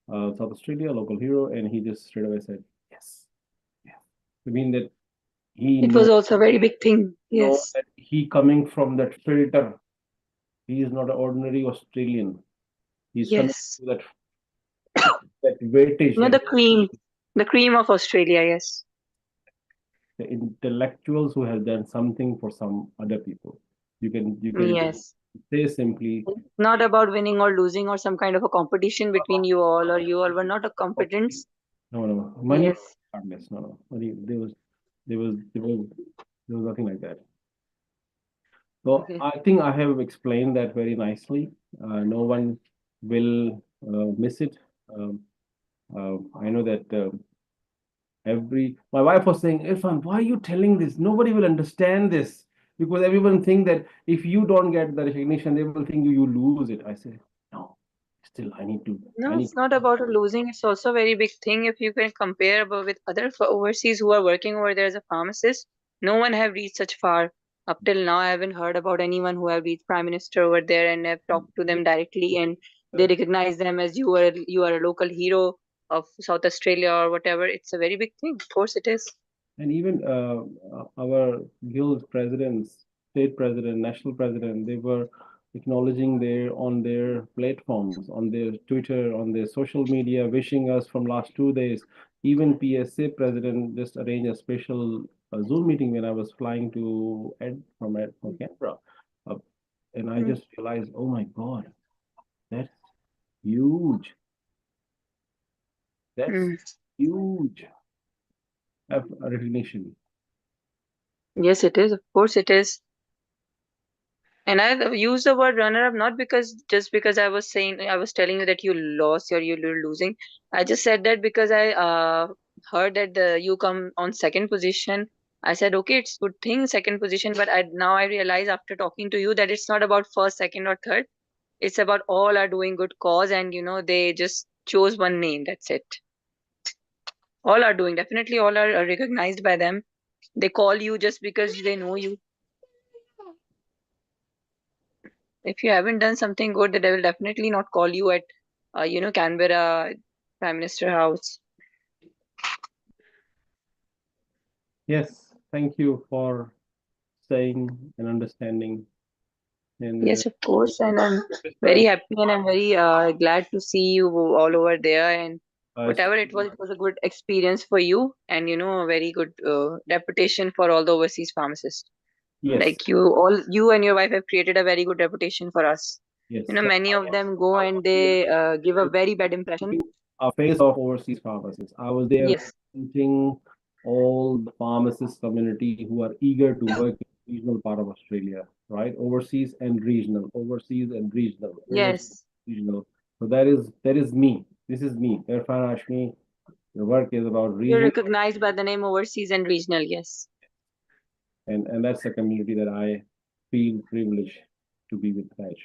South Australia, local hero, and he just straight away said, yes. Yeah. I mean that it was also a very big thing. Yes. That he coming from that filter He is not an ordinary Australian. He's coming Yes. to that weightage, You know, that the cream of Australia, yes. the intellectuals who have done something for some other people. You can Yes. say simply, Not about winning or losing or some kind of a competition between you all, or you all were not a competence. no, money, Yes. regardless, no, money. There was nothing like that. So Okay. I think I have explained that very nicely. No one will miss it. Um, I know that my wife was saying, Irfan, why are you telling this? Nobody will understand this because everyone think that if you don't get the recognition, they will think you lose it. I say, no, still I need to. No, it's not about losing. It's also a very big thing if you can compare with other overseas who are working over there as a pharmacist. No one have reached such far. Up till now, I haven't heard about anyone who have reached prime minister over there and have talked to them directly, and they recognize them as you are a local hero of South Australia or whatever. It's a very big thing. Of course, it is. And even our guild presidents, state president, national president, they were acknowledging on their platforms, on their Twitter, on their social media, wishing us from last 2 days. Even PSA president just arranged a special Zoom meeting when I was flying to from Canberra, uh, and I just realized, oh my God, that's huge. That's huge recognition. Yes, it is. Of course, it is. And I used the word runner up not because I was telling you that you lost or you're losing. I just said that because I heard that you come on second position. I said, okay, it's good thing second position, but now I realize after talking to you that it's not about first, second, or third. It's about all are doing good cause, and they just chose one name. That's it. All are doing, definitely all are recognized by them. They call you just because they know you. If you haven't done something good, they will definitely not call you at, Canberra Prime Minister House. Yes, thank you for saying and understanding. And Yes, of course, and I'm very happy and I'm very glad to see you all over there. And whatever it was a good experience for you, and a very good reputation for all the overseas pharmacists. yes, Like you and your wife have created a very good reputation for us. yes. Many of them go and they give a very bad impression. A face of overseas pharmacists. I was there Yes. meeting all the pharmacist community who are eager to work in the regional part of Australia, right? Overseas and regional, overseas and regional, Yes. regional. So that is me. This is me. Irfan Hashmi. The work is about You're region, recognized by the name overseas and regional. Yes. and that's the community that I feel privileged to be with Raj.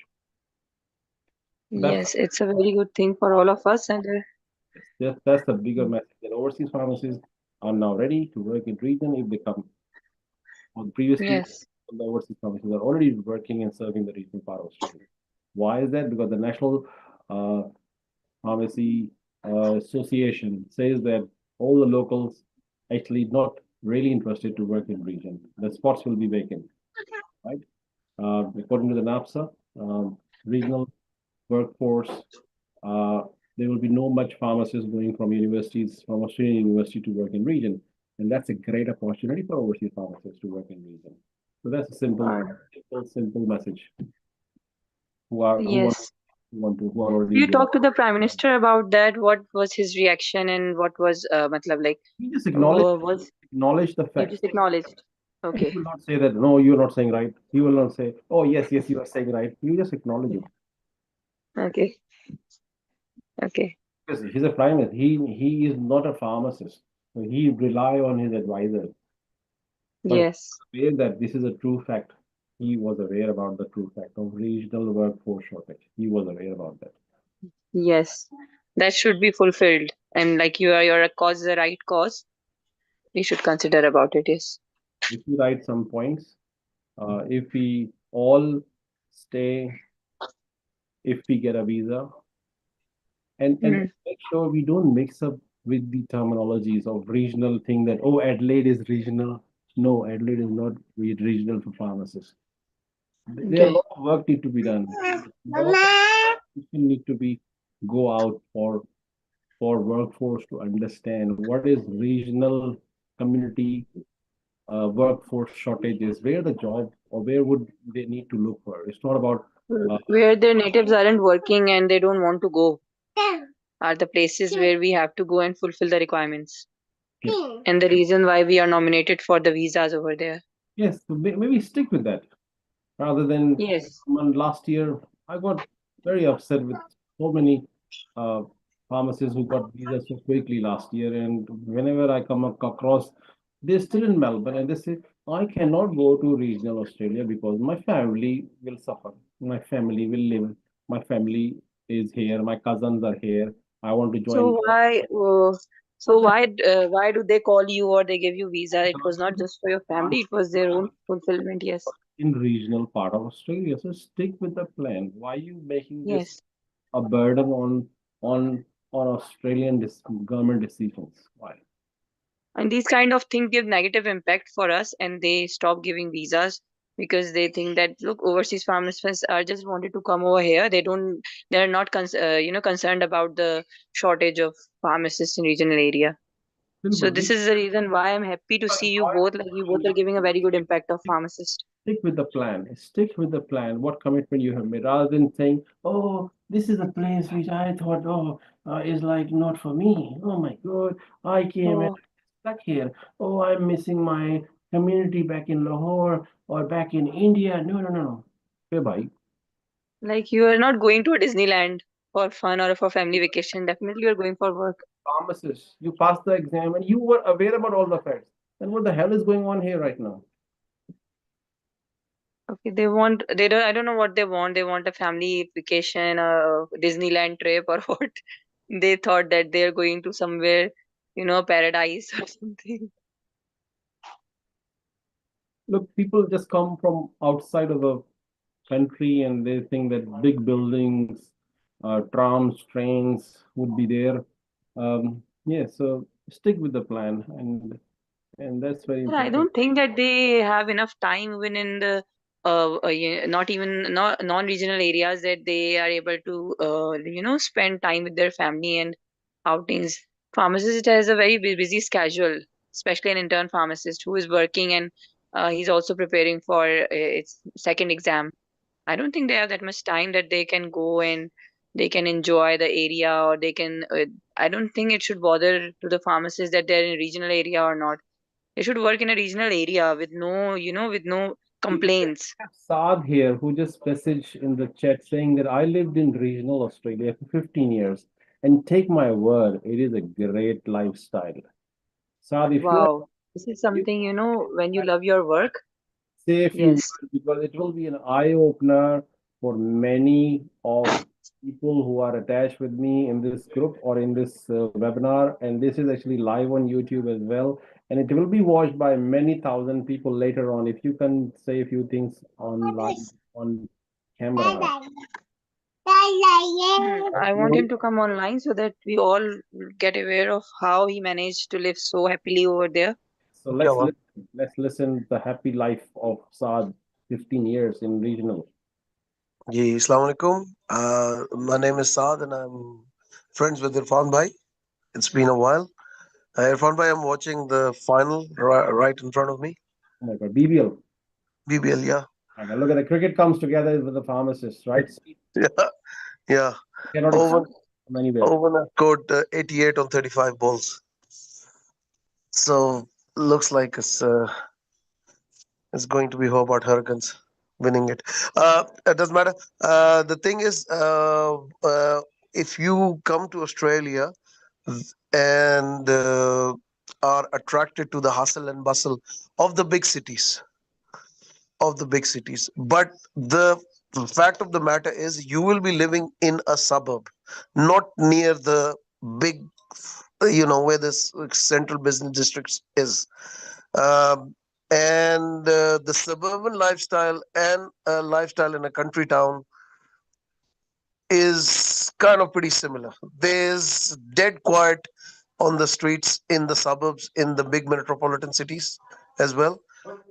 Yes, it's a very good thing for all of us. And That's the bigger message that overseas pharmacists are now ready to work in region if they come. Previously, yes, the overseas pharmacists are already working and serving the regional part of Australia. Why is that? Because the National Pharmacy Association says that all the locals actually not really interested to work in region. The spots will be vacant, right? According to the NAPSA, regional workforce, there will be no much pharmacists going from universities, from Australian university to work in region. And that's a great opportunity for overseas pharmacists to work in region. So that's a simple message. Who are yes. who are already You there. talked to the Prime Minister about that. What was his reaction and what was matlab like? He just Was acknowledge the he fact. just acknowledged? He Okay. will not say that no, you're not saying right. He will not say, oh yes, you are saying right. He just acknowledge it. Okay. Okay. Because he's a prime minister. He is not a pharmacist. So he rely on his advisor. But Yes. aware that this is a true fact. He was aware about the true fact of regional workforce shortage. He was aware about that. Yes. That should be fulfilled. And like your cause is the right cause. We should consider about it. Yes. If we write some points, if we all stay, if we get a visa, and make sure we don't mix up with the terminologies of regional thing that, oh, Adelaide is regional. No, Adelaide is not regional for pharmacists. There are a lot of work need to be done. People need to be go out for workforce to understand what is regional community workforce shortages, where the job or where would they need to look for. It's not about Where their natives aren't working and they don't want to go are the places where we have to go and fulfill the requirements. yes, And the reason why we are nominated for the visas over there. yes, so maybe stick with that rather than Yes. last year I got very upset with so many uh, pharmacists who got visas so quickly last year, and whenever I come across, they're still in Melbourne and they say I cannot go to regional Australia because my family will suffer, my family will live, my family is here, my cousins are here, I want to join. So why do they call you or they give you visa? It was not just for your family, it was their own fulfillment. Yes. In regional part of Australia. So stick with the plan. Why are you making this Yes. a burden on Australian government decisions? Why? And these kind of things give negative impact for us, and they stop giving visas because they think that look, overseas pharmacists are just wanted to come over here. They're not concerned about the shortage of pharmacists in regional area. So Simple. this is the reason why I'm happy to see you both. Like you both are giving a very good impact of pharmacist. Stick with the plan. Stick with the plan. What commitment you have made, rather than saying, "Oh, this is a place which I thought, is like not for me. Oh my God, I came and So stuck here. Oh, I'm missing my community back in Lahore or back in India." No, no, no, no. Okay, bye. like you are not going to a Disneyland for fun or for family vacation. Definitely you are going for work. Pharmacist, you passed the exam and you were aware about all the facts. Then what the hell is going on here right now? Okay, they don't I don't know what they want. They want a family vacation, a Disneyland trip or what. They thought that they're going to somewhere, paradise or something. Look, people just come from outside of the country and they think that big buildings, trams, trains would be there. Yeah, so stick with the plan, and that's very But I important. don't think that they have enough time even in the not even non-regional areas that they are able to spend time with their family and outings. Pharmacist has a very busy schedule, especially an intern pharmacist who is working and he's also preparing for its second exam. I don't think they have that much time that they can go and they can enjoy the area or they can. I don't think it should bother to the pharmacist that they're in a regional area or not. They should work in a regional area with no complaints. Saad here, who just messaged in the chat saying that I lived in regional Australia for 15 years, and take my word, it is a great lifestyle. Saad, if you Wow. This is something, when you love your work. say a few Yes. words, because it will be an eye opener for many of people who are attached with me in this group or in this webinar. And this is actually live on YouTube as well. And it will be watched by many thousand people later on. If you can say a few things on live on camera. I want him to come online so that we all get aware of how he managed to live so happily over there. So Yeah, well, let's listen the happy life of Saad, 15 years in regional. Ji, Assalamu alaikum. My name is Saad and I'm friends with Irfan Bhai. It's been a while. Irfan Bhai, I'm watching the final right in front of me. Oh my God, BBL. BBL, yeah. Okay, look at the cricket comes together with the pharmacist, right? Yeah, yeah. Cannot Owen, from anywhere. Owen scored 88 on 35 balls. So looks like it's going to be Hobart Hurricanes winning it. It doesn't matter. The thing is, if you come to Australia and are attracted to the hustle and bustle of the big cities, but the fact of the matter is you will be living in a suburb, not near the big, where this central business districts is. And the suburban lifestyle and lifestyle in a country town is kind of pretty similar. There's dead quiet on the streets in the suburbs, in the big metropolitan cities as well.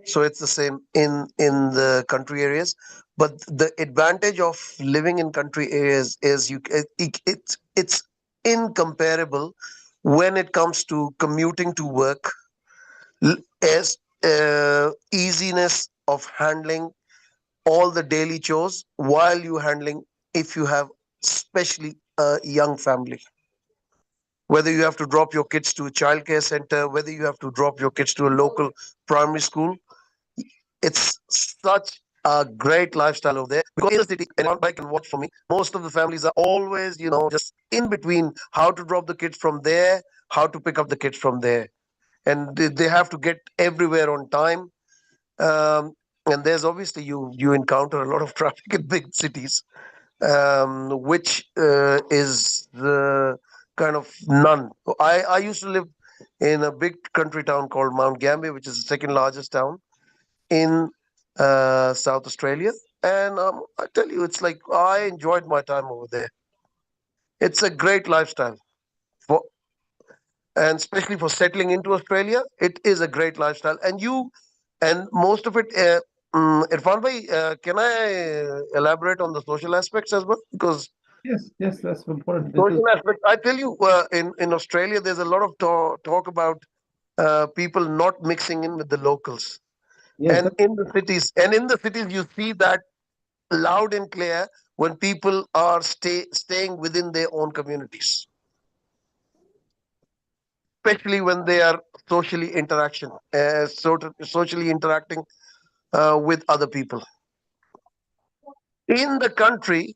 So it's the same in the country areas. But the advantage of living in country is it's incomparable when it comes to commuting to work, as easiness of handling all the daily chores while you handling, if you have especially a young family, whether you have to drop your kids to a childcare center, whether you have to drop your kids to a local primary school, it's such a great lifestyle over there. Because in the city, and I can watch for me, most of the families are always, just in between how to drop the kids from there, how to pick up the kids from there. And they have to get everywhere on time. And there's obviously you encounter a lot of traffic in big cities, which is the kind of none. I used to live in a big country town called Mount Gambier, which is the second largest town in South Australia. And I tell you, it's like I enjoyed my time over there. It's a great lifestyle for, and especially for settling into Australia, it is a great lifestyle. And most of it. Irfan bhai, can I elaborate on the social aspects as well? Because Yes, that's important. This is social aspect, I tell you, in Australia, there's a lot of talk about people not mixing in with the locals. yes, And in the cities, you see that loud and clear when people are staying within their own communities, especially when they are socially interacting with other people. In the country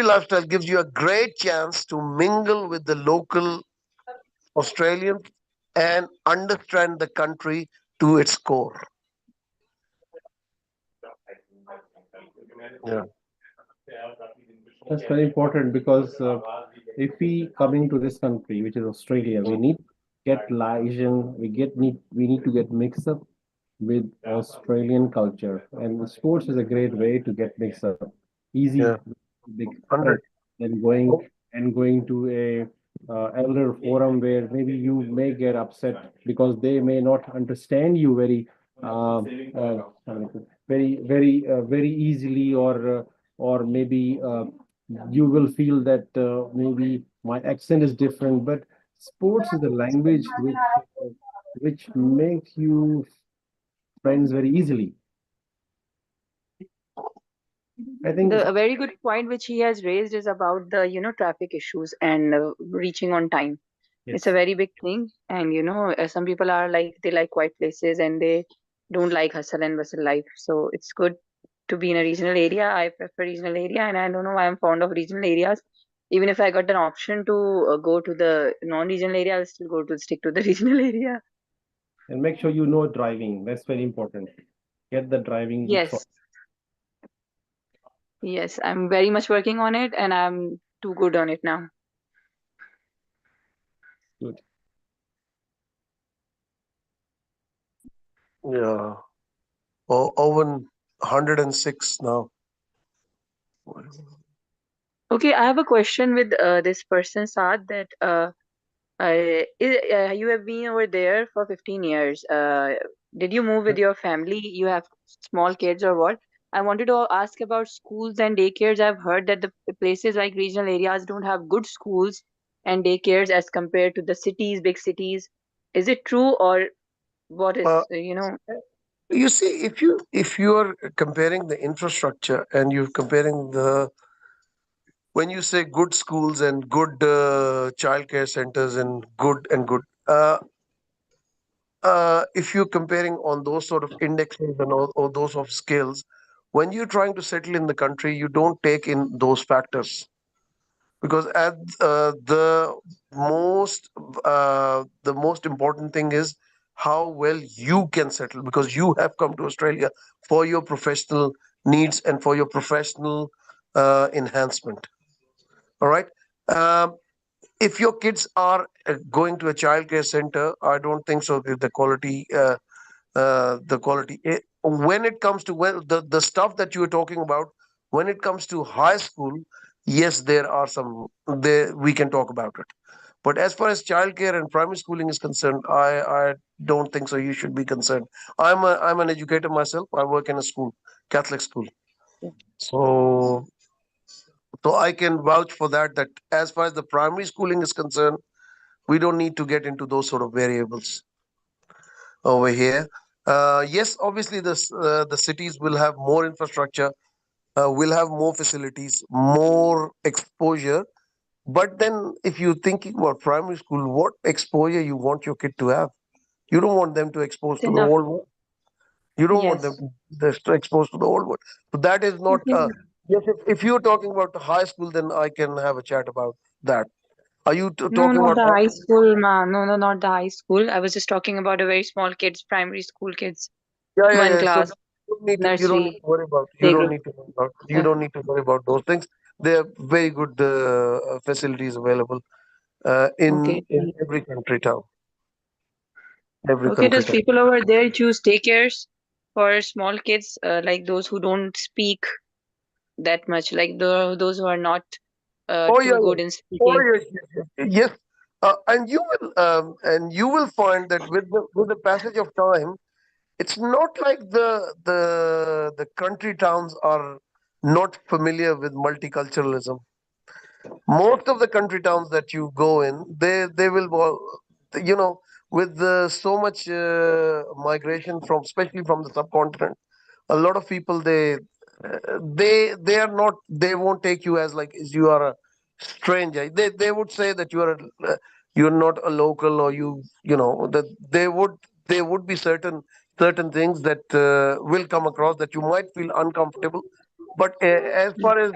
lifestyle gives you a great chance to mingle with the local Australians and understand the country to its core. Yeah. That's very important because if we coming to this country, which is Australia, we need get liaison, we need to get mixed up with Australian culture, and sports is a great way to get mixed up. Easy, Yeah. big 100. than going to a elder forum where maybe you may get upset because they may not understand you very easily, or maybe you will feel that maybe my accent is different. But sports is a language which makes you friends very easily. I think A very good point which he has raised is about the, traffic issues and reaching on time. It's a yes. very big thing. And, some people are like, they like quiet places and they don't like hustle and bustle life. So it's good to be in a regional area. I prefer regional area, and I don't know why I'm fond of regional areas. Even if I got an option to go to the non-regional area, I'll still stick to the regional area. And make sure you know driving. That's very important. Get the driving Yes, yes, I'm very much working on it, and I'm too good on it now. good. Yeah. Over 106 now. Okay, I have a question with this person, Saad, that you have been over there for 15 years. Did you move with your family? You have small kids or what? I wanted to ask about schools and daycares. I've heard that the places like regional areas don't have good schools and daycares as compared to the cities, big cities. Is it true, or what Uh, is? you see, if you are comparing the infrastructure and you're comparing the when you say good schools and good childcare centers and good, if you're comparing on those sort of indexes and or those of scales, when you're trying to settle in the country, you don't take in those factors because at the most important thing is how well you can settle because you have come to Australia for your professional needs and for your professional enhancement. All right. Um, if your kids are going to a childcare center, I don't think so. When it comes to the stuff that you were talking about, when it comes to high school, yes, there are some there we can talk about it. But as far as childcare and primary schooling is concerned, I don't think so. You should be concerned. I'm an educator myself. I work in a school, Catholic school. So I can vouch for that. That as far as the primary schooling is concerned, we don't need to get into those sort of variables over here. Yes, obviously the cities will have more infrastructure, will have more facilities, more exposure. But then, if you're thinking about primary school, what exposure you want your kid to have? You don't want them to expose It's to the enough. whole world. You don't want them Yes. to they're exposed to the whole world. So that is not. Okay. Yes, if you're talking about the high school, then I can have a chat about that. Are you No, talking not about? the high school, ma. No, no, not the high school. I was just talking about a very small kids, primary school kids. Yeah, yeah, One yeah. So class, you don't need to. You don't need nursery, to worry about. You don't playgroup. need to worry about. You Yeah. don't need to worry about those things. There are very good facilities available Okay. in every country town. Every Okay, country does town. people over there choose daycares for small kids, like those who don't speak that much, like those who are not Oh yeah, too yeah. good in Oh speaking? yes, yes, yes. Yes. And you will find that with the passage of time, it's not like the country towns are not familiar with multiculturalism. Most of the country towns that you go in, they will, you know, with so much migration from, especially from the subcontinent, a lot of people they are not, they won't take you as like as you are a stranger. They would say that you're not a local, or you know that there would be certain things that will come across that you might feel uncomfortable. But as far as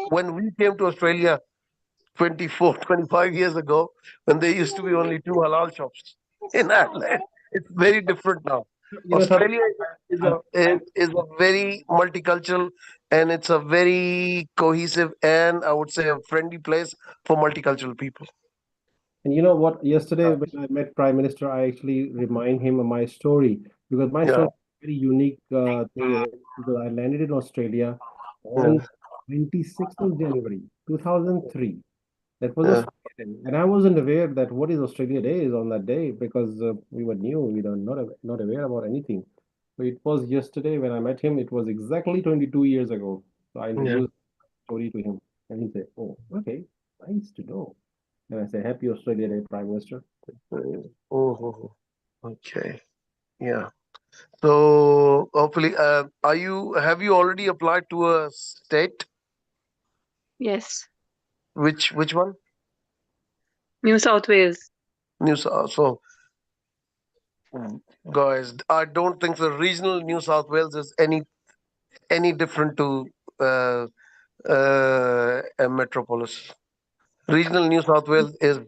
when we came to Australia 24, 25 years ago, when there used to be only two halal shops in Adelaide. It's very different now. You know, Tapan, Australia I- is a very multicultural, and it's a very cohesive, and I would say a friendly place for multicultural people. and you know what? Yesterday, when I met Prime Minister, I actually remind him of my story because my Yeah, story is very unique thing because I landed in Australia yeah, on 26th of January 2003. That was yeah. Australia Day. And I wasn't aware that what is Australia Day is on that day because we were new, we were not aware about anything. So it was yesterday when I met him, it was exactly 22 years ago. So I Yeah. introduced the story to him and he said, "Oh, okay, nice to know." And I said, "Happy Australia Day, Prime Minister." Oh, okay. Yeah. So hopefully, have you already applied to a state? Yes. Which one? New South Wales. New South. So guys, I don't think the regional New South Wales is any different to uh, a metropolis. Regional New South Wales is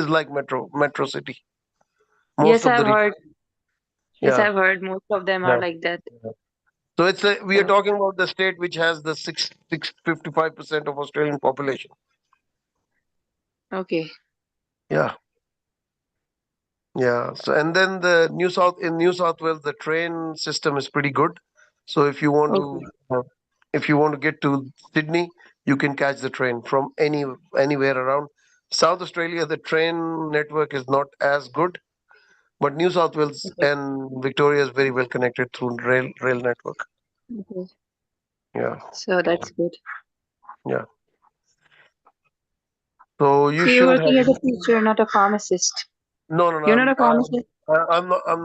like metro city. Most Yes, of the I've region, heard. Yes, yeah, I've heard most of them are yeah. like that. So we are So, talking about the state which has the 55% of Australian population. okay. Yeah, yeah. So and then the New South Wales, the train system is pretty good. So Okay. if you want to get to Sydney, you can catch the train from anywhere around. South Australia, the train network is not as good, but New South Wales Okay. and Victoria is very well connected through rail network. Okay. Yeah, So that's good. yeah. So you So you're shouldn't have. working as a teacher, not a pharmacist. No, no, no. You're not a pharmacist? I'm not. I'm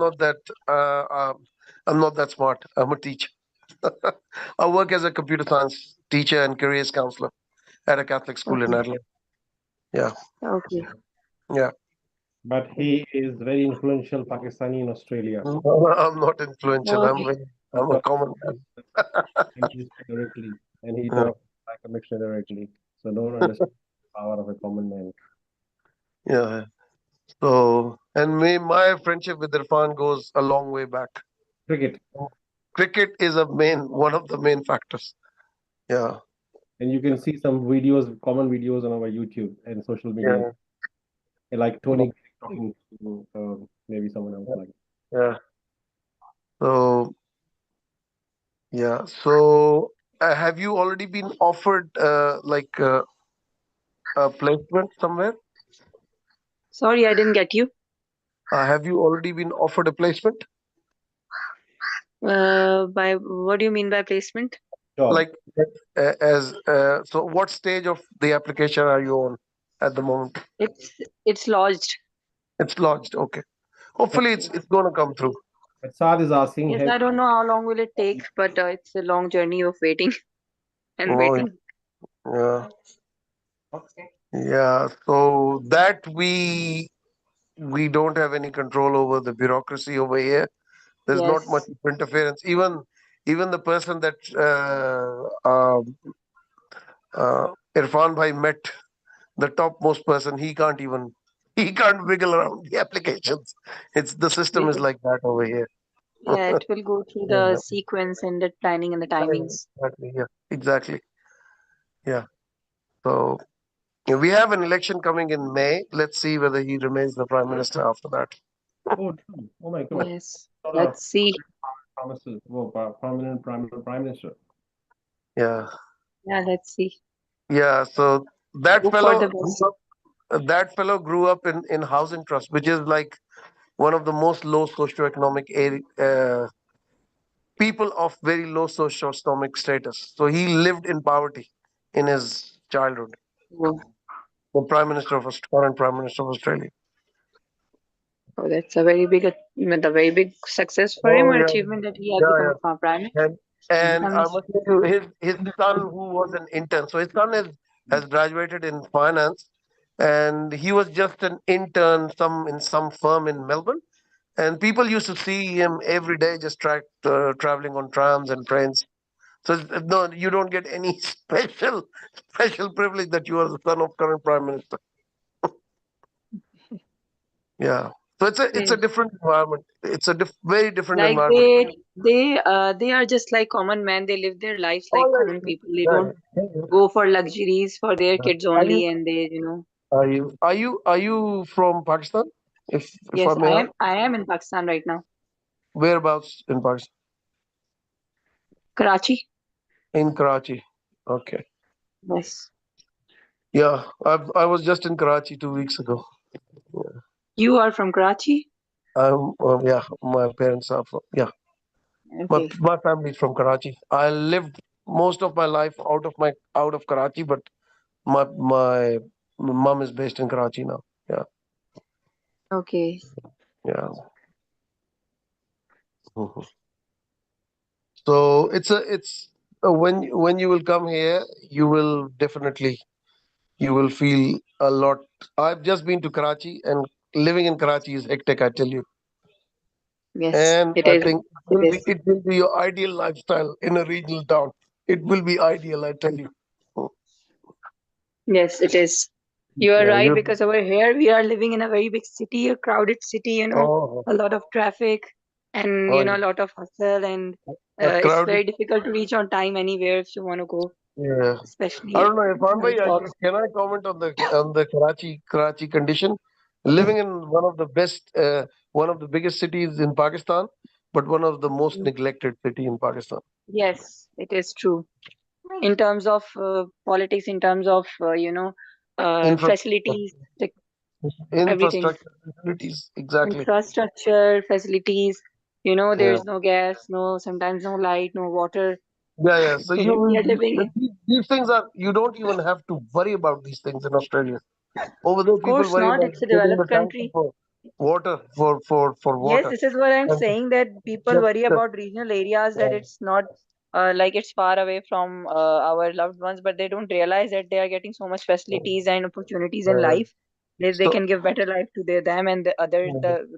not that smart. I'm a teacher. I work as a computer science teacher and careers counselor at a Catholic school in Okay. Adelaide. Yeah, Okay. yeah. But he is very influential Pakistani in Australia. I'm not influential. Okay. He I'm a talks common man. directly and he Yeah, talks like a missionary directly. So don't understand the power of a common man. yeah. So, and my friendship with Irfan goes a long way back. Cricket. Cricket is one of the main factors. Yeah, And you can see some videos, common videos on our YouTube and social media, yeah, like Tony talking to maybe someone else like. yeah. So, yeah. So, have you already been offered a placement somewhere? Sorry, I didn't get you. Have you already been offered a placement? By what do you mean by placement? Job. Like, so what stage of the application are you on at the moment? It's lodged. It's lodged. Okay. Hopefully, it's going to come through. But Saad is asking, Yes, have I don't know how long will it take, but it's a long journey of waiting and Oh, waiting. yeah. Yeah. So that we don't have any control over the bureaucracy over here. There's not much Yes. interference. Even the person that Irfan Bhai met, the topmost person, he can't wiggle around the applications. It's the system is Yes. like that over here. Yeah, it will go through the Yeah, sequence and the planning and the timings. exactly. Yeah, exactly. Yeah. So we have an election coming in May. Let's see whether he remains the prime minister after that. oh, oh my God, Yes. not a Let's see. pharmacist, prominent prime minister. Yeah. Yeah, let's see. Yeah. So that Hope for the fellow best. grew up in housing trust, which is like one of the most low socioeconomic people of very low socioeconomic status. So he lived in poverty in his childhood. Oh, The current prime minister of Australia. oh, that's a very big, a very big success for him Oh or yeah, achievement that he has yeah, become yeah. a prime And I minister. must tell you, his son who was an intern. So his son has graduated in finance, and he was just an intern in some firm in Melbourne. And people used to see him every day, just traveling on trams and trains. So no, you don't get any special privilege that you are the son of current prime minister. Yeah. So it's a Yes. different environment. It's a very different Like environment. they are just like common men. They live their lives Oh like yeah, common people. They yeah, don't yeah, yeah. go for luxuries for their Yeah. kids Are only, you and they. are you from Pakistan? If I Yes, may ask, I am in Pakistan right now. whereabouts in Pakistan? Karachi. In Karachi. Okay. Yes. Yeah, I was just in Karachi 2 weeks ago. Yeah. You are from Karachi? Yeah, my parents are from, yeah. Okay. My family's from Karachi. I lived most of my life out of Karachi, but my mom is based in Karachi now. Yeah, Okay. yeah. Mhm. So when you will come here, you will feel a lot. I've just been to Karachi, and living in Karachi is hectic, I tell you. Yes, And it I is. think It is. it will be your ideal lifestyle in a regional town. It will be ideal, I tell you. Yes, it is. You are Yeah, right you. because over here we are living in a very big city, a crowded city, Oh, a lot of traffic and oh, a lot of hustle and a it's crowded. very difficult to reach on time anywhere if you want to go, Yeah. I especially don't know if my shops. can I comment on the Karachi condition? Living in one of the biggest cities in Pakistan, but one of the most neglected city in Pakistan. Yes, it is true. In terms of politics, in terms of Infrastructure, facilities, like everything, infrastructure, facilities, exactly. infrastructure, facilities. Yeah, There's no gas, sometimes no light, no water. yeah, yeah. So We are living. these things are you don't even have to worry about these things in Australia. Over there, Of people course worry not. about It's a getting the developed tanker country. for water for Yes, water. this is what I'm And saying that people just worry about regional areas that it's not like it's far away from our loved ones, but they don't realize that they are getting so much facilities and opportunities in uh, life. They so can give better life to them and the other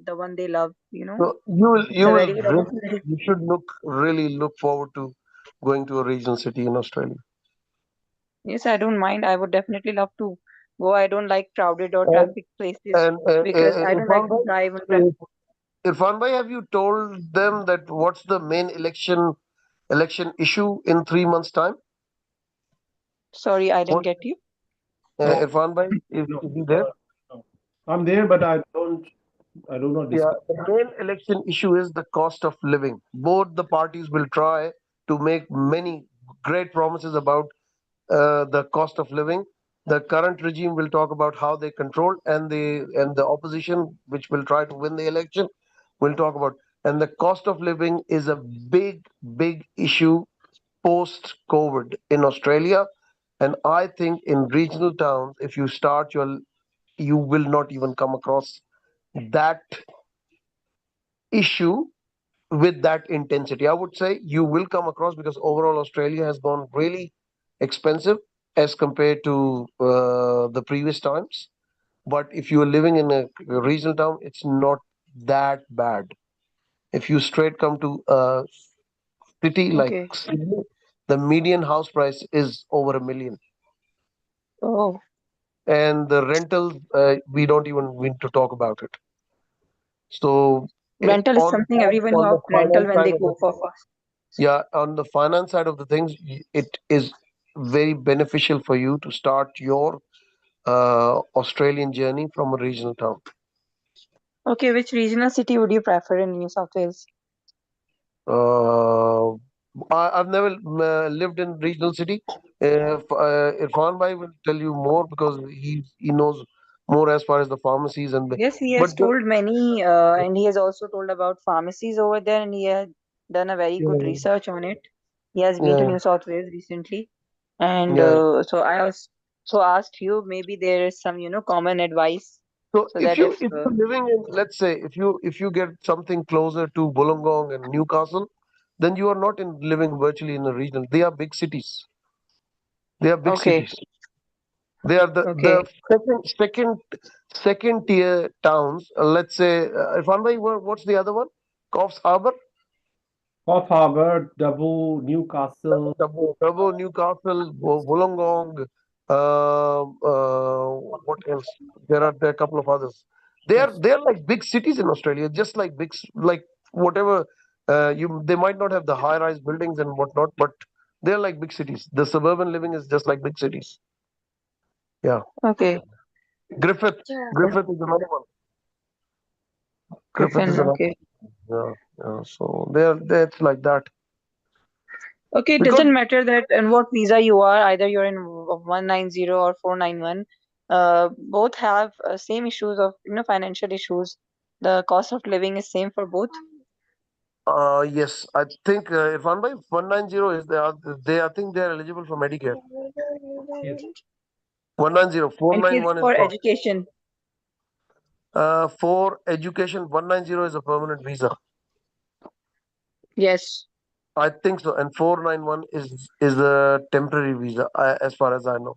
the one they love. So It's a very good you opportunity. should really look forward to going to a regional city in Australia. Yes, I don't mind. I would definitely love to go. I don't like crowded or And traffic places and because I don't like Irfan to drive on traffic. Irfan bhai, have you told them that what's the main election issue in 3 months' time? Sorry, I didn't What get you. No, Irfan bhai no, is he there? no. I'm there, but I do not Yeah, discuss. the main election issue is the cost of living. Both the parties will try to make many great promises about the cost of living, The current regime will talk about how they control, and the opposition, which will try to win the election, will talk about. And the cost of living is a big issue post COVID in Australia. And I think in regional towns, if you start you will not even come across that issue with that intensity. I would say you will come across, because overall Australia has gone really expensive as compared to the previous times. But if you are living in a regional town, it's not that bad. If you straight come to a city like Okay. Sydney, the median house price is over $1 million, Oh, and the rentals, we don't even need to talk about it. So rental is something everyone on the opt rental finance when side they of the go for fast. yeah, on the finance side of the things, it is very beneficial for you to start your Australian journey from a regional town. Okay, which regional city would you prefer in New South Wales? Uh, I've never lived in regional city. Irfan Bhai will tell you more, because he knows more as far as the pharmacies Yes, he but has told many, and he has also told about pharmacies over there, and he had done a very good yeah, research on it. He has been to yeah, New South Wales recently, and yeah. so I also asked you, maybe there is some, common advice, So so that if if you're living in, let's say, if you get something closer to Wollongong and Newcastle, then you are not living virtually in a regional. They are big cities. They are big okay, cities. They are the okay, second tier towns. Let's say, Irfan bhai, what's the other one? Coffs Harbour, Coff Harbour, Double, Newcastle. Turbo, Newcastle, Wollongong. What else? There are a couple of others. Yes. They're like big cities in Australia, just like like whatever. They might not have the high rise buildings and whatnot, but they're like big cities. The suburban living is just like big cities. Yeah. okay, Griffith. Griffith is another one. Griffith is Griffin, another. okay. Yeah, yeah. So it's like that. Okay, it Because doesn't matter that and what visa you are, either you're in 190 or 491. Both have same issues of financial issues. The cost of living is same for both. yes, I think Irfan bhai, 190 is they I think they're eligible for Medicare. Yes. 190, And kids 491 is for not. education. For education, 190 is a permanent visa. Yes. I think so. And 491 is a temporary visa, as far as I know.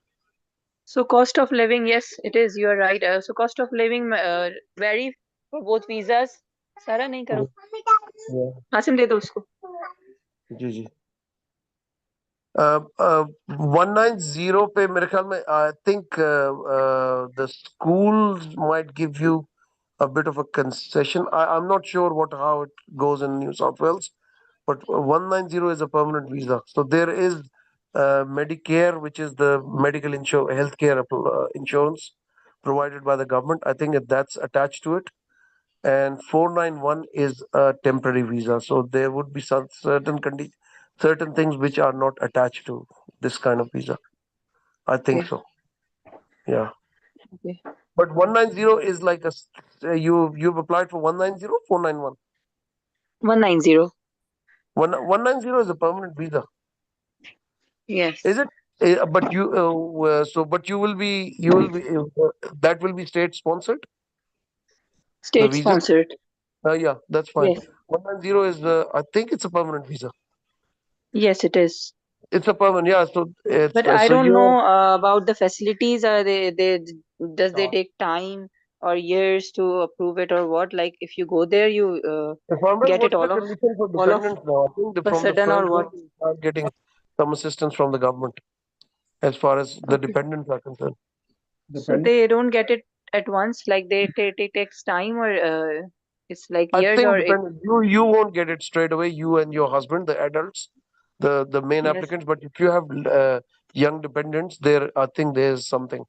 So cost of living, yes, it is. You are right. So cost of living vary for both visas. सारा नहीं करो. Yeah. Hashim दे दो उसको. जी जी. 190 पे मेरे ख्याल में I think the schools might give you a bit of a concession. I'm not sure how it goes in New South Wales, but 190 is a permanent visa. So there is Medicare, which is the medical healthcare insurance provided by the government. I think that's attached to it. And 491 is a temporary visa. So there would be some certain things which are not attached to this kind of visa. I think Okay. so. Yeah. Okay. But 190 is like you've applied for 190, 491. 190. 190 is a permanent visa. Yes. Is it? But but you will be that will be state sponsored, the State visa. sponsored. Yeah, that's fine. Yes. 190 is I think it's a permanent visa. Yes, it is. It's a permanent, yeah. So it's But I so don't you know about the facilities. Are they does they take time or years to approve it or what? Like if you go there, you Remember get it what's the condition for all of dependents now? I think a from the sudden or first day what? you start getting some assistance from the government as far as the Okay. dependents are concerned. So Depend. they don't get it at once. Like it takes time or it's like I years think or it. dependent you won't get it straight away. You and your husband, the adults, the main Yes. applicants. But if you have young dependents, there I think there's something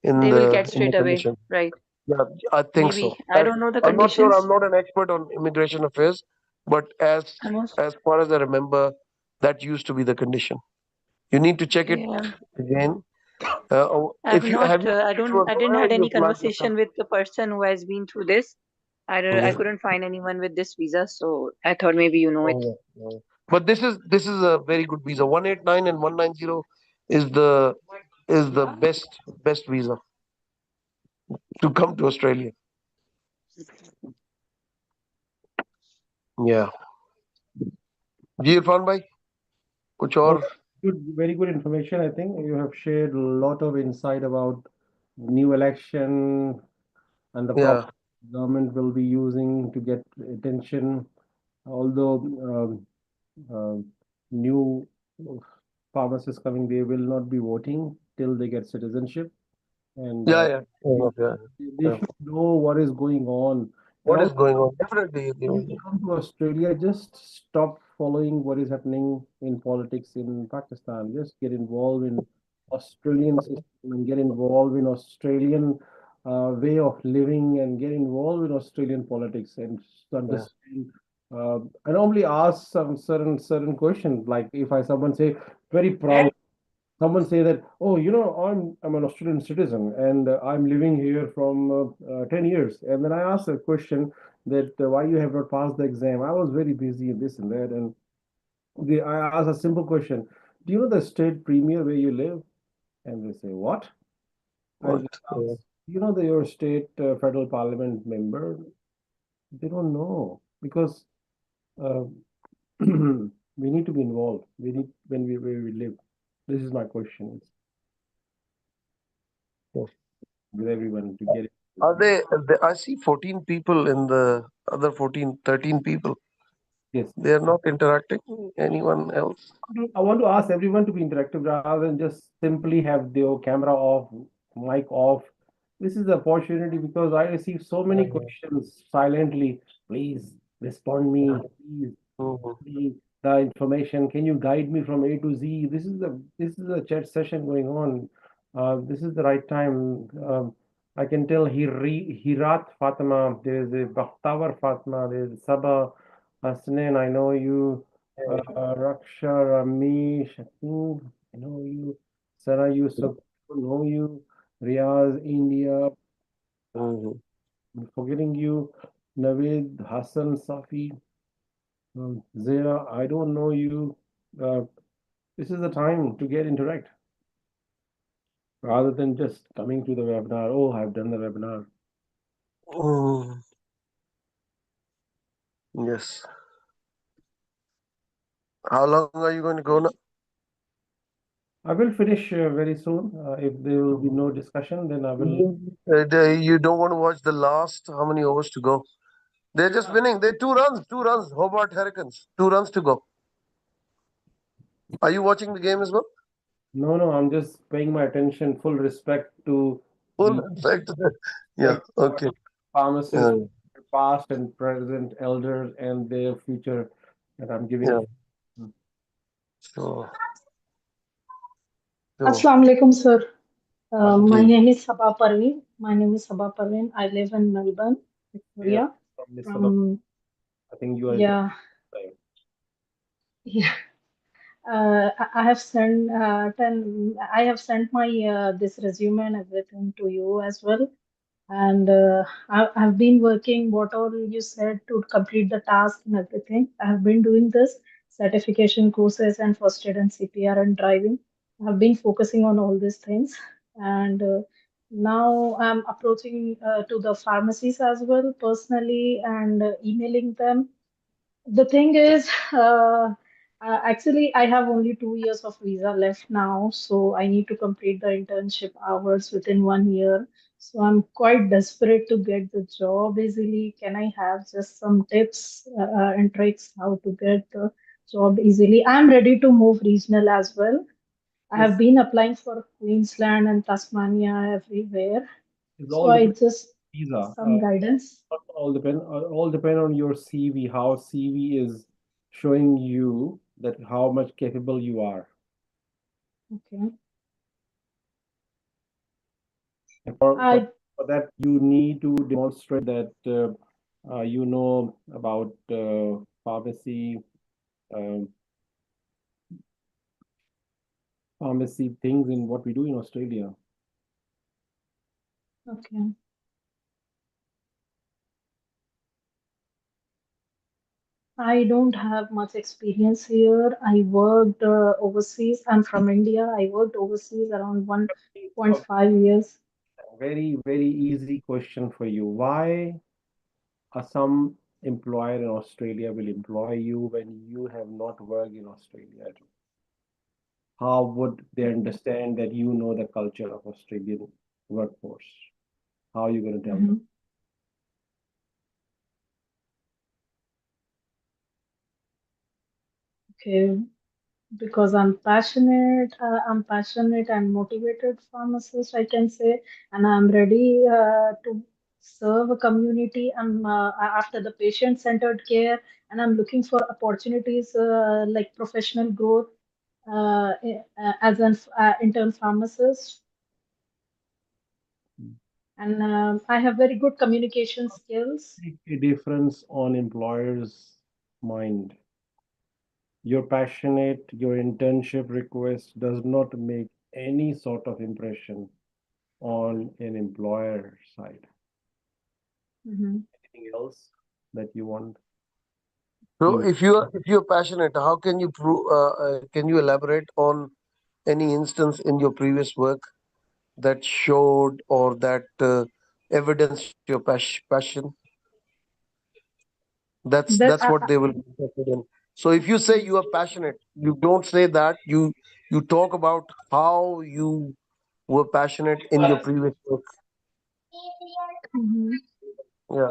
in They will get the straight away, condition. right? Yeah, I think so. Maybe. I don't know the I'm not sure. I'm conditions. not an expert on immigration affairs, but I'm also, as far as I remember, that used to be the condition. You need to check it yeah. again. I've If you not, have you I didn't where had are you any applying for? conversation with the person who has been through this. I Yeah. couldn't find anyone with this visa, so I thought maybe you know it. Yeah. But this is a very good visa. 189 and 190 is the best visa to come to Australia. Yeah. जी इरफान भाई कुछ Oh, और good, very good information. I think you have shared a lot of insight about new election and the yeah government will be using to get attention. Although new pharmacists coming, they will not be voting till they get citizenship, and yeah yeah they yeah. should know what is going on. And What is also, going on? Definitely. if you come to Australia, just stop following what is happening in politics in Pakistan. Just get involved in Australian system and get involved in Australian way of living and get involved in Australian politics and Yeah. understand. I normally ask some certain questions, like if I someone say very proud someone say that, oh, I'm an Australian citizen and I'm living here from 10 years, and then I ask a question that why you have not passed the exam. I was very busy in this and that, and I ask a simple question: do you know the state premier where you live? And they say, what? I What? just ask, do you know that your state federal parliament member? They don't know because uh, we need to be involved. We need when we where we live. This is my question Yeah. with everyone to get it. Are I see 14 people in the other 14, 13 people. Yes. They are not interacting. Anyone else? I want to ask everyone to be interactive rather than just simply have their camera off, mic off. This is the opportunity because I receive so many questions silently. Please respond me. Please Mhm. me the information. Can you guide me from A to Z? This is a chat session going on. This is the right time. I can tell Hirat Fatima. There is a Bakhtawar Fatima. There is Sabah Hasnain. I know you. Raksha Ramesh. I know you. Sarah Yusuf. I know you. Riaz India. Mhm. I'm forgetting you. Naveed Hassan Safi. Zera, I don't know you. Uh, this is the time to get interact rather than just coming to the webinar. Oh, I've done the webinar. Mhm. Yes. How long are you going to go now? I will finish very soon. If there will be no discussion, then I will. You don't want to watch the last how many overs to go? They're just winning. They're 2 runs. Hobart Hurricanes, 2 runs to go. Are you watching the game as well? No, I'm just paying my attention, full respect to Full the respect. Yeah. Okay. pharmacists, Yeah. past and present elders, and their future that I'm Yeah. giving. So. Assalamu alaikum, sir. My Okay. name is Sabah Parveen. My name is Sabah Parveen. I live in Melbourne, Yeah, Victoria. from Miss Sabah, From I think you are yeah, interested. yeah. I have sent I have sent my this resume and everything to you as well. And I've been working what all you said to complete the task and everything. I have been doing this certification courses and first aid and CPR and driving. I've been focusing on all these things, and now I'm approaching to the pharmacies as well personally and emailing them. The thing is, actually, I have only 2 years of visa left now, so I need to complete the internship hours within 1 year. So I'm quite desperate to get the job easily. Can I have just some tips and tricks how to get the job easily? I'm ready to move regional as well. I have Yes, been applying for Queensland and Tasmania everywhere. it's So all I depends just on visa. some guidance. All depend on your CV, how CV is showing you that how much capable you are. Okay. And for I that, you need to demonstrate that you know about pharmacy, um, pharmacy things in what we do in Australia. Okay. I don't have much experience here. I worked overseas. I'm from India. I worked overseas around 1.5 years. Very, very easy question for you. Why some employer in Australia will employ you when you have not worked in Australia at all? How would they understand that you know the culture of Australian workforce? How are you going to tell them? Mhm. Okay, because I'm passionate and motivated pharmacist, I can say, and I'm ready to serve a community. I'm after the patient-centered care, and I'm looking for opportunities like professional growth as an intern pharmacist, and I have very good communication skills. Make a difference on employers' mind. Your passionate, your internship request does not make any sort of impression on an employer side. Mhm. Anything else that you want? So if you're passionate, how can you prove? Can you elaborate on any instance in your previous work that showed or that evidenced your passion? That's That what they will be interested in. So if you say you are passionate, you don't say that. You talk about how you were passionate in your previous work. Mhm. Yeah.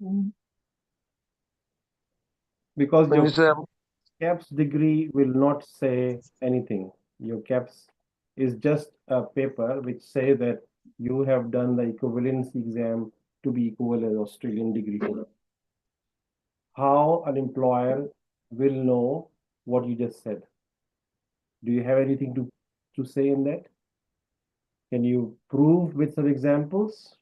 Mhm. Because When your you say KAPS degree will not say anything. Your KAPS is just a paper which say that you have done the equivalency exam to be equal as Australian degree holder. How an employer will know what you just said? Do you have anything to say in that? Can you prove with some examples?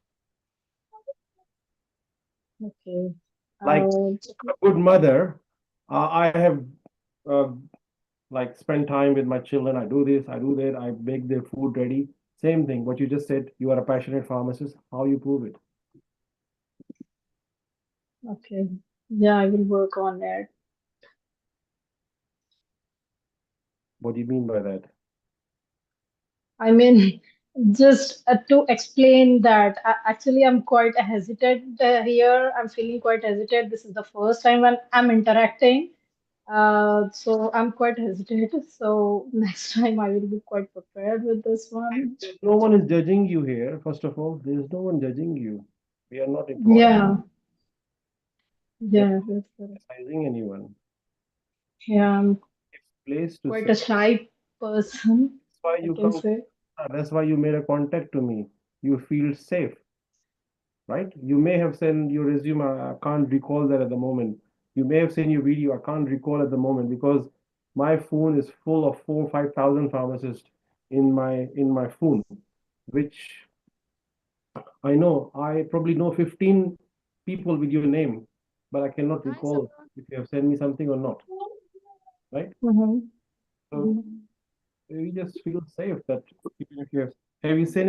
Okay. Like Uh, a good mother, I have uh, like spend time with my children. I do this, I do that, I make their food ready. Same thing. What you just said, you are a passionate pharmacist. How you prove it? okay. Yeah, I will work on it. What do you mean by that? I mean, just to explain that actually I'm quite hesitant here. I'm feeling quite hesitant. This is the first time when I'm interacting. So I'm quite hesitant. So next time I will be quite prepared with this one. No one is judging you here. First of all, there is no one judging you. We are not employed. Yeah, We are yeah, not that's correct. criticizing anyone. Yeah, I'm Place to quite say. a shy person, That's why I you can come. say. That's why you made a contact to me. You feel safe, right? You may have sent your resume. I can't recall that at the moment. You may have sent your video. I can't recall at the moment because my phone is full of 4,000 or 5,000 pharmacists in my phone, which I know. I probably know 15 people with your name, but I cannot recall if you have sent me something or not, right? Mm-hmm. So we just feel safe that even if you have you sent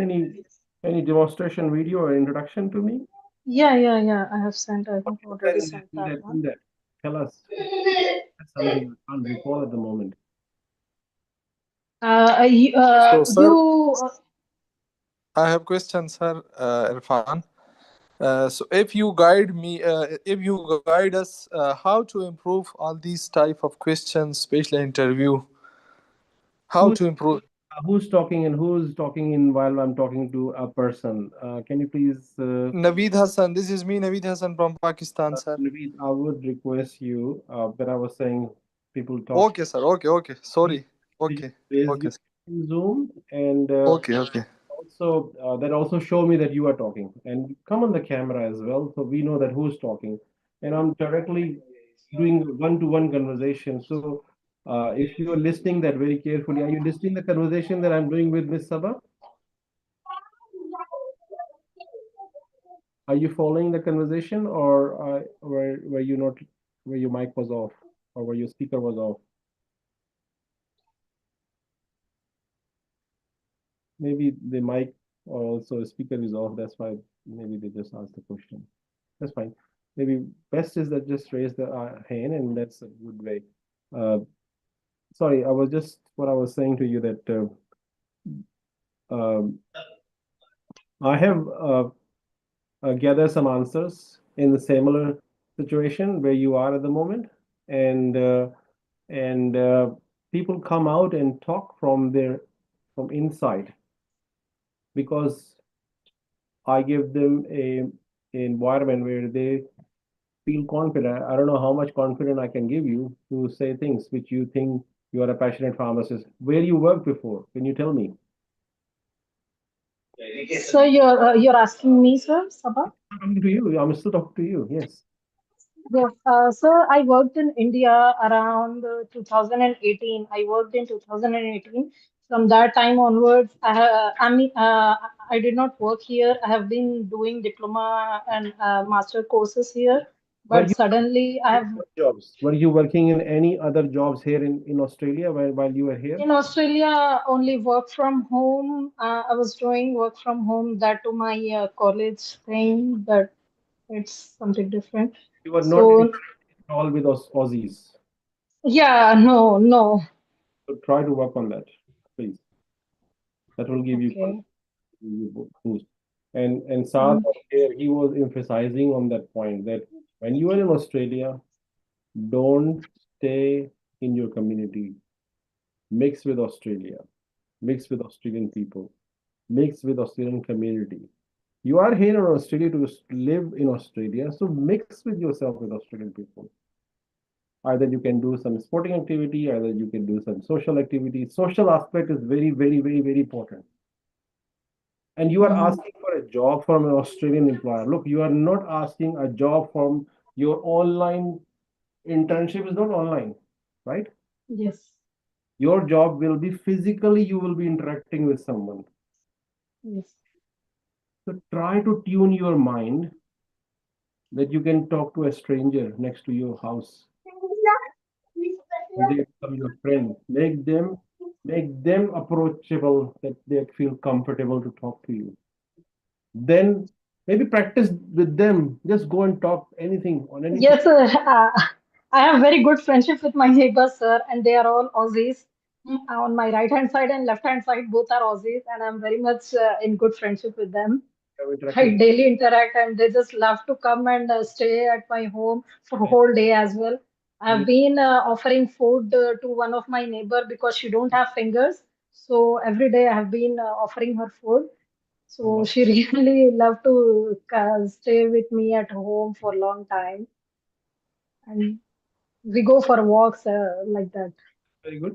any demonstration video or introduction to me? Yeah. I have sent. I have already Then sent do that that, one. do that. Tell us. That's something I can't recall at the moment. So, sir, You I have question, sir, Irfan. So, if you guide us, how to improve all these type of questions, especially interview, how Who's to improve? who's talking and who's talking in while I'm talking to a person? Can you please, Naveed Hassan. This is me, Naveed Hassan from Pakistan, sir. Naveed, I would request you that I was saying people talk. Okay, sir. Okay. Please, Sorry. please Okay. raise Okay. you in Zoom and Okay. also that also show me that you are talking and come on the camera as well so we know that who's talking and I'm directly doing one-to-one conversation. So if you are listening that very carefully, are you listening the conversation that I'm doing with Miss Sabah? Are you following the conversation or were you not, where your mic was off? or your speaker was off? Maybe the mic or also speaker is off. That's why maybe they just asked the question. That's fine. Maybe best is that just raise the hand, and that's a good way. Sorry, I was just what I was saying to you that I have gathered some answers in the similar situation where you are at the moment, and people come out and talk from inside because I give them a environment where they feel confident. I don't know how much confidence I can give you to say things which you think you are a passionate pharmacist. Where you worked before? Can you tell me? So you're asking me, sir, Sabah? I'm talking to you. I'm still talking to you. Yes. Yes, so I worked in India around 2018. I worked in 2018. From that time onwards, I did not work here. I have been doing diploma and master courses here, Were but you suddenly I have jobs? Were you working in any other jobs here in Australia while you were here? in Australia only work from home. I was doing work from home that to my college thing, but it's something different. You were not So at all with Aussies. yeah, no, no. So try to work on that, please. That will give you Okay. boost. And Saad here, he was emphasizing on that point that when you are in Australia, don't stay in your community. Mix with Australia, mix with Australian people, mix with Australian community. You are here in Australia to live in Australia, so mix with yourself with Australian people. Either you can do some sporting activity, either you can do some social activity. Social aspect is very, very, very, very important. And you are asking for a job from an Australian employer. Look, you are not asking a job from your online internship is not online, right? Yes. Your job will be physically, you will be interacting with someone. Yes. So try to tune your mind that you can talk to a stranger next to your house. They become your friend. Make them approachable that they feel comfortable to talk to you. Then maybe practice with them. Just go and talk anything on anything. Yes, I have very good friendship with my neighbors, sir, and they are all Aussies. On my right hand side and left hand side, both are Aussies, and I'm very much in good friendship with them. Have I interacted. daily interact, and they just love to come and stay at my home for a whole day as well. I've been offering food to one of my neighbor because she don't have fingers, so every day I have been offering her food. So she really loved to stay with me at home for a long time, and we go for walks like that. Very good.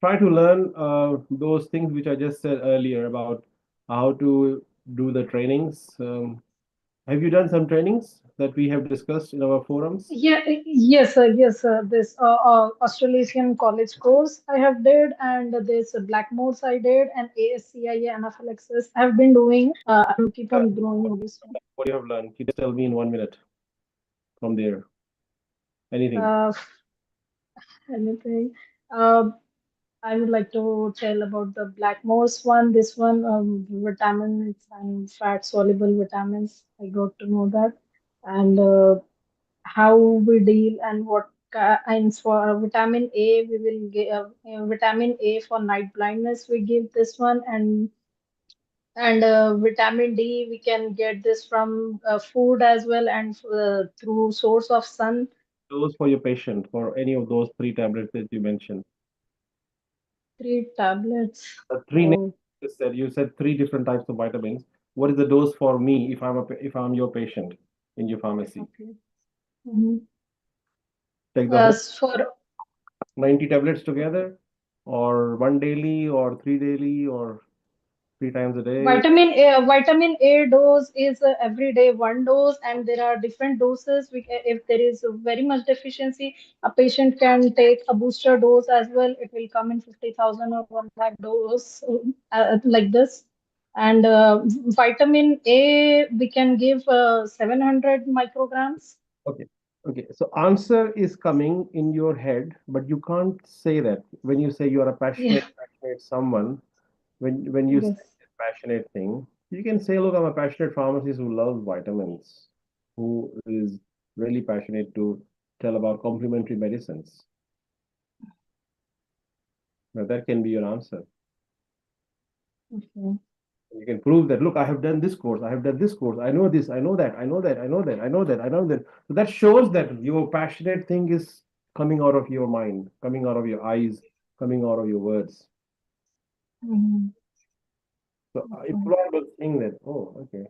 Try to learn those things which I just said earlier about how to do the trainings. Have you done some trainings that we have discussed in our forums? Yeah, yes, sir, yes, sir. This Australasian college course I have did, and this Blackmore's I did, and ASCIA anaphylaxis I have been doing. I'm keep on growing this one. What you have learned? Can you tell me in 1 minute from there? Anything? Uh, anything. Uh, I would like to tell about the Blackmore's one. This one, vitamins and fat soluble vitamins. I got to know that, and how we deal and what and for vitamin A we will give vitamin A for night blindness we give this one, and vitamin D we can get this from food as well, and through source of sun. Those for your patient, for any of those 3 tablets that you mentioned. 3 tablets. Three names Oh, you said 3 different types of vitamins. What is the dose for me if I'm your patient in your pharmacy? okay. Mhm. Take the whole For 90 tablets together, or one daily, or 3 daily, or 3 times a day. Vitamin A dose is every day one dose, and there are different doses. If there is very much deficiency, a patient can take a booster dose as well. It will come in 50,000 or 1 lakh dose like this. And vitamin A, we can give 700 micrograms. Okay. Okay. So answer is coming in your head, but you can't say that when you say you are a Yeah. passionate someone. When you say Yes. this passionate thing, you can say, look, I'm a passionate pharmacist who loves vitamins, who is really passionate to tell about complementary medicines. Now that can be your answer. Okay. You can prove that, look, I have done this course, I have done this course, I know this, I know that, I know that, I know that, I know that, I know that. So that shows that your passionate thing is coming out of your mind, coming out of your eyes, coming out of your words. Mhm. So Okay. employer will think that, oh, okay,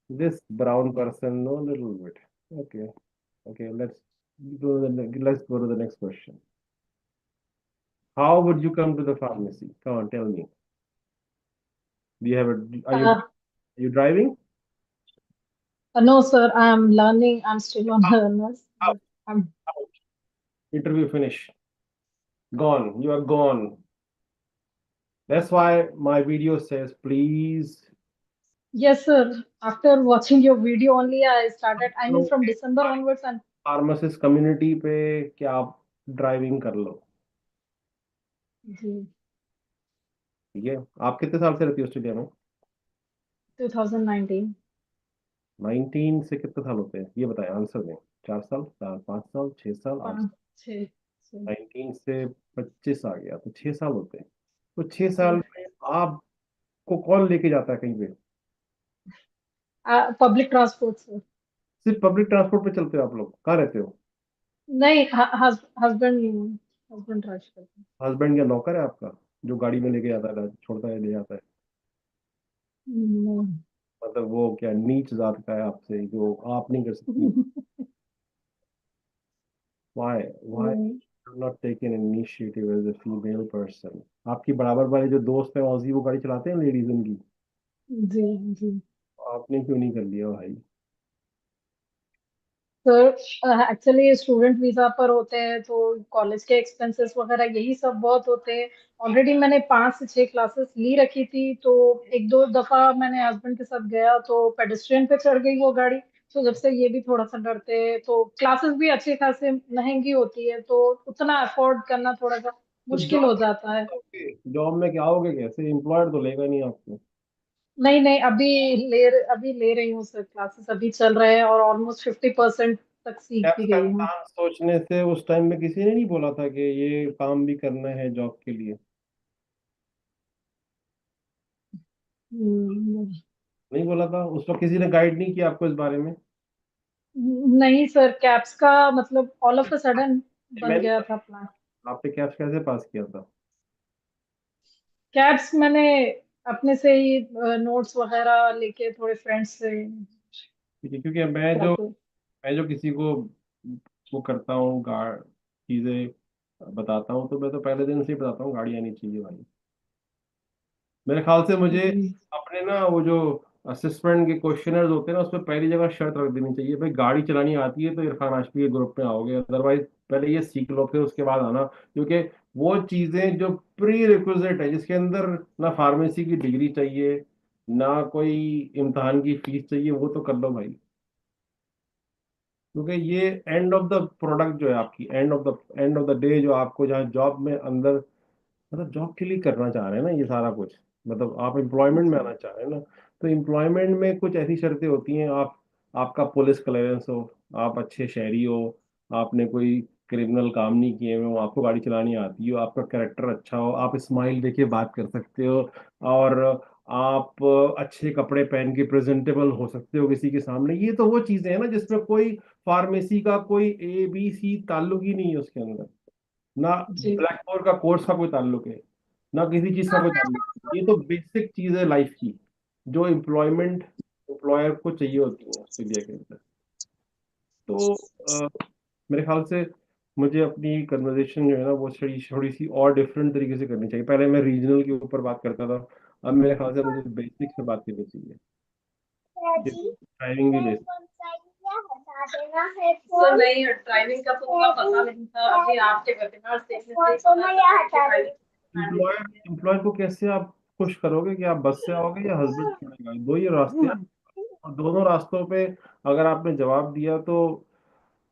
this brown person know a little bit. Okay, okay, let's go to the next question. How would you come to the pharmacy? Come on, tell me. Do you have a are you driving? No, sir, I'm learning. I'm still on Out, learners, out, but I'm. out. Interview finish. Gone. You are gone. That's why my video says, please. Yes, sir. After watching your video only, I started. I mean, from December onwards, and pharmacist community पे क्या आप driving कर लो. जी, ठीक है. आप कितने साल से रहती हो ऑस्ट्रेलिया में? 2019. 19 से कितने साल होते हैं ये बताएं, आंसर दें. 4 साल, 5 साल, 6 साल, 8 साल. 6. 19 से 25 आ गया तो 6 साल होते हैं. तो 6 साल में आपको कौन लेके जाता है कहीं पे? Public transport, sir. सिर्फ पब्लिक ट्रांसपोर्ट पे चलते हो आप लोग? कहाँ रहते हो? नहीं, हस्बैंड हस्बैंड ड्राइव करते हैं. हस्बैंड या नौकर है आपका जो गाड़ी में लेके जाता है, छोड़ता है, ले जाता है? नहीं. मतलब वो क्या नीच जात का है आपसे जो आप नहीं कर सकती? Why नहीं. not taking an initiative as a female person? आपकी बराबर वाले जो दोस्त हैं ऑजी वो गाड़ी चलाते हैं लेडीज उनकी, जी, जी. आपने क्यों नहीं कर लिया भाई? सर, एक्चुअली स्टूडेंट वीजा पर होते हैं तो कॉलेज के एक्सपेंसेस वगैरह यही सब बहुत होते हैं. ऑलरेडी मैंने 5 से 6 क्लासेस ली रखी थी, तो एक दो दफा मैंने हस्बैंड के साथ गया तो पेडेस्ट्रियन पे चढ़ गई वो गाड़ी. तो जब से ये भी थोड़ा सा डरते हैं, तो क्लासेस भी अच्छी खासी महंगी होती है, तो उतना अफोर्ड करना थोड़ा सा तो मुश्किल हो जाता है. जॉब में क्या होगे, कैसे एम्प्लॉयर तो लेगा नहीं आपको? नहीं, नहीं, अभी ले रही हूँ सर. क्लासेस अभी चल रहे हैं और ऑलमोस्ट 50% तक सीख कैप्स भी का गई हूँ. इंसान सोचने से उस टाइम में किसी ने नहीं बोला था कि ये काम भी करना है जॉब के लिए? हम्म. नहीं बोला था उस वक्त? किसी ने गाइड नहीं किया आपको इस बारे में? नहीं सर, कैप्स का मतलब ऑल ऑफ अ सडन बन मैंने गया था प्लान. आपने कैप्स कैसे पास किया था? कैप्स मैंने अपने से ही नोट्स वगैरह लेके थोड़े फ्रेंड्स से ठीक है, क्योंकि मैं जो किसी को वो करता हूँ चीजें बताता हूँ तो मैं तो पहले दिन से ही बताता हूँ गाड़ी आनी चाहिए भाई. मेरे ख्याल से मुझे जी, अपने ना वो जो असिस्टेंट के क्वेश्चनर्स होते हैं ना उसमें पहली जगह शर्त रख देनी चाहिए, भाई गाड़ी चलानी आती है तो इरफान आशफी के ग्रुप में आओगे, अदरवाइज पहले ये सीख लो फिर उसके बाद आना. क्योंकि वो चीजें जो प्री रिक्विजिट है जिसके अंदर ना फार्मेसी की डिग्री चाहिए ना कोई इम्तहान की फीस चाहिए, वो तो कर लो भाई. क्योंकि ये एंड ऑफ द प्रोडक्ट जो है आपकी, एंड ऑफ द डे जो आपको जहाँ जॉब में अंदर, मतलब जॉब के लिए करना चाह रहे हैं ना ये सारा कुछ, मतलब आप एम्प्लॉयमेंट में जी, आना चाह रहे हैं ना. तो एम्प्लॉयमेंट में कुछ ऐसी शर्तें होती हैं, आपका पुलिस क्लियरेंस हो, आप अच्छे शहरी हो, आपने कोई क्रिमिनल काम नहीं किए हुए हो, आपको गाड़ी चलानी आती हो, आपका कैरेक्टर अच्छा हो, आप स्माइल देके बात कर सकते हो, और आप अच्छे कपड़े पहन के प्रेजेंटेबल हो सकते हो किसी के सामने. ये तो वो चीजें हैं ना जिसमें कोई फार्मेसी का कोई ABC ताल्लुक ही नहीं है उसके अंदर, ना जी. ब्लैक बोर्ड का कोर्स का कोई ताल्लुक है, ना किसी चीज का कोई ताल्लुक है. ये तो बेसिक चीज है लाइफ की जो एम्प्लॉयर को चाहिए होती है ऑस्ट्रेलिया के अंदर. तो मेरे ख्याल से मुझे अपनी कन्वर्सेशन जो है ना वो थोड़ी थोड़ी सी और डिफरेंट तरीके से करनी चाहिए. पहले मैं रीजनल के ऊपर बात करता था, अब मेरे ख्याल से मुझे बेसिक से बात करनी चाहिए. ड्राइविंग भी बेसिक. सर, नहीं, ड्राइविंग का तो उतना पता नहीं था. अभी आपके वेबिनार देखने से ही पता चला कि ड्राइविंग एम्प्लॉयर एम्प्लॉयर को कैसे आप खुश करोगे कि आप बस से आओगे या हस्बैंड छोड़ेगा, दो ही रास्ते हैं, और दोनों रास्तों पे अगर आपने जवाब दिया तो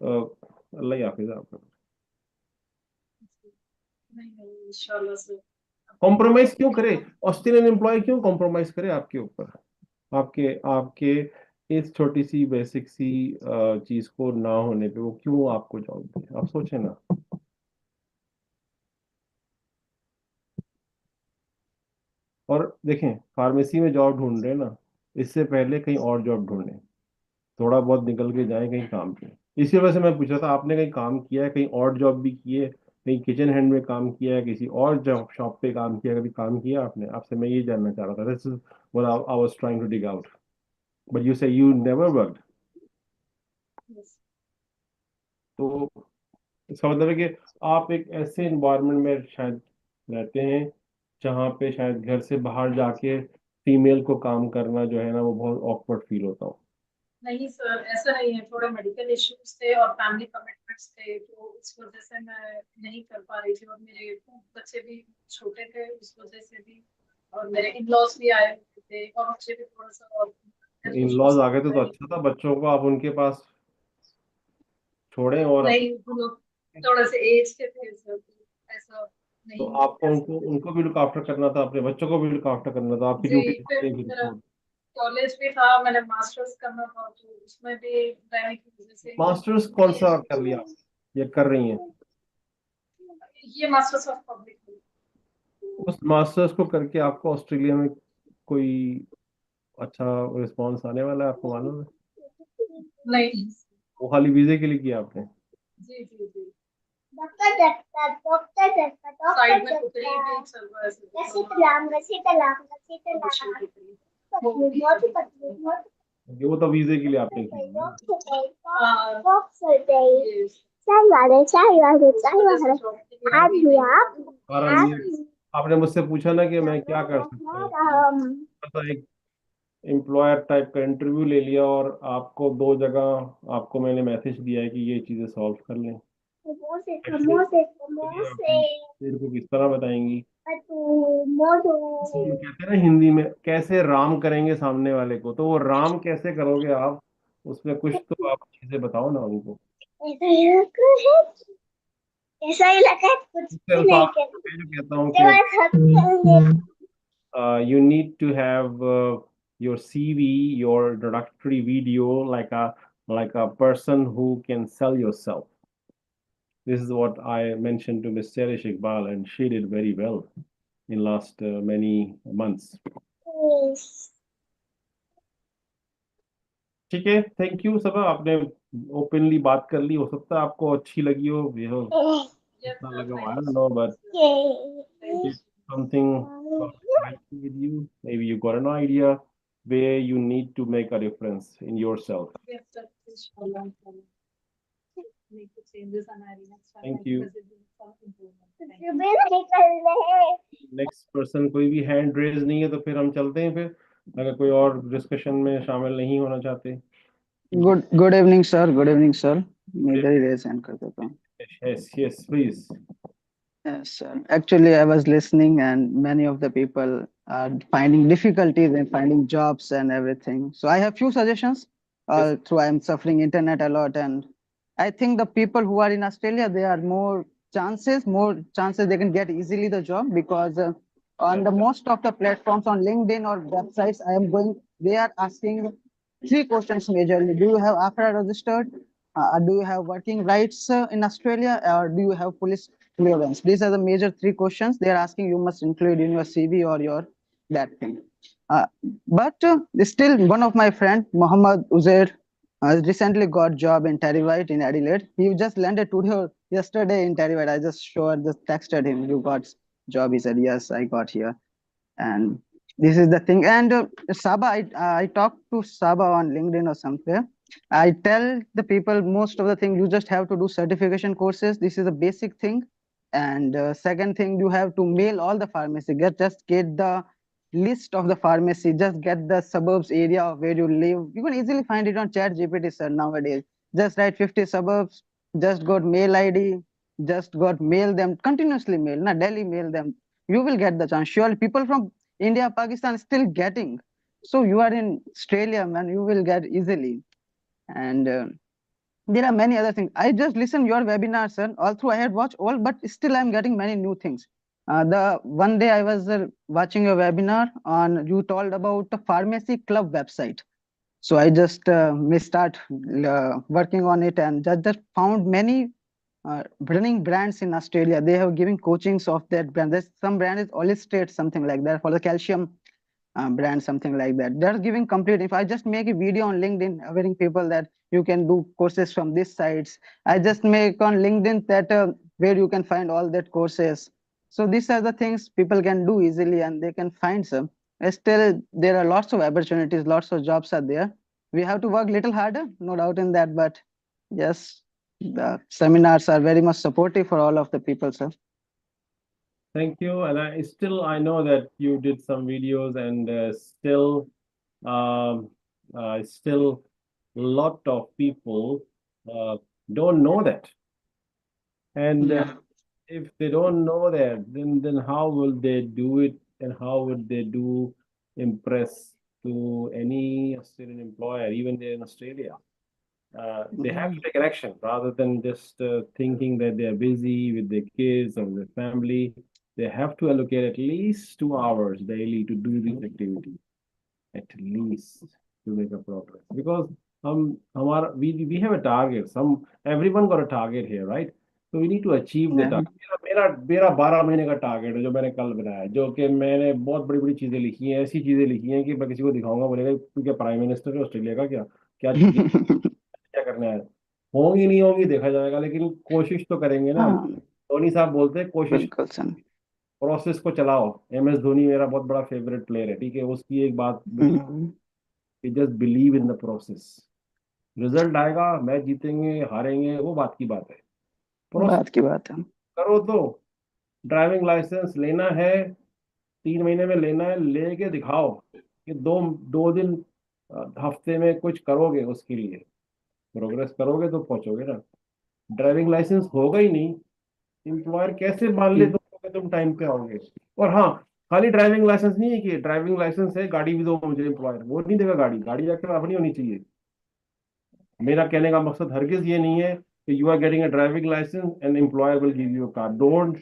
अल्लाह ही हाफिज आपका। इंशाल्लाह सर। कॉम्प्रोमाइज क्यों करे, ऑस्ट्रेलियन एम्प्लॉय क्यों कॉम्प्रोमाइज करे आपके ऊपर, आपके आपके इस छोटी सी बेसिक सी चीज को ना होने पे वो क्यों आपको जॉब दे, आप सोचें ना। और देखें, फार्मेसी में जॉब ढूंढ रहे हैं ना, इससे पहले कहीं और जॉब ढूंढें, थोड़ा बहुत निकल के जाएं कहीं काम पे। इसी वजह से मैं पूछा था आपने कहीं काम किया है, कहीं और जॉब भी की है, कहीं किचन हैंड में काम किया है, किसी और जॉब शॉप पे काम किया, कभी काम किया आपने, आपसे मैं ये जानना चाह रहा था। This is what I was trying to dig out, but you say you never worked. तो इसका मतलब है कि आप एक ऐसे इन्वायरमेंट में शायद रहते हैं जहाँ पे शायद घर से बाहर जाके फीमेल को काम करना जो है ना वो बहुत ऑकवर्ड फील होता हो। नहीं सर, ऐसा नहीं है, थोड़े मेडिकल इश्यूज थे और फैमिली कमिटमेंट्स थे, तो इस वजह से मैं नहीं कर पा रही थी, और मेरे बच्चे भी छोटे थे उस वजह से भी, और मेरे इन लॉज भी आए हुए थे, और मुझे भी थोड़ा सा और इन लॉज आ गए तो अच्छा था, बच्चों को आप उनके पास छोड़ें और नहीं, वो लोग थोड़े से एज के थे सर, तो ऐसा तो नहीं आपको कर उनको सकते। उनको भी लुक आफ्टर करना था, अपने बच्चों को भी लुक आफ्टर करना था, आपकी जी, ड्यूटी फिर थी फिर मेरा तो। कॉलेज भी था, मैंने मास्टर्स करना था, तो उसमें भी रहने की वजह से मास्टर्स कौन ये सा कर लिया या कर रही हैं? ये मास्टर्स ऑफ पब्लिक। उस मास्टर्स को करके आपको ऑस्ट्रेलिया में कोई अच्छा रिस्पॉन्स आने वाला है, आपको मालूम है? नहीं। वो खाली वीजे के लिए किया आपने? जी जी जी। साइड में कुकरी भी चल रहा है। वो तो वीजे के लिए आपने की ना। हाँ, और ये आपने मुझसे पूछा ना कि मैं क्या कर सकता हूँ, तो एक एम्प्लॉयर टाइप का इंटरव्यू ले लिया और आपको दो जगह आपको मैंने मैसेज दिया है कि ये चीजें सॉल्व कर लें। Actually, आप फिर को किस तरह बताएंगी? तो कहते हैं ना हिंदी में, कैसे राम करेंगे सामने वाले को, तो वो राम कैसे करोगे आप, उसमें कुछ तो आप चीजें बताओ ना उनको। ऐसा ही लगा है, कुछ उसके भी नहीं अल्फाज कर में जो कहता हूँ कि you need to have your CV, your introductory video, like a person who can sell yourself. This is what I mentioned to Ms. Serish Iqbal, and she did very well in last many months. ठीक है, thank you सब, आपने openly बात कर ली, हो सकता है आपको अच्छी लगी हो, ये हो कितना लगा हो, I don't know, but if something connecting with you, maybe you got an idea where you need to make a difference in yourself. Thank you. Next person, कोई भी हैंड रेज नहीं है तो फिर हम चलते हैं, फिर अगर कोई और डिस्कशन में शामिल नहीं होना चाहते। Good evening sir, good evening sir. मैं इधर ही रेज हैंड कर देता हूँ। Yes yes please. Yes, sir. Actually, I was listening, and many of the people are finding difficulties in finding jobs and everything. So I have few suggestions. Yes. Through I'm suffering internet a lot, and I think the people who are in Australia, they are more chances they can get easily the job, because on the most of the platforms on LinkedIn or websites I am going, they are asking three questions majorly. Do you have AFRA registered? Do you have working rights in Australia, or do you have police clearance? These are the major three questions they are asking. You must include in your CV or your that thing. But still, one of my friend, Muhammad Uzair, recently got job in Terry White in Adelaide. He just landed today or yesterday in Terry White. I just texted him, you got job. He said, yes, I got here. And this is the thing. And Saba, I talked to Saba on LinkedIn or somewhere. I tell the people most of the thing, you just have to do certification courses. This is a basic thing. And second thing, you have to mail all the pharmacy. Just get the list of the pharmacy. Just get the suburbs area of where you live. You can easily find it on ChatGPT, sir, nowadays. Just write 50 suburbs. Just got mail ID. Just got mail them, continuously mail, not daily mail them. You will get the chance. Surely people from India, Pakistan still getting. So you are in Australia, man, you will get easily. And there are many other things. I just listened your webinar, sir. Although I had watched all, but still I'm getting many new things. The one day I was watching a webinar on, you told about the pharmacy club website. So I just may start working on it, and just found many running brands in Australia. They have given coachings of that brand. There's some brand is Allstate, something like that, for the calcium brand, something like that. They're giving complete. If I just make a video on LinkedIn, telling people that you can do courses from these sites, I just make on LinkedIn that where you can find all that courses. So these are the things people can do easily, and they can find some. Still, there are lots of opportunities, lots of jobs are there. We have to work little harder, no doubt in that. But yes, the seminars are very much supportive for all of the people, sir. Thank you. And I know that you did some videos, and still lot of people don't know that. And if they don't know that, then how will they do it, and how would they impress to any Australian employer, even there in Australia? They have to take an action rather than just thinking that they're busy with their kids or their family. They have to allocate at least 2 hours daily to do these activities, at least, to make a progress. Because we have a target. Everyone got a target here, right? So we need to achieve the target. मेरा 12 महीने का target है जो मैंने कल बनाया, जो कि मैंने बहुत बड़ी बड़ी चीजें लिखी हैं, ऐसी चीजें लिखी हैं कि मैं किसी को दिखाऊंगा, बोलेगा तू क्या प्राइम मिनिस्टर है ऑस्ट्रेलिया का, क्या क्या क्या करना है। होंगी नहीं होंगी देखा जाएगा, लेकिन कोशिश तो करेंगे ना। धोनी साहब बोलते हैं कोशिश, प्रोसेस को चलाओ। MS धोनी मेरा बहुत बड़ा फेवरेट प्लेयर है, ठीक है। उसकी एक बात, just believe in the process. Result आएगा, मैच जीतेंगे हारेंगे, वो बात की बात है, बात की बात है। करो तो। ड्राइविंग लाइसेंस लेना है, 3 महीने में लेना है, लेके दिखाओ कि दो दिन हफ्ते में कुछ करोगे, उसके लिए प्रोग्रेस करोगे तो पहुंचोगे ना। ड्राइविंग लाइसेंस होगा ही नहीं, एम्प्लॉयर कैसे मान ले तुम टाइम पे आओगे। और हाँ, खाली ड्राइविंग लाइसेंस नहीं है कि ड्राइविंग लाइसेंस है, गाड़ी भी दो मुझे, एम्प्लॉयर वो नहीं देगा। गाड़ी जाकर अपनी होनी चाहिए। मेरा कहने का मकसद हरगिज ये नहीं है कि you are getting a driving licence and employer will give you a car. Don't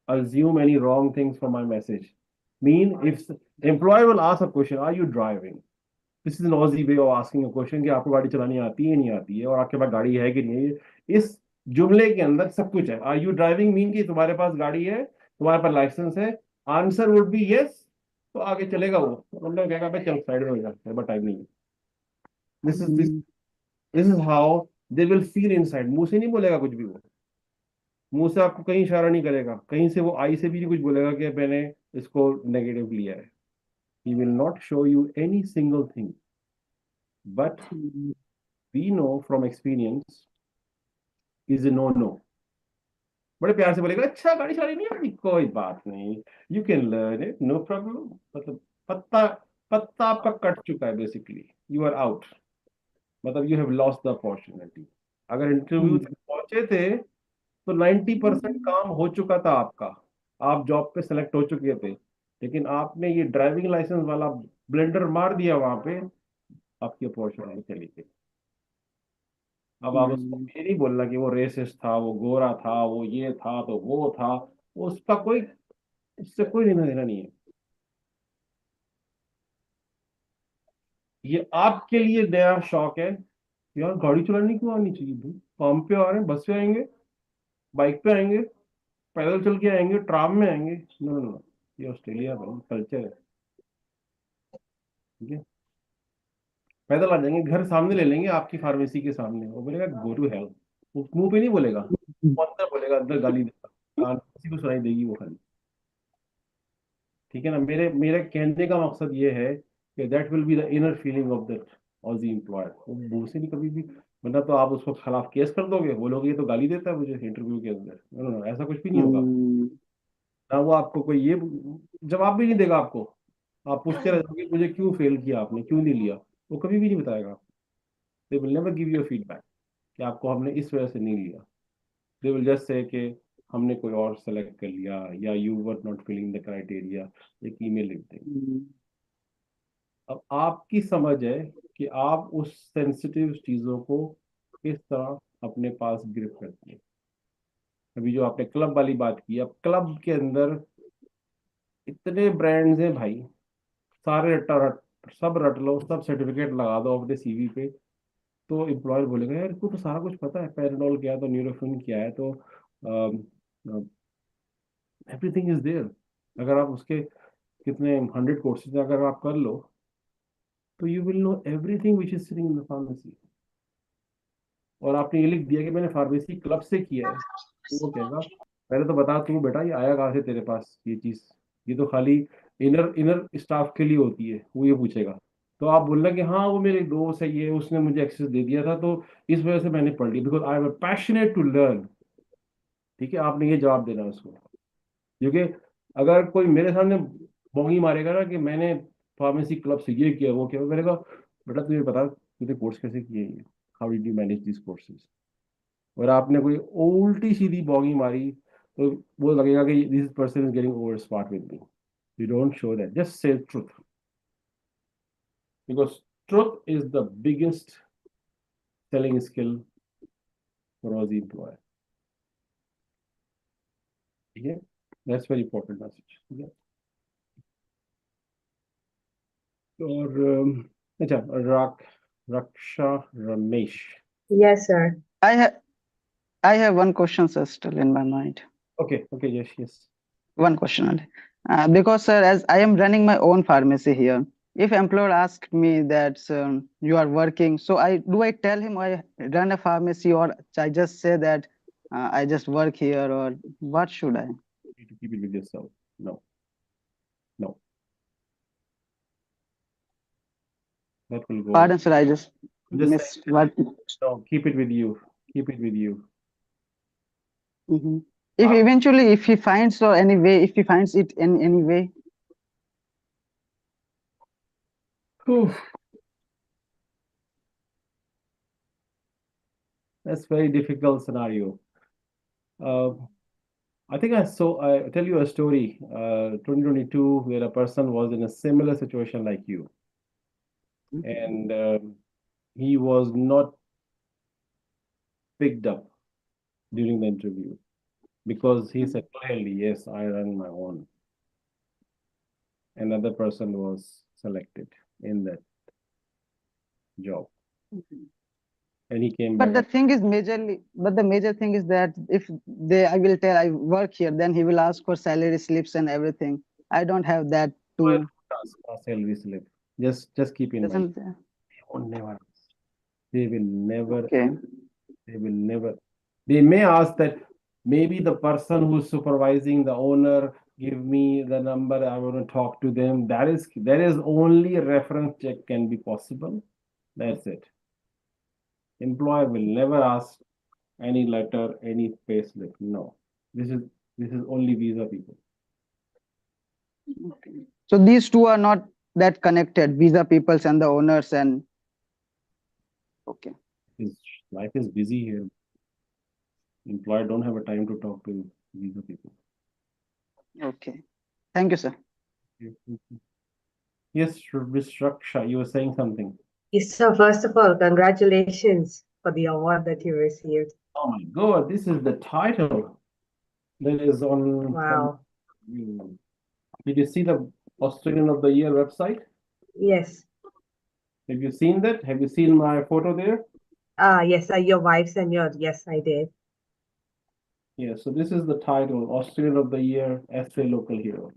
assume any wrong things from my message. If employer will ask a question, are you driving? This is an Aussie way of asking a question कि आपको गाड़ी चलानी आती है नहीं आती है, और आपके पास गाड़ी है कि नहीं है। इस जुमले के अंदर सब कुछ है। Are you driving मीन कि तुम्हारे पास गाड़ी है, तुम्हारे पास लाइसेंस है। आंसर वुड बी yes, तो आगे चलेगा वो। मतलब कहेगा भाई चल साइड में हो जा, मेरे पास टाइम नहीं है। This is how they will feel inside. मुंह से नहीं बोलेगा कुछ भी वो, मुंह से आपको कहीं इशारा नहीं करेगा, कहीं से वो आई से भी नहीं कुछ बोलेगा कि मैंने इसको नेगेटिव लिया है। He will not show you any single thing, but we know from experience is a no. बड़े प्यार से बोलेगा, अच्छा गाड़ी चलानी नहीं आती, कोई बात नहीं, you can learn it, no problem। मतलब पत्ता आपका कट चुका है, बेसिकली you are out, मतलब you have lost the opportunity। अगर इंटरव्यू तक पहुंचे थे तो 90% काम हो चुका था आपका, आप जॉब पे सेलेक्ट हो चुके थे, लेकिन आपने ये ड्राइविंग लाइसेंस वाला ब्लेंडर मार दिया वहां पे, आपकी अपॉर्चुनिटी चली गई। अब आप उसको ये नहीं बोलना कि वो रेसिस्ट था, वो गोरा था, वो ये था तो वो था, उसका कोई, उससे कोई लेना देना नहीं है। ये आपके लिए नया शौक है, यार गाड़ी चलाने क्यों आनी चाहिए भाई, काम पे आ रहे हैं, बस से आएंगे, बाइक पे आएंगे, पैदल चल के आएंगे, ट्राम में आएंगे। नो नो, ये ऑस्ट्रेलिया का कल्चर है, ठीक है। पैदल आ जाएंगे, घर सामने ले लेंगे, आपकी फार्मेसी के सामने, वो बोलेगा गो टू हेल्प। वो मुंह पे नहीं बोलेगा, वो अंदर बोलेगा, अंदर गाली देगा, कान किसी को सुनाई देगी वो खाली, ठीक है ना। मेरे मेरे कहने का मकसद ये है कि that will be the inner feeling of that Aussie employer. वो मुंह से नहीं कभी भी, वरना तो आप उसको खिलाफ केस कर दोगे, बोलोगे ये तो गाली देता है मुझे इंटरव्यू के अंदर। नो नो, ऐसा कुछ भी नहीं होगा ना। वो आपको कोई ये जवाब भी नहीं देगा आपको। आप पूछते रह जाओगे मुझे क्यों फेल किया आपने, क्यों नहीं लिया, वो कभी भी नहीं बताएगा। They will never give you feedback कि आपको हमने इस वजह से नहीं लिया। दे विल जस्ट से कि हमने कोई और सेलेक्ट कर लिया या you were not filling the criteria, एक ईमेल लिख देंगे। अब आपकी समझ है कि आप उस सेंसिटिव चीजों को किस तरह अपने पास ग्रिप करते हैं। अभी जो आपने क्लब वाली बात की, अब क्लब के अंदर इतने ब्रांड्स हैं भाई, सारे सब रट लो, सब सर्टिफिकेट लगा दो अपने सीवी पे, तो एम्प्लॉयर बोलेगा यार इसको तो सारा कुछ पता है, पैराडोल क्या है तो न्यूरोफिन क्या है, तो एवरीथिंग इज देयर। अगर आप उसके कितने 100 कोर्सेज अगर आप कर लो तो you will know everything which is sitting in the pharmacy. और आपने ये लिख दिया कि मैंने फार्मेसी क्लब से किया है, तो वो कहेगा पहले तो बता तू बेटा ये आया कहाँ से तेरे पास ये चीज, ये तो खाली इनर इनर स्टाफ के लिए होती है, वो ये पूछेगा। तो आप बोलना कि हाँ वो मेरे दोस्त है, ये उसने मुझे एक्सेस दे दिया था तो इस वजह से मैंने पढ़ लिया, because I am passionate to learn. ठीक है, आपने ये जवाब देना उसको। क्योंकि अगर कोई मेरे सामने बोंगी मारेगा ना कि मैंने फार्मेसी क्लब से ये किया वो किया, मैंने कहा बेटा तुझे बता तूने कोर्स कैसे किए, ये how did you manage this courses. और आपने कोई उल्टी सीधी बोंगी मारी तो वो लगेगा कि this person is getting over smart with me. You don't show that, just say truth, because truth is the biggest selling skill for all the employer. ठीक है, that's very important message. ठीक है, और अच्छा रक्षा Ramesh. Yes, sir. I have one question, sir, still in my mind. Okay, yes. One question only. Because, sir, as I am running my own pharmacy here, if employer asks me that you are working, so do I tell him I run a pharmacy, or I just say that I just work here, or what should I? You need to keep it with yourself. No. That will go. Pardon, sir, I just Just missed what. no, keep it with you. Keep it with you. If eventually, if he finds or any way, if he finds it in any way. That's very difficult scenario. I think I tell you a story, 2022, where a person was in a similar situation like you. And he was not picked up during the interview because he said clearly, yes, I run my own. Another person was selected in that job. And he came back. But the thing is the major thing is that if I will tell I work here, then he will ask for salary slips and everything. I don't have that too. Ask for salary slip. Just keep in mind. They will never. Okay. They will never. They may ask that maybe the person who's supervising the owner give me the number, I want to talk to them. There is only a reference check can be possible. That's it. Employer will never ask any letter, any payslip. No. This is only visa people. Okay. So these two are not that connected, visa peoples and the owners, and okay. His life is busy here. Employer don't have a time to talk to visa people. Okay. Thank you, sir. Yes, Ms. Raksha, you were saying something. Yes, sir. First of all, congratulations for the award that you received. Oh my God, this is the title that is on. Wow. Did you see the Australian of the Year website? Yes. Have you seen that? Have you seen my photo there? Yes, sir. Your wife's and yours. Yes, I did. Yeah, so this is the title, Australian of the Year, SA Local Hero.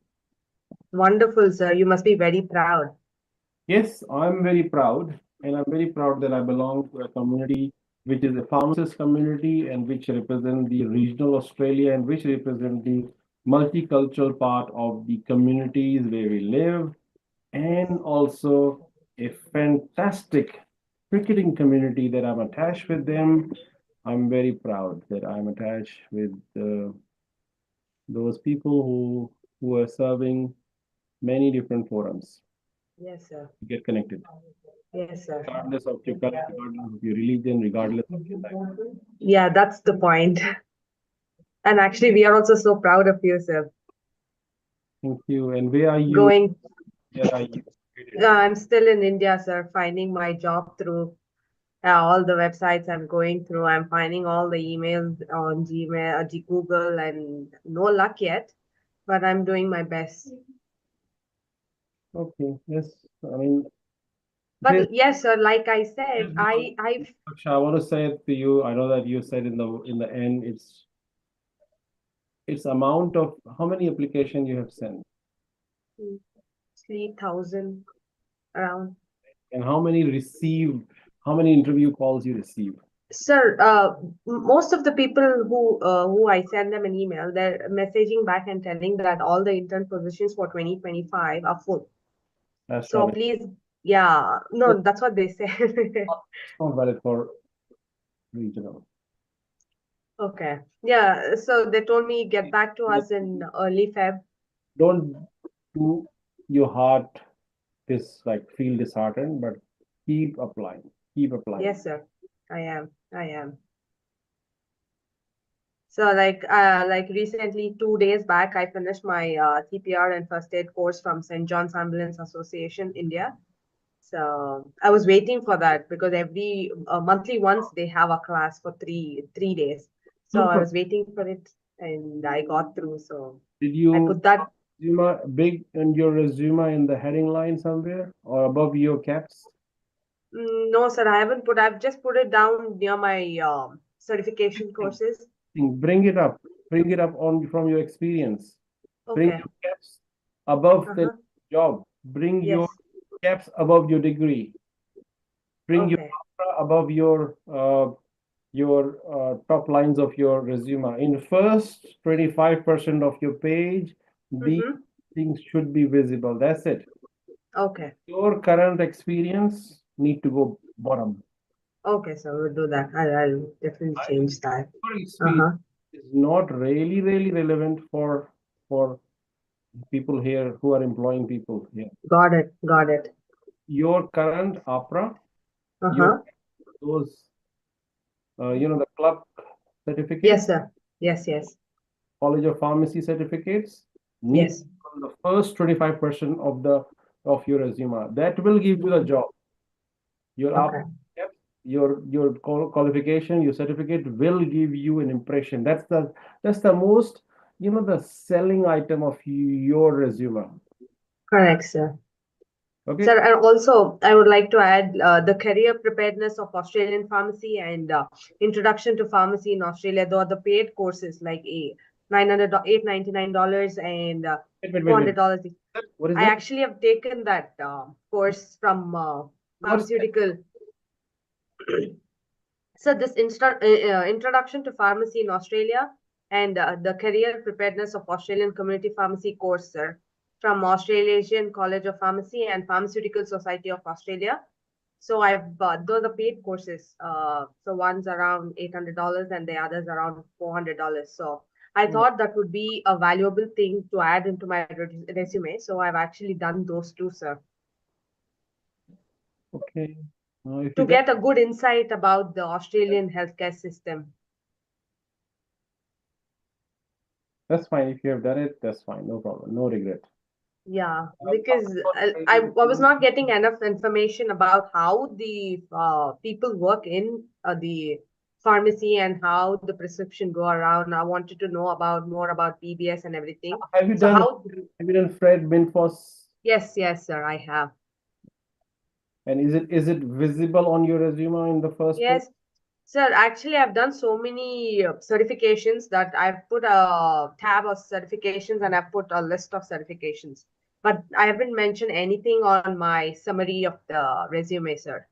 Wonderful, sir. You must be very proud. Yes, I'm very proud, and I'm very proud that I belong to a community which is a pharmacist community and which represent the regional Australia and which represent the multicultural part of the communities where we live, and also a fantastic cricketing community that I'm attached with them. I'm very proud that I'm attached with those people who are serving many different forums. Yes, sir. Get connected. Yes, sir. Regardless of your color, regardless of your religion, regardless of your language. Yeah, that's the point. And actually, we are also so proud of you, sir. Thank you. And where are you? Going, Where are you? I'm still in India, sir, finding my job through all the websites I'm going through. I'm finding all the emails on Gmail, Google, and no luck yet, but I'm doing my best. Okay. Yes. I mean, But yes, sir, like I said, I I want to say it to you. I know that you said in the end, it's amount of how many application you have sent 3,000 around. and how many received, how many interview calls you received. Sir, most of the people who I send them an email, they're messaging back and telling that all the intern positions for 2025 are full. That's So not please, yeah, no, that's what they say. it's not valid for regional. Okay. Yeah, so they told me get back to us in early Feb. Don't do your heart feel disheartened, but keep applying. Keep applying. Yes, sir. I am. So like recently, 2 days back, I finished my CPR and first aid course from St. John's Ambulance Association, India. So I was waiting for that because every monthly once they have a class for three days. So I was waiting for it and I got through. So Did you I put that resume big in your resume in the heading line somewhere or above your caps? No, sir, I haven't put. I've just put it down near my certification courses. Bring it up. Bring it up on from your experience. Bring Okay. your caps above the job. Bring your caps above your degree. Bring your above your top lines of your resume. In first 25% of your page, these things should be visible. That's it. Okay. Your current experience need to go bottom. Okay, so we'll do that. I'll definitely change that. Your experience is not really relevant for people here who are employing people here. Got it. Got it. Your current APRA, those the club certificates. Yes, sir. Yes. College of Pharmacy certificates. Yes. On the first 25% of your resume. That will give you the job. Your your qualification, your certificate will give you an impression. That's the most the selling item of your resume. Correct, sir. Okay. Sir, and also I would like to add the career preparedness of Australian pharmacy and introduction to pharmacy in Australia. Though the paid courses like $899 and $400. What is I actually have taken that course from pharmaceutical. So this introduction to pharmacy in Australia and the career preparedness of Australian community pharmacy course, sir, from Australasian College of Pharmacy and Pharmaceutical Society of Australia. So I've those are paid courses. So one's around $800 and the other's around $400. So I thought that would be a valuable thing to add into my resume. So I've actually done those two, sir. Okay. To get a good insight about the Australian healthcare system. That's fine. If you have done it, that's fine. No problem. No regret. Yeah, because I was not getting enough information about how the people work in the pharmacy and how the prescription go around. I wanted to know more about PBS and everything. Have you done Fred Minfos? Yes, sir, I have. And is it visible on your resume in the first place? Yes, sir. Actually, I've done so many certifications that I've put a tab of certifications and I've put a list of certifications. But I haven't mentioned anything on my summary of the resume, sir.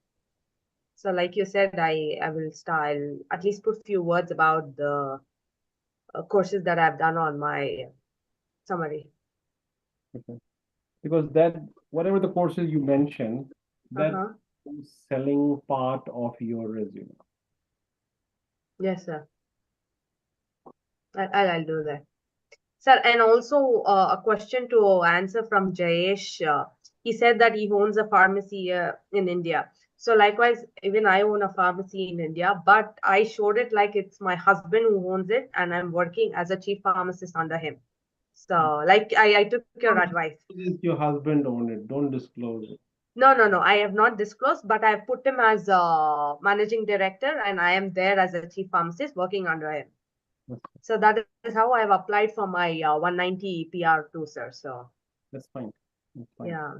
So like you said, I'll at least put a few words about the courses that I've done on my summary. Okay. Because whatever the courses you mentioned, that selling part of your resume. Yes, sir. I'll do that. Sir, and also a question to answer from Jayesh. He said that he owns a pharmacy in India. So likewise, even I own a pharmacy in India, but I showed it like it's my husband who owns it, and I'm working as a chief pharmacist under him. So like I took your advice. Your husband owned it. Don't disclose it. No. I have not disclosed, but I have put him as a managing director, and I am there as a chief pharmacist working under him. So that is how I have applied for my 190 PR too, sir. So that's fine. That's fine. Yeah.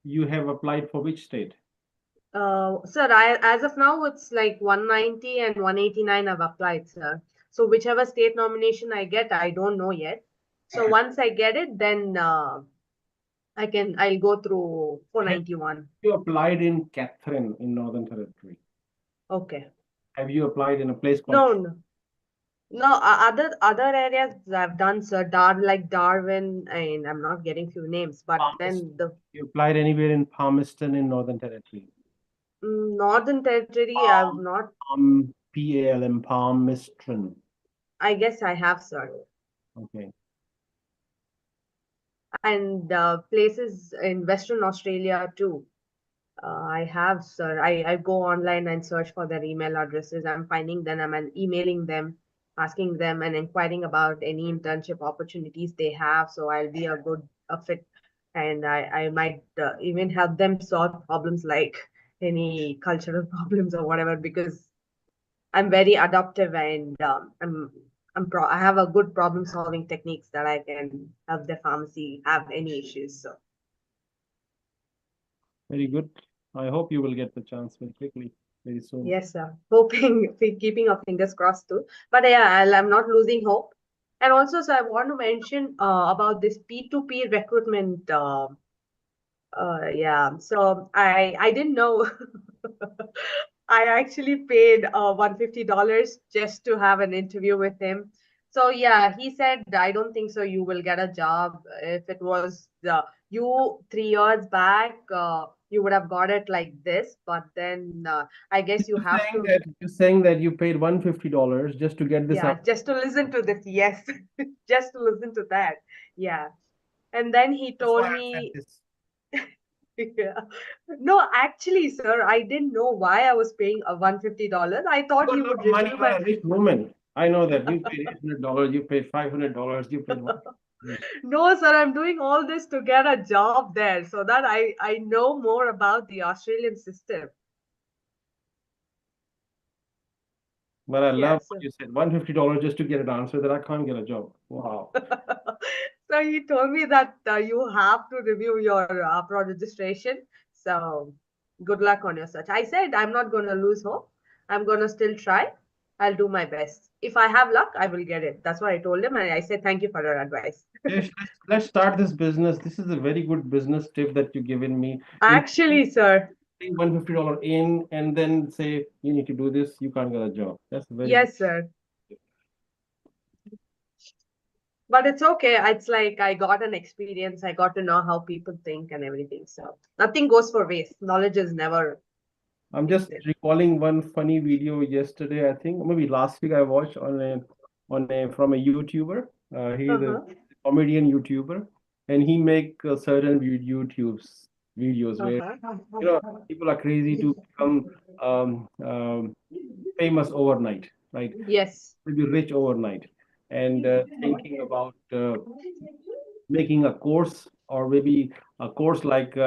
You have applied for which state? Sir, as of now, it's like 190 and 189 I've applied, sir. So whichever state nomination I get, I don't know yet. So once I get it, then I'll go through 491. You applied in Catherine in Northern Territory. Okay. Have you applied in a place called? No. Other areas I've done, sir. Like Darwin, and I'm not getting few names, but then You applied anywhere in Palmerston in Northern Territory? Northern Territory, I've not. PALM, Palmerston. I guess I have, sir. Okay. And places in Western Australia too. I have, sir. I go online and search for their email addresses. I'm finding them. I'm emailing them, asking them and inquiring about any internship opportunities they have. So I'll be a good fit, and I might even help them solve problems like any cultural problems or whatever, because I'm very adaptive, and I have a good problem solving techniques that I can help the pharmacy have any issues. So Very good. I hope you will get the chance very quickly, very soon. yes, sir. Hoping, keeping our fingers crossed too. But yeah, I'm not losing hope. And also, so I want to mention about this P2P recruitment. Yeah. So I didn't know. I actually paid $150 just to have an interview with him. So yeah, he said, I don't think so you will get a job. If it was you 3 years back, you would have got it like this. But then I guess you have to. You're saying that you paid $150 just to get this Yeah, out. just to listen to this. Yes, just to listen to that. Yeah. And then he told me. Yeah. No, actually, sir, I didn't know why I was paying a $150. I thought he would Money review by my. a rich woman. I know that you paid $800, you paid $500, you paid what? No, sir, I'm doing all this to get a job there so that I know more about the Australian system. But I love what you said. $150 just to get an answer that I can't get a job. Wow. So he told me that you have to review your pro registration. So good luck on your search. I said I'm not going to lose hope. I'm going to still try. I'll do my best. If I have luck, I will get it. That's what I told him. And I said, thank you for your advice. Let's start this business. This is a very good business tip that you've given me. Actually, sir. $150 in and then say you need to do this, you can't get a job. That's very Yes, sir. But it's okay. It's like I got an experience. I got to know how people think and everything. So nothing goes for waste. Knowledge is never. I'm just recalling one funny video yesterday, I think maybe last week I watched on a from a YouTuber. He's a comedian YouTuber, and he make certain videos where people are crazy to become famous overnight, right? Yes. To be rich overnight, and thinking about making a course, or maybe a course like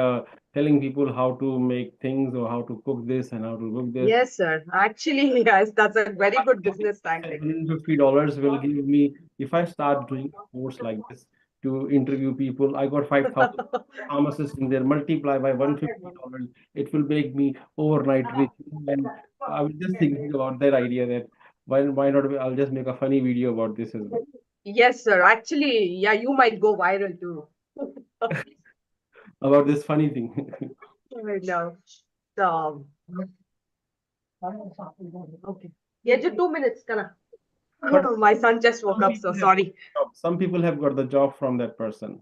telling people how to make things or how to cook this and how to cook this. Yes, sir. Actually, yes, that's a very good business tactic. $150 will give me, if I start doing a course like this to interview people, I got 5,000 pharmacists in there, multiply by $150, it will make me overnight rich. And I was just thinking about that idea that why not, I'll just make a funny video about this as well. Yes, sir. Actually, yeah, you might go viral too. About this funny thing. I know. So, okay. Yeah, just 2 minutes, Kana. My son just woke up, so sorry. Some people have got the job from that person.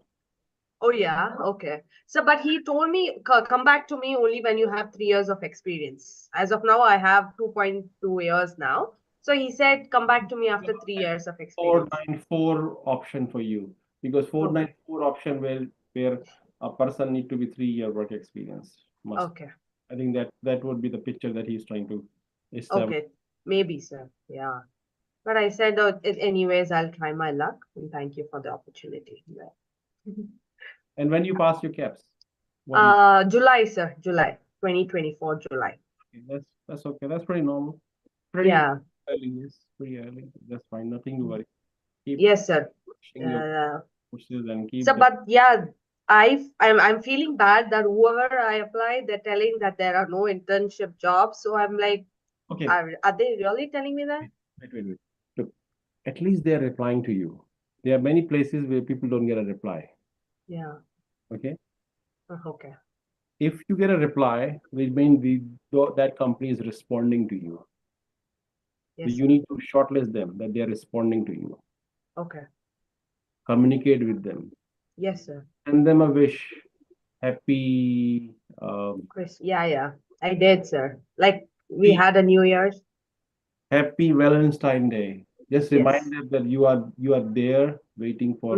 Oh, yeah. Okay. So, but he told me, come back to me only when you have 3 years of experience. As of now, I have 2.2 years now. So he said, come back to me after 3 years of experience. 494 option for you, because 494 option where a person need to be 3-year work experience. Okay. I think that would be the picture that he's trying to establish. Okay, maybe, sir. Yeah. But I said, anyways, I'll try my luck. And thank you for the opportunity. Yeah. And when you pass your caps, what do you, July, sir. July 2024, July. that's okay. That's pretty normal. Pretty Yeah. early. Yes, pretty early. That's fine. Nothing to worry. Keep Yes, sir. pushing your pushes and keep. So, but yeah, I'm feeling bad that whoever I apply, they're telling that there are no internship jobs. So I'm like, Okay. are they really telling me that? Wait. Look, at least they're replying to you. There are many places where people don't get a reply. Yeah. Okay. Okay. If you get a reply, which means that company is responding to you. Yes, So you need to shortlist them that they are responding to you. Okay. Communicate with them. Yes, sir. Send them a wish. Happy. Chris, yeah, I did, sir. Like we had a New Year's. Happy Valentine Day. Just Yes. remind them that you are there waiting for.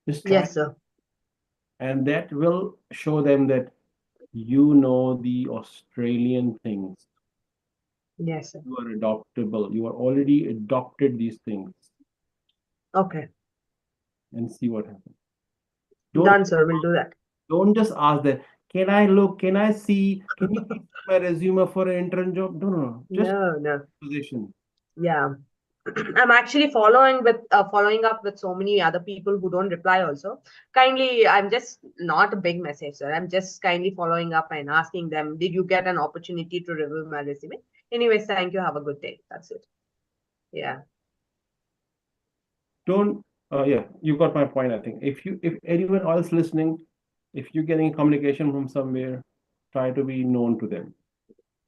Just try. Yes, sir. And that will show them that you know the Australian things. Yes, sir. You are adoptable. You are already adopted these things. Okay. And see what happens. Done, sir. We'll do that. Don't just ask them, can I look? Can I see? Can you see my resume for an intern job? No. Just No. position. Yeah. I'm actually following up with so many other people who don't reply also. Kindly, I'm just not a big message, sir. I'm just kindly following up and asking them, did you get an opportunity to review my resume? Anyways, thank you. Have a good day. That's it. Yeah. You got my point, I think. If anyone else listening, if you're getting communication from somewhere, try to be known to them.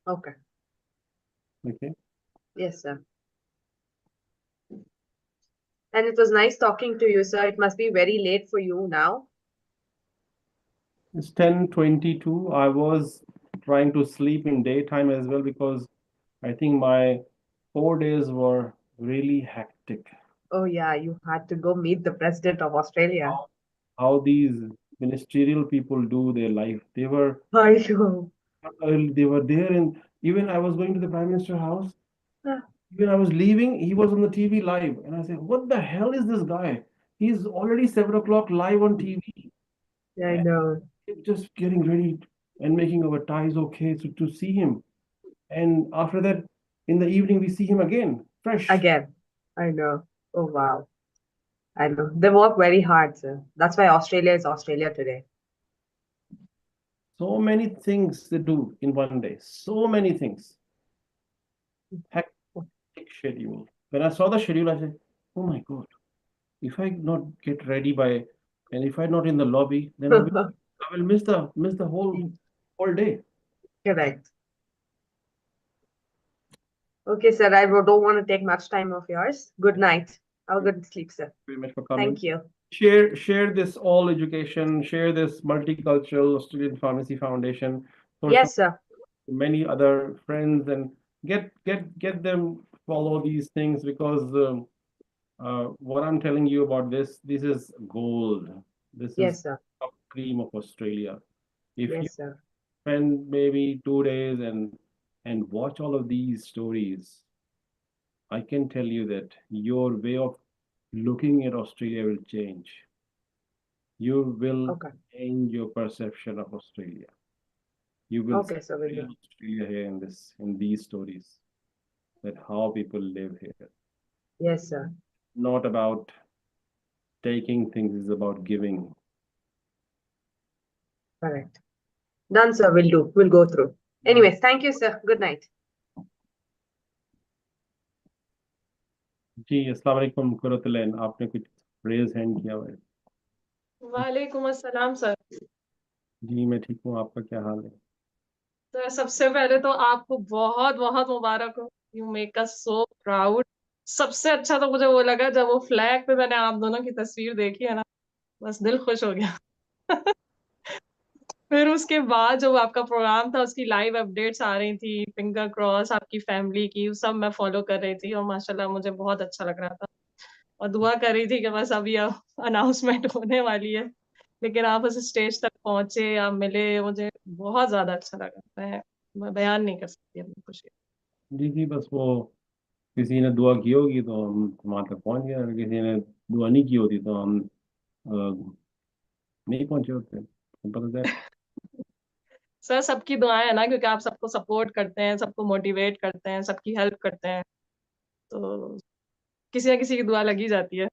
Okay. Okay. Yes, sir. And it was nice talking to you, sir. It must be very late for you now. It's 10:22. I was trying to sleep in daytime as well because I think my 4 days were really hectic. Oh, yeah, you had to go meet the president of Australia. How these ministerial people do their life. They were I know. there, and even I was going to the Prime Minister's house. When I was leaving, he was on the TV live, and I said, "What the hell is this guy? He's already 7 o'clock live on TV." Yeah, I know. Just getting ready and making our ties okay to see him, and after that, in the evening, we see him again, fresh. Again, I know. Oh, wow. I know. They work very hard, sir. That's why Australia is Australia today. So many things they do in one day. So many things. Hectic schedule. When I saw the schedule, I said, "Oh my God! If I not get ready and if I'm not in the lobby, then I will miss the whole day." Correct. Okay, sir. I don't want to take much time of yours. Good night. Have a good sleep, sir. Very much for coming. Thank you. Share this all education. Share this multicultural Australian Pharmacy Foundation. Yes, sir. Many other friends, and get them follow these things because what I'm telling you about this is gold. This Yes, is sir. top cream of Australia. If you Yes, sir. spend maybe 2 days and watch all of these stories, I can tell you that your way of looking at Australia will change. You will change your perception of Australia. You will see Australia here in these stories, that how people live here. Yes, sir. Not about taking things, it's about giving. Correct. Done, sir. We'll go through. Anyways, thank you, sir. Good night. जी अस्सलाम वालेकुम कुरतलैन, आपने कुछ raise hand किया हुआ है। वालेकुम अस्सलाम sir. जी मैं ठीक हूँ, आपका क्या हाल है? सर सबसे पहले तो आपको बहुत बहुत मुबारक हो। You make us so proud. सबसे अच्छा तो मुझे वो लगा जब वो फ्लैग पे मैंने आप दोनों की तस्वीर देखी है ना, बस दिल खुश हो गया। फिर उसके बाद जो आपका प्रोग्राम था उसकी लाइव अपडेट्स आ रही थी, फिंगर क्रॉस आपकी फैमिली की, सब मैं फॉलो कर रही थी और माशाल्लाह मुझे बहुत अच्छा लग रहा था और दुआ कर रही थी कि बस अभी अनाउंसमेंट होने वाली है लेकिन आप उस स्टेज तक पहुंचे, आप मिले, मुझे बहुत ज्यादा अच्छा लगा। मैं बयान नहीं कर सकती अपनी खुशी। जी जी, बस वो किसी ने दुआ की होगी तो हम वहां तक पहुंच गए, अगर किसी ने दुआ नहीं की होती तो हम नहीं पहुंचे होते, सिंपल दैट। सर सबकी दुआएं है ना, क्योंकि आप सबको सपोर्ट करते हैं, सबको मोटिवेट करते हैं, सबकी हेल्प करते हैं, तो किसी ना किसी की दुआ लगी जाती है।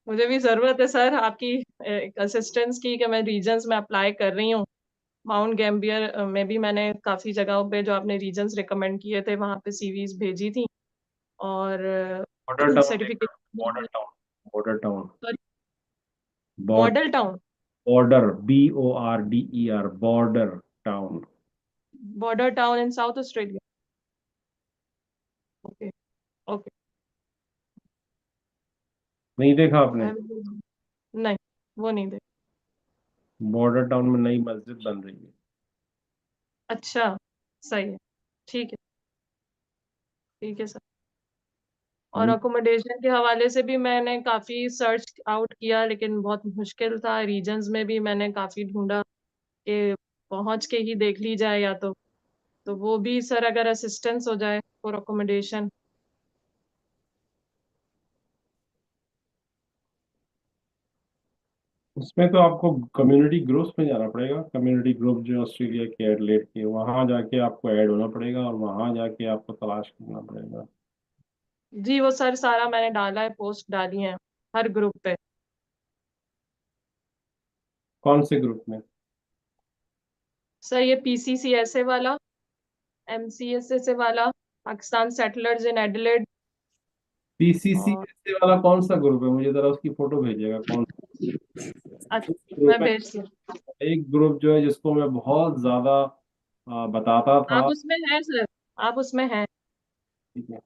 मुझे भी जरूरत है सर आपकी असिस्टेंस की, कि मैं रीजन्स में अप्लाई कर रही हूँ। माउंट गैम्बियर में भी मैंने काफी जगहों पे जो आपने रीजन्स रिकमेंड किए थे वहां पे सीवीज भेजी थी, और बॉर्डर टाउन देखना, border certificate. Town, border town, model town. Border, BORDER, border town. Border town in south Australia. Okay. Okay. नहीं देखा आपने? नहीं, वो नहीं दे। बॉर्डर टाउन में नई मस्जिद बन रही है। अच्छा, सही है। ठीक है। ठीक है सर। और हम्म, अकोमोडेशन के हवाले से भी मैंने काफ़ी सर्च आउट किया, लेकिन बहुत मुश्किल था। रीजन्स में भी मैंने काफ़ी ढूंढा कि पहुंच के ही देख ली जाए, या तो वो भी सर अगर असिस्टेंस हो जाए फॉर अकोमोडेशन। उसमें तो आपको कम्युनिटी ग्रुप्स में जाना पड़ेगा। कम्युनिटी ग्रुप जो ऑस्ट्रेलिया के एडलेड के, वहां जाके आपको ऐड होना पड़ेगा और वहां जाके आपको तलाश करना पड़ेगा। जी वो सर सारा मैंने डाला है, पोस्ट डाली है हर ग्रुप पे। कौन से ग्रुप में? सर ये PCCSA वाला, MCSSA वाला, पाकिस्तान सेटलर्स इन एडिलेड। PCC और वाला कौन सा ग्रुप है? मुझे जरा उसकी फोटो भेजिएगा। कौन अच्छा, ग्रुप मैं है? भेजती हूँ। एक ग्रुप जो है जिसको मैं बहुत ज्यादा बताता था। आप उसमें हैं सर, आप उसमें हैं। ठीक है।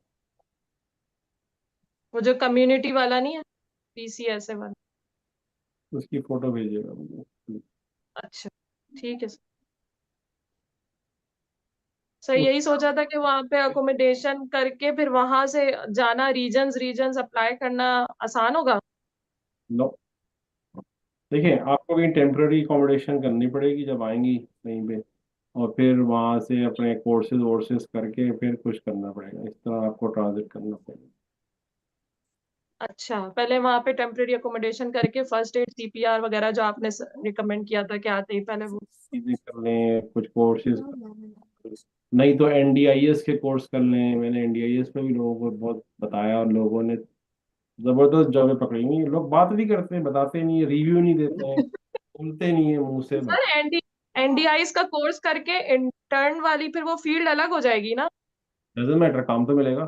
वो जो कम्युनिटी वाला नहीं है, PCSA वाला। उसकी फोटो भेजिएगा मुझे। अच्छा, ठीक है सर। सर यही सोचा था कि वहां पे अकोमोडेशन करके फिर वहां से जाना, रीजन्स रीजन्स अप्लाई करना आसान होगा। नो, देखिए आपको कहीं टेम्पररी अकोमोडेशन करनी पड़ेगी जब आएंगी कहीं पे, और फिर वहां से अपने कोर्सेज वोर्सेज करके फिर कुछ करना पड़ेगा। इस तरह आपको ट्रांजिट करना पड़ेगा। अच्छा, पहले वहां पे टेम्परेरी अकोमोडेशन करके फर्स्ट एड CPR वगैरह जो आपने रिकमेंड किया था कि आते ही पहले वो। चीजें कर लें, कुछ कोर्सेज, नहीं तो NDIS के कोर्स कर लें। मैंने NDIS पे भी लोगों को बहुत बताया और लोगों ने जबरदस्त जॉबें पकड़ी हुई हैं। लोग बात नहीं करते, बताते नहीं है, रिव्यू नहीं देते हैं, बोलते नहीं है मुंह से बस। सर NDIS का कोर्स करके इंटर्न वाली फिर वो फील्ड अलग हो जाएगी ना। डजेंट मैटर, काम तो मिलेगा।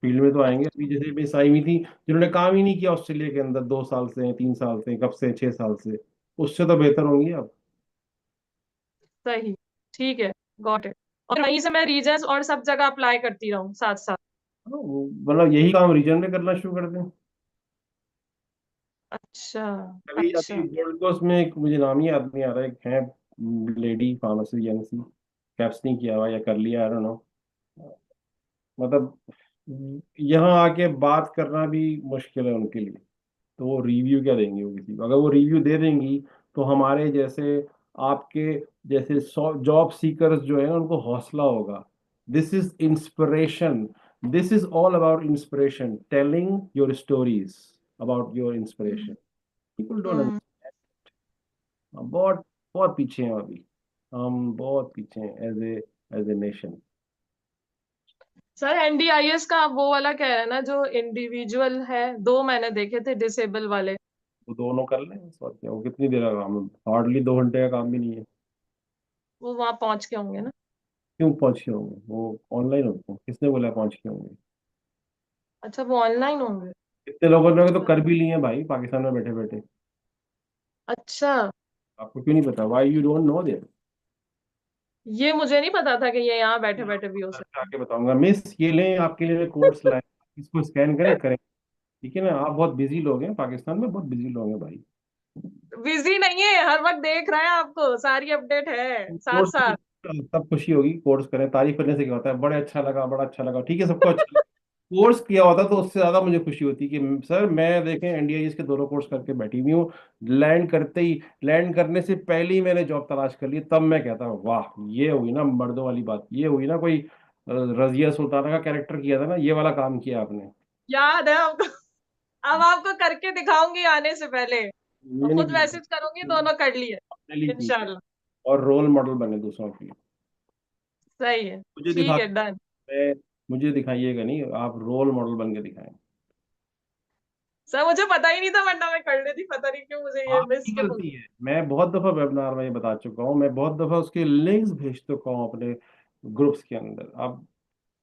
फील्ड में तो आएंगे। अच्छा, अभी जैसे मिस आई हुई थी जिन्होंने काम ही नहीं किया ऑस्ट्रेलिया के अंदर 2 साल से, 3 साल से, कब से, 6 साल से, उससे तो बेहतर होंगी अब। सही। ठीक है, गॉट इट। और वहीं से मैं रीजन्स और सब जगह अप्लाई करती रहूँ साथ साथ। मतलब यही काम रीजन में करना शुरू कर दें। अच्छा। अभी अभी अच्छा। गोल्ड कोस्ट में एक, मुझे नाम ही याद नहीं आ रहा, एक है लेडी फार्मासिस्ट, यंग सी, कैप्स नहीं किया हुआ या कर लिया, आई डोंट नो। मतलब यहाँ आके बात करना भी मुश्किल है उनके लिए। तो वो रिव्यू क्या देंगी वो किसी को? अगर वो रिव्यू दे देंगी तो हमारे जैसे, आपके जैसे जॉब सीकर्स जो है उनको हौसला होगा। This is inspiration, this is all about inspiration, telling your stories about your inspiration. People don't hmm. Understand. बहुत बहुत पीछे हैं अभी, हम बहुत पीछे हैं as a nation. Sir NDIS का आप वो वाला कह रहे हैं ना जो इंडिविजुअल है, दो मैंने देखे थे डिसेबल वाले। वो दोनों कर लें बस, और क्या। वो कितनी देर का काम है? हार्डली 2 घंटे का काम भी नहीं है। वो वहां पहुंच के होंगे ना। क्यों पहुंचे होंगे? वो ऑनलाइन होते हैं, किसने बोला पहुंच के होंगे? अच्छा, वो ऑनलाइन होंगे। कितने लोगों ने तो कर भी लिए हैं भाई, पाकिस्तान में बैठे बैठे। अच्छा, आपको क्यों नहीं पता? Why you don't know there? ये मुझे नहीं पता था कि ये यहाँ बैठे बैठे भी हो सकता आके बताऊंगा मिस, ये लें आपके लिए कोर्स लाए, इसको स्कैन करें करें। ठीक है ना? आप बहुत बिजी लोग हैं, पाकिस्तान में बहुत बिजी लोग हैं भाई। है। बिजी नहीं है, हर वक्त देख रहे हैं आपको, सारी अपडेट है साथ कोर्स साथ। तब खुशी होगी, कोर्स करें। तारीफ करने से क्या होता है? बड़े अच्छा लगा, बड़ा अच्छा लगा, ठीक है, सबको अच्छा लगा। कोर्स किया होता तो उससे ज्यादा मुझे खुशी होती कि सर मैं देखें एनडीआईएस के दोनों कोर्स करके बैठी हुई हूँ, लैंड करते ही, लैंड करने से पहले ही मैंने जॉब तलाश कर ली, तब मैं कहता हूँ वाह, ये हुई ना मर्दों वाली बात, ये हुई ना कोई रजिया सुल्ताना का कैरेक्टर किया था ना, ये वाला काम किया आपने। याद है आपको? अब आपको करके दिखाऊंगी आने से पहले, और ये नहीं खुद मैसेज करूंगी, किया दोनों कर लिए आपने, ली की इंशाल्लाह। और रोल मॉडल बने दूसरों के लिए। सही है, मुझे दिखा, ठीक है, डन। मैं, मुझे दिखाइएगा नहीं, आप रोल मॉडल बन के दिखाएं। सर मुझे पता ही नहीं था, वरना मैं कर लेती, पता नहीं क्यों मुझे ये मिस आपकी के गलती है, मैं बहुत दफा वेबिनार में ये बता चुका हूँ, मैं बहुत दफा उसके लिंक्स भेज चुका हूँ अपने ग्रुप्स के अंदर, आप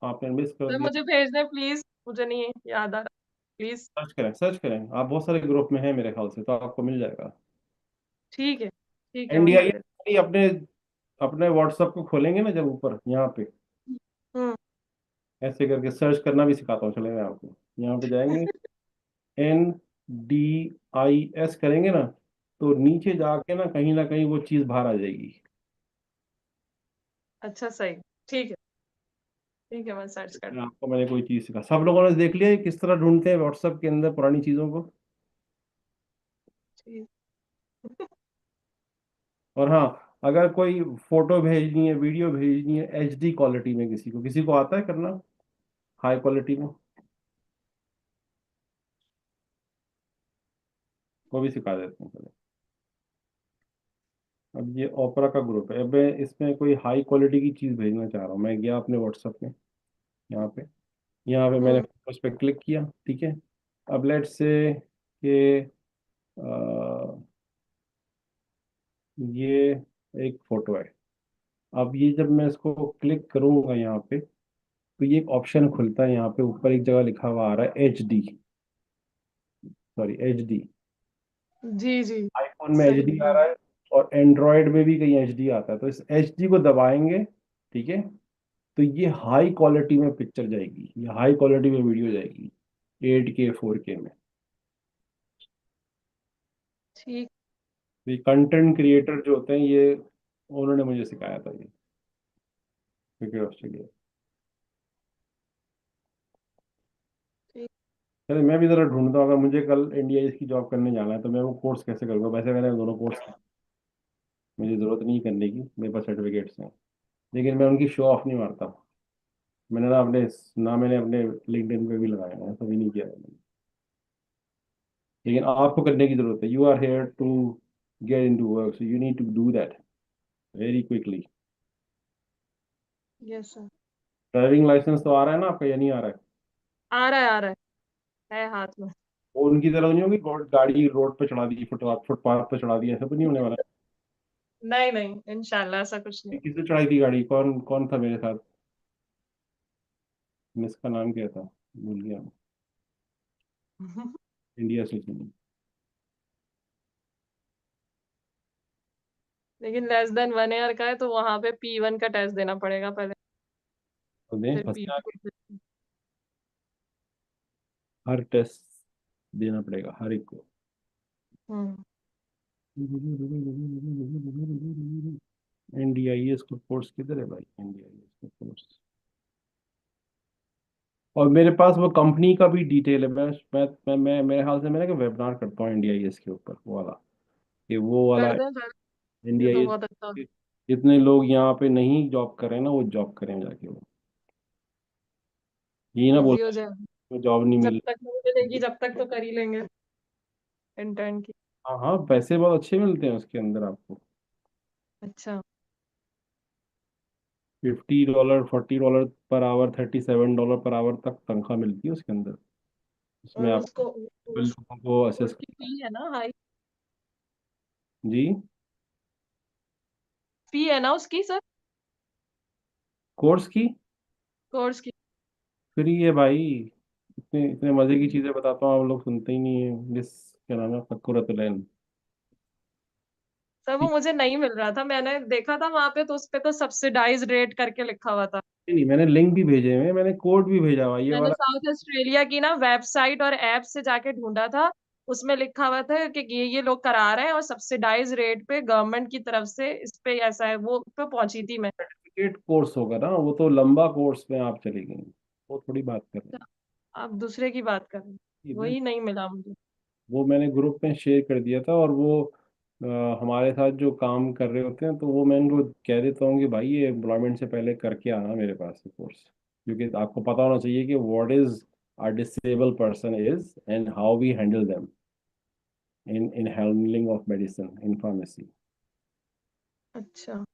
आपने मिस कर सर दिया। मुझे भेज दें प्लीज, मुझे नहीं याद आ रहा, प्लीज। सर्च करें, सर्च करें, आप बहुत सारे ग्रुप में हैं मेरे ख्याल से, तो आपको मिल जाएगा। ठीक है, ठीक है, मैं कर देती एनडीआई अपने अपने व्हाट्सएप को खोलेंगे ना, जब ऊपर यहाँ पे हूँ। ऐसे करके सर्च करना भी सिखाता हूँ, चलेगा आपको, यहाँ पे जाएंगे, NDIS करेंगे ना, तो नीचे जाके ना कहीं वो चीज़ बाहर आ जाएगी। अच्छा, सही, ठीक है, ठीक है, मैं सर्च कर आपको मैंने कोई चीज़ सिखा, सब लोगों ने देख लिया है किस तरह ढूंढते हैं व्हाट्सएप के अंदर पुरानी चीज़ों को। ठीक। और हाँ, अगर कोई फोटो भेजनी है, वीडियो भेजनी है HD क्वालिटी में, किसी को आता है करना हाई क्वालिटी में, वो भी सिखा देते हैं पहले। अब ये ओपरा का ग्रुप है, अब मैं इसमें कोई हाई क्वालिटी की चीज़ भेजना चाह रहा हूँ, मैं गया अपने व्हाट्सएप में, यहाँ पे, यहाँ पे मैंने उस पर क्लिक किया, ठीक है। अब लेट्स से कि ये एक फोटो है, अब ये जब मैं इसको क्लिक करूंगा यहाँ पे, तो ये एक ऑप्शन खुलता है, यहाँ पे ऊपर एक जगह लिखा हुआ आ रहा है HD, सॉरी HD, जी जी, आईफोन में सही HD आ बोल। रहा है, और एंड्रॉयड में भी कहीं HD आता है, तो इस HD को दबाएंगे, ठीक है, तो ये हाई क्वालिटी में पिक्चर जाएगी, ये हाई क्वालिटी में वीडियो जाएगी, 8K 4K में। ठीक। तो ये कंटेंट क्रिएटर जो होते हैं, ये उन्होंने मुझे सिखाया था ये, क्योंकि ऑस्ट्रेलिया। ठीक। चलिए मैं भी जरा ढूंढता हूँ, अगर मुझे कल इंडिया इसकी जॉब करने जाना है तो मैं वो कोर्स कैसे करूँगा, वैसे मैंने दोनों कोर्स, मुझे ज़रूरत नहीं करने की, मेरे पास सर्टिफिकेट्स हैं, लेकिन मैं उनकी शो ऑफ नहीं मारता, मैंने ना मैंने अपने लिंक्डइन पे भी लगाया है, ऐसा भी नहीं किया मैंने, लेकिन आपको करने की जरूरत है, you are here to get into work, so you need to do that very quickly. Yes sir. Driving licence तो आ रहा है ना आपका, या नहीं आ रहा है? आ रहा है, आ रहा है हाथ में। वो उनकी तरह नहीं होगी, गाड़ी रोड पे चढ़ा दी, फुटपाथ फुटपाथ पे चढ़ा दी, ऐसा तो नहीं होने वाला? नहीं नहीं, इंशाल्लाह ऐसा कुछ नहीं। किसने चढ़ाई थी गाड़ी, कौन कौन था मेरे साथ, मिस का नाम क्या था, भूल गया, इंडिया से थी। लेकिन लेस देन 1 ईयर का है, तो वहां पे P1 का टेस्ट देना पड़ेगा पहले, तो दें फिर फंसने आ गए, P2। हर टेस्ट देना पड़ेगा हर एक को। हम्म। NDIS का कोर्स किधर है भाई, NDIS का कोर्स, और मेरे पास वो कंपनी का भी डिटेल है, मैं मेरे हाल से मैं ना वेबिनार करता हूँ NDIS के ऊपर, वो वाला, कि वो वाला कर दें सर, ये तो NDIS, बहुत अच्छा होगा। जितने लोग यहाँ पे नहीं जॉब कर रहे हैं ना, वो जॉब करें जाके, वो यही ना बोल इजी हो रहे जाए, हैं जॉब नहीं जब मिल तक नहीं मिलेगी जब तक तो कर ही लेंगे इंटर्न की। हाँ हाँ, पैसे बहुत अच्छे मिलते हैं उसके अंदर आपको, अच्छा। $50 $40 पर आवर, $37 पर आवर तक तनख्वाह मिलती है उसके अंदर, उसमें और आप उसको लोगों को असेस उसकी फी है ना हाई, जी, फी है ना उसकी सर, कोर्स की कोर्स की। फ्री है भाई, इतने इतने मजे की चीजें बताता हूँ, आप लोग सुनते ही नहीं है, जिस क्या नाम है, फक्कुरतुलैन। सर वो मुझे नहीं मिल रहा था, मैंने देखा था वहां पे, तो उस पे तो सब्सिडाइज रेट करके लिखा हुआ था। नहीं, मैंने लिंक भी भेजे हुए हैं, मैंने कोड भी भेजा हुआ है, ये मैंने वाला। साउथ ऑस्ट्रेलिया की ना वेबसाइट और ऐप से जाके ढूंढा था, उसमें लिखा हुआ था कि ये लोग करा रहे हैं, और सब्सिडाइज रेट पे गवर्नमेंट की तरफ से इस पे ऐसा है, वो पे पहुंची थी मैं। सर्टिफिकेट कोर्स होगा ना, वो तो लंबा कोर्स में आप चले गए, वो थोड़ी बात कर रहे हैं। आप दूसरे की बात कर रहे हैं, वही नहीं मिला मुझे। वो मैंने ग्रुप में शेयर कर दिया था, और वो हमारे साथ जो काम कर रहे होते हैं तो वो मैं उनको कह देता हूँ कि भाई ये एम्प्लॉयमेंट से पहले करके आना मेरे पास कोर्स, क्योंकि आपको पता होना चाहिए कि what is a disable person is and how we handle them in handling of medicine in pharmacy. अच्छा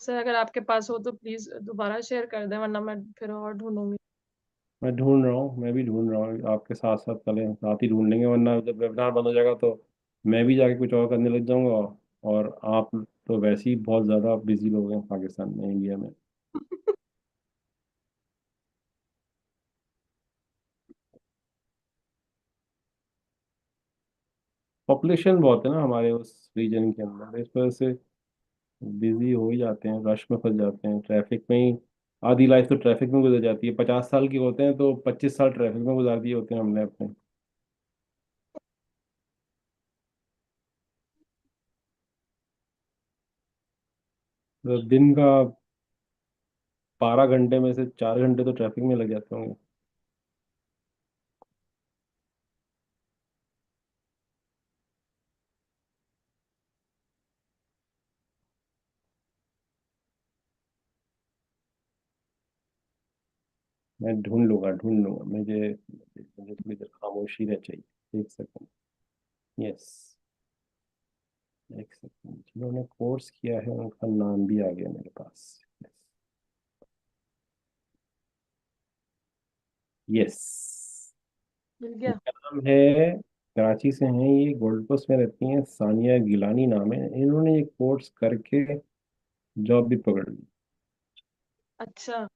सर, अगर आपके पास हो तो प्लीज दोबारा शेयर कर दें, वरना मैं फिर और ढूंढूंगी। मैं ढूंढ रहा हूँ, मैं भी ढूंढ रहा हूँ, आपके साथ साथ चलें, साथ ही ढूंढ लेंगे, वरना जब वेबिनार बंद हो जाएगा तो मैं भी जाके कुछ और करने लग जाऊंगा, और आप तो वैसे ही बहुत ज़्यादा बिजी लोग हैं पाकिस्तान में, इंडिया में। पॉपुलेशन बहुत है ना हमारे उस रीजन के अंदर, इस वजह से बिजी हो ही जाते हैं, रश में फंस जाते हैं, ट्रैफिक में ही आधी लाइफ तो ट्रैफिक में गुजर जाती है। 50 साल के होते हैं तो 25 साल ट्रैफिक में गुजार दिए होते हैं हमने अपने। तो दिन का 12 घंटे में से 4 घंटे तो ट्रैफिक में लग जाते होंगे। मैं ढूंढ लूंगा, मुझे मुझे थोड़ी देर खामोशी रह चाहिए, एक सेकंड। यस, एक सेकंड, जिन्होंने कोर्स किया है उनका नाम भी आ गया मेरे पास। यस, मिल गया। इनका नाम है, कराची से हैं ये, गोल्ड कोस्ट में रहती हैं, सानिया गिलानी नाम है, इन्होंने ये कोर्स करके जॉब भी पकड़ ली। अच्छा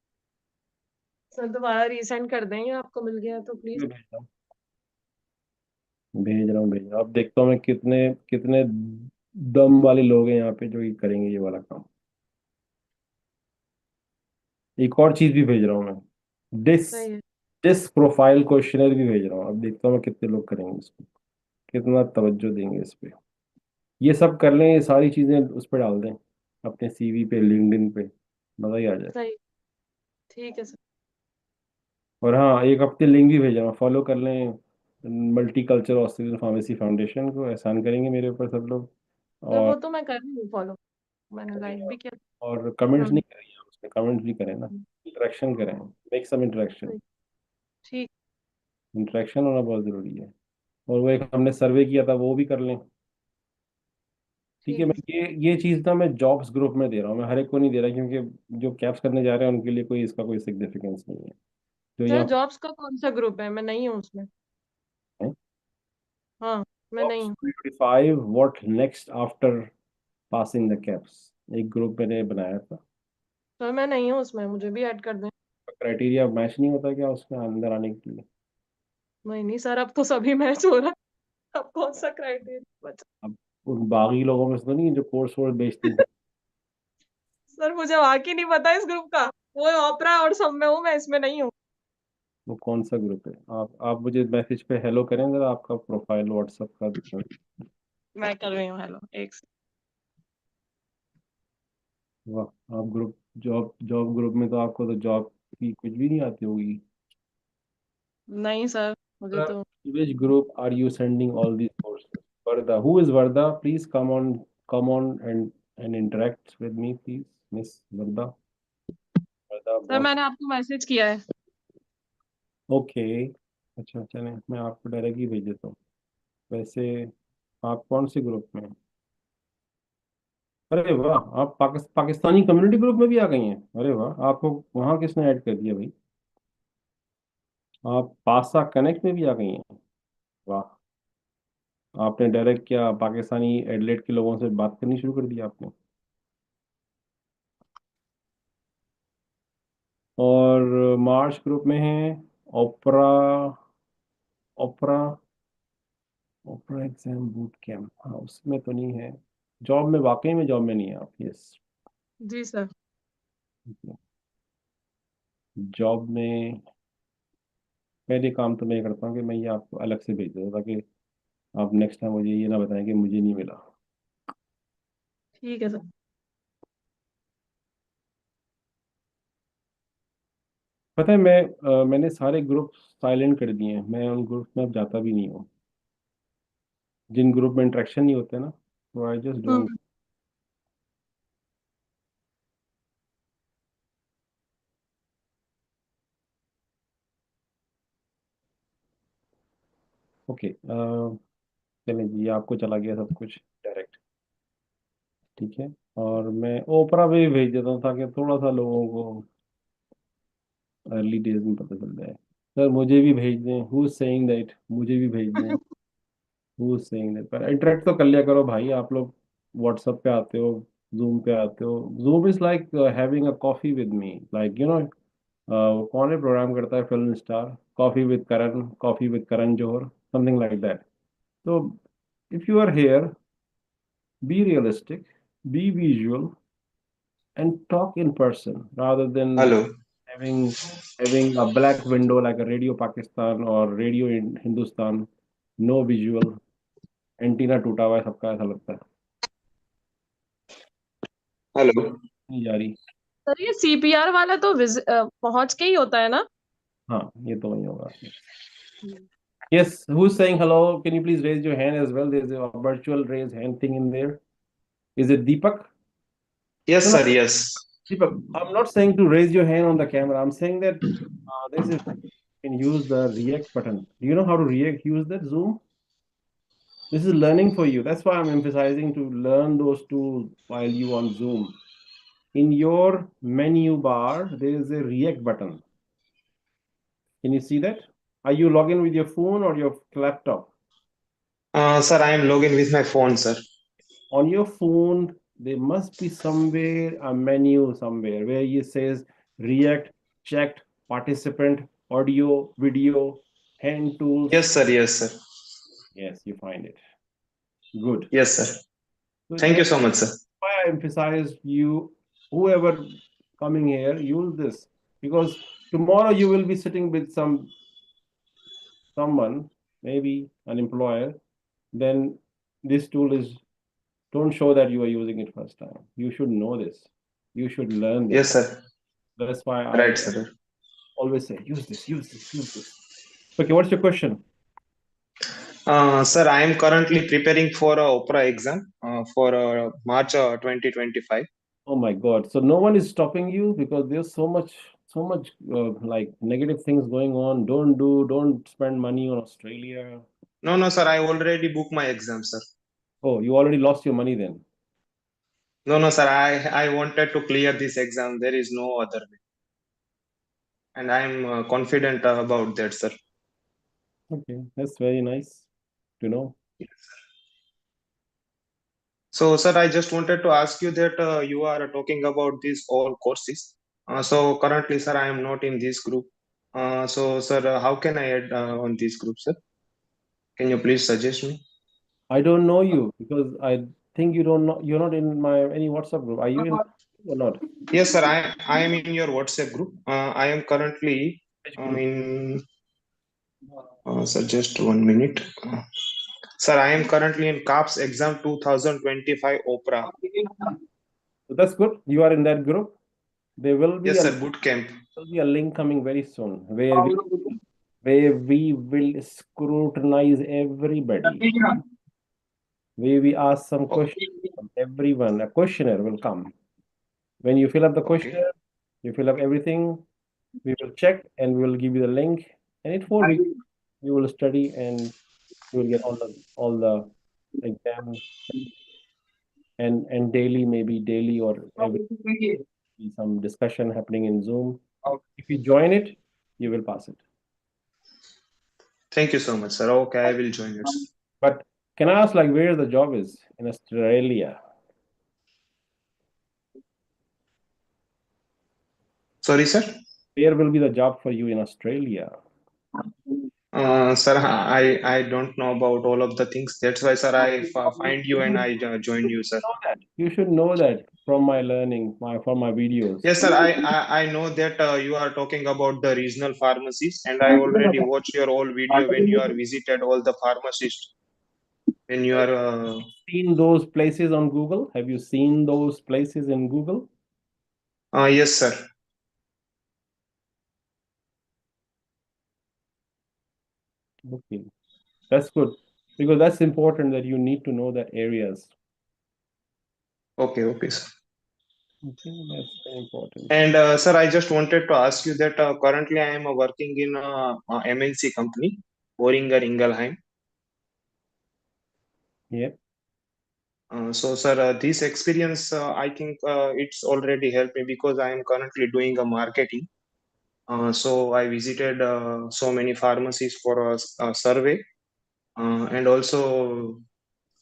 सर, दोबारा रीसेंड कर देंगे, आपको मिल गया तो प्लीज। मैं भेज रहा हूँ, अब देखता हूँ मैं कितने कितने दम वाले लोग हैं यहाँ पे जो ये करेंगे ये वाला काम। एक और चीज भी भेज रहा हूँ मैं, डिस सही है। डिस प्रोफाइल क्वेश्चनर भी भेज रहा हूँ, अब देखता हूँ मैं कितने लोग करेंगे इसको, कितना तवज्जो देंगे इस पे। ये सब कर लें, ये सारी चीजें उस पर डाल दें, अपने सीवी पे, लिंक्डइन पे, मजा ही आ जाए। सही, ठीक है सर। और हाँ, एक हफ्ते लिंक भी भेज रहा हूँ, फॉलो कर लें multi culture Australian pharmacy foundation को, एहसान करेंगे मेरे ऊपर सब लोग। सर वो और तो मैं कर रही हूँ फॉलो, मैंने लाइक भी किया। और कमेंट्स हम्म। नहीं करें आप उसमें, कमेंट्स भी करें ना, इंटरेक्शन करें, मेक सम इंटरेक्शन। सही, ठीक। इंटरेक्शन होना बहुत ज़रूरी है। और वो एक हमने सर्वे किया था वो भी कर लें। ठीक है, ठीक मैं है ये चीज़ ना मैं जॉब्स ग्रुप में दे रहा हूँ, मैं हर एक को नहीं दे रहा, क्योंकि जो कैप्स करने जा रहे हैं उनके लिए कोई इसका कोई सिग्निफिकेंस नहीं है। तो सर, यहाँ जॉब्स का कौन सा ग्रुप है? मैं नहीं हूँ उसमें। हाँ, मैं नहीं जॉब्स हूँ। 25 what next after passing the caps, एक ग्रुप मैंने बनाया था। सर मैं नहीं हूँ उसमें, मुझे भी ऐड कर दें। क्राइटेरिया मैच नहीं होता क्या उसमें अंदर आने के लिए? नहीं नहीं सर, अब तो सभी मैच हो रहा है, अब कौन सा क्राइटेरिया बचा? अब उन बागी लोगों में से तो नहीं जो कोर्स वोर्स बेचते हैं? सर मुझे वाकई नहीं पता इस ग्रुप का, वो ओपरा और सब में हूँ, मैं इसमें नहीं हूँ। वो कौन सा ग्रुप है? आप मुझे मैसेज पे हेलो करें जरा, आपका प्रोफाइल व्हाट्सएप का दिखाएं। मैं कर रही हूँ, हेलो एक से। वाह, आप ग्रुप, जॉब जॉब ग्रुप में तो आपको तो जॉब की कुछ भी नहीं आती होगी। नहीं सर, मुझे तो। Which group are you sending all these courses? Varda, who is Varda? Please come on and interact with me, please, Miss Varda. Varda, sir बहुत मैंने आपको मैसेज किया है। ओके। अच्छा चलें, मैं आपको डायरेक्ट ही भेज देता हूँ। वैसे आप कौन से ग्रुप में हैं? अरे वाह, आप पाकिस्तानी कम्युनिटी ग्रुप में भी आ गई हैं, अरे वाह, आपको वहाँ किसने ऐड कर दिया भाई? आप पासा कनेक्ट में भी आ गई हैं, वाह। आपने डायरेक्ट क्या पाकिस्तानी एडलेट के लोगों से बात करनी शुरू कर दी आपने? और मार्च ग्रुप में है ओपरा, ओपरा ओपरा एग्जाम बूट कैम्प, हाँ उसमें तो नहीं है। जॉब में, वाकई में जॉब में नहीं है आप? यस, जी सर। जॉब में पहले काम तो मैं ये करता हूँ कि मैं ये आपको अलग से भेज दूँ, ताकि आप नेक्स्ट टाइम मुझे ये ना बताएं कि मुझे नहीं मिला। ठीक है सर। पता है मैंने सारे ग्रुप साइलेंट कर दिए हैं, मैं उन ग्रुप में अब जाता भी नहीं हूँ, जिन ग्रुप में इंटरेक्शन नहीं होते ना, तो आई जस्ट डोंट। ओके, चलिए जी, आपको चला गया सब कुछ डायरेक्ट, ठीक है। और मैं ओपरा पे भी भेज देता हूँ ताकि थोड़ा सा लोगों को अर्ली डेज में पता चल जाए। सर मुझे भी भेज दें, हु इज सेइंग दैट, मुझे भी भेज दें, हु इज सेइंग दैट। पर इंटरेक्ट तो कर लिया करो भाई, आप लोग व्हाट्सएप पे आते हो, जूम पे आते हो। Zoom is like having a coffee with me, like कौन है प्रोग्राम करता है, film star, coffee with Karan, coffee with Karan Johar, something like that. तो if you are here, be realistic, be visual, and talk in person rather than Hello. having a black window like a Radio Pakistan or Radio in Hindustan, no visual, antenna टूटा हुआ है सबका, ऐसा लगता है Hello. नहीं जा रही। सर ये सीपीआर वाला तो पहुंच के ही होता है ना? हाँ, ये तो वही होगा। Yes, who's saying hello? Can you please raise your hand as well? There's a virtual raise hand thing in there. Is it Deepak? Yes, No, no, sir. Yes. Deepak, I'm not saying to raise your hand on the camera. I'm saying that there's a can use the react button. Do you know how to react? Use that Zoom. This is learning for you. That's why I'm emphasizing to learn those tools while you on Zoom. In your menu bar, there is a react button. Can you see that? Are you logging with your phone or your laptop? Sir, I am logging with my phone, sir. On your phone, there must be somewhere a menu somewhere where it says react, checked, participant, audio, video, hand tools. Yes, sir. Yes, sir. Yes, you find it. Good. Yes, sir. So Thank you that's so much, sir. why I emphasize you, whoever coming here, use this, because tomorrow you will be sitting with someone, maybe an employer. Then this tool is, don't show that you are using it first time. You should know this. You should learn this. Yes, sir. That's why I Right, sir. always say, use this, use this, use this. Okay, what's your question? Sir, I am currently preparing for a opera exam for March 2025. Oh my God. So no one is stopping you because there's so much like negative things going on. Don't spend money on Australia. No, no, sir. I already booked my exam, sir. Oh, you already lost your money then. No, no, sir. I wanted to clear this exam. There is no other way. And I am confident about that, sir. Okay, that's very nice to know. So, sir, I just wanted to ask you that you are talking about these all courses. So currently, sir, I am not in this group. So, sir, how can I add on this group, sir? Can you please suggest me? I don't know you because I think you don't know, you're not in my any WhatsApp group. Are you in or not? Yes, sir, I am in your WhatsApp group. I am currently in, sir, just 1 minute. Sir, I am currently in KAPS Exam 2025 Opera. So that's good. You are in that group. There will be Yes, sir, boot camp. There will be a link coming very soon where we will scrutinize everybody. Where we ask some questions from everyone. A questionnaire will come. When you fill up the questionnaire, you fill up everything. We will check and we will give you the link. And in 4 weeks, you will study and you will get all the exam and daily, maybe daily or every be some discussion happening in Zoom. If you join it, you will pass it. Thank you so much, sir. Okay, I will join it. But can I ask, like, where the job is in Australia? Sorry, sir. Where will be the job for you in Australia? Sir, I don't know about all of the things. That's why, sir, I find you and I join you, sir. You should know that from my learning, from my videos. Yes, sir. I know that you are talking about the regional pharmacies, and I already watched your old video when you are visited all the pharmacists. When you are seen those places on Google? Have you seen those places in Google? yes, sir. Okay, that's good because that's important that you need to know that areas. Okay, okay, sir. Okay, that's very important. And sir, I just wanted to ask you that currently I am working in a MNC company, Boehringer Ingelheim. Yeah. So, sir, this experience, I think it's already helped me because I am currently doing a marketing. So I visited so many pharmacies for a survey, and also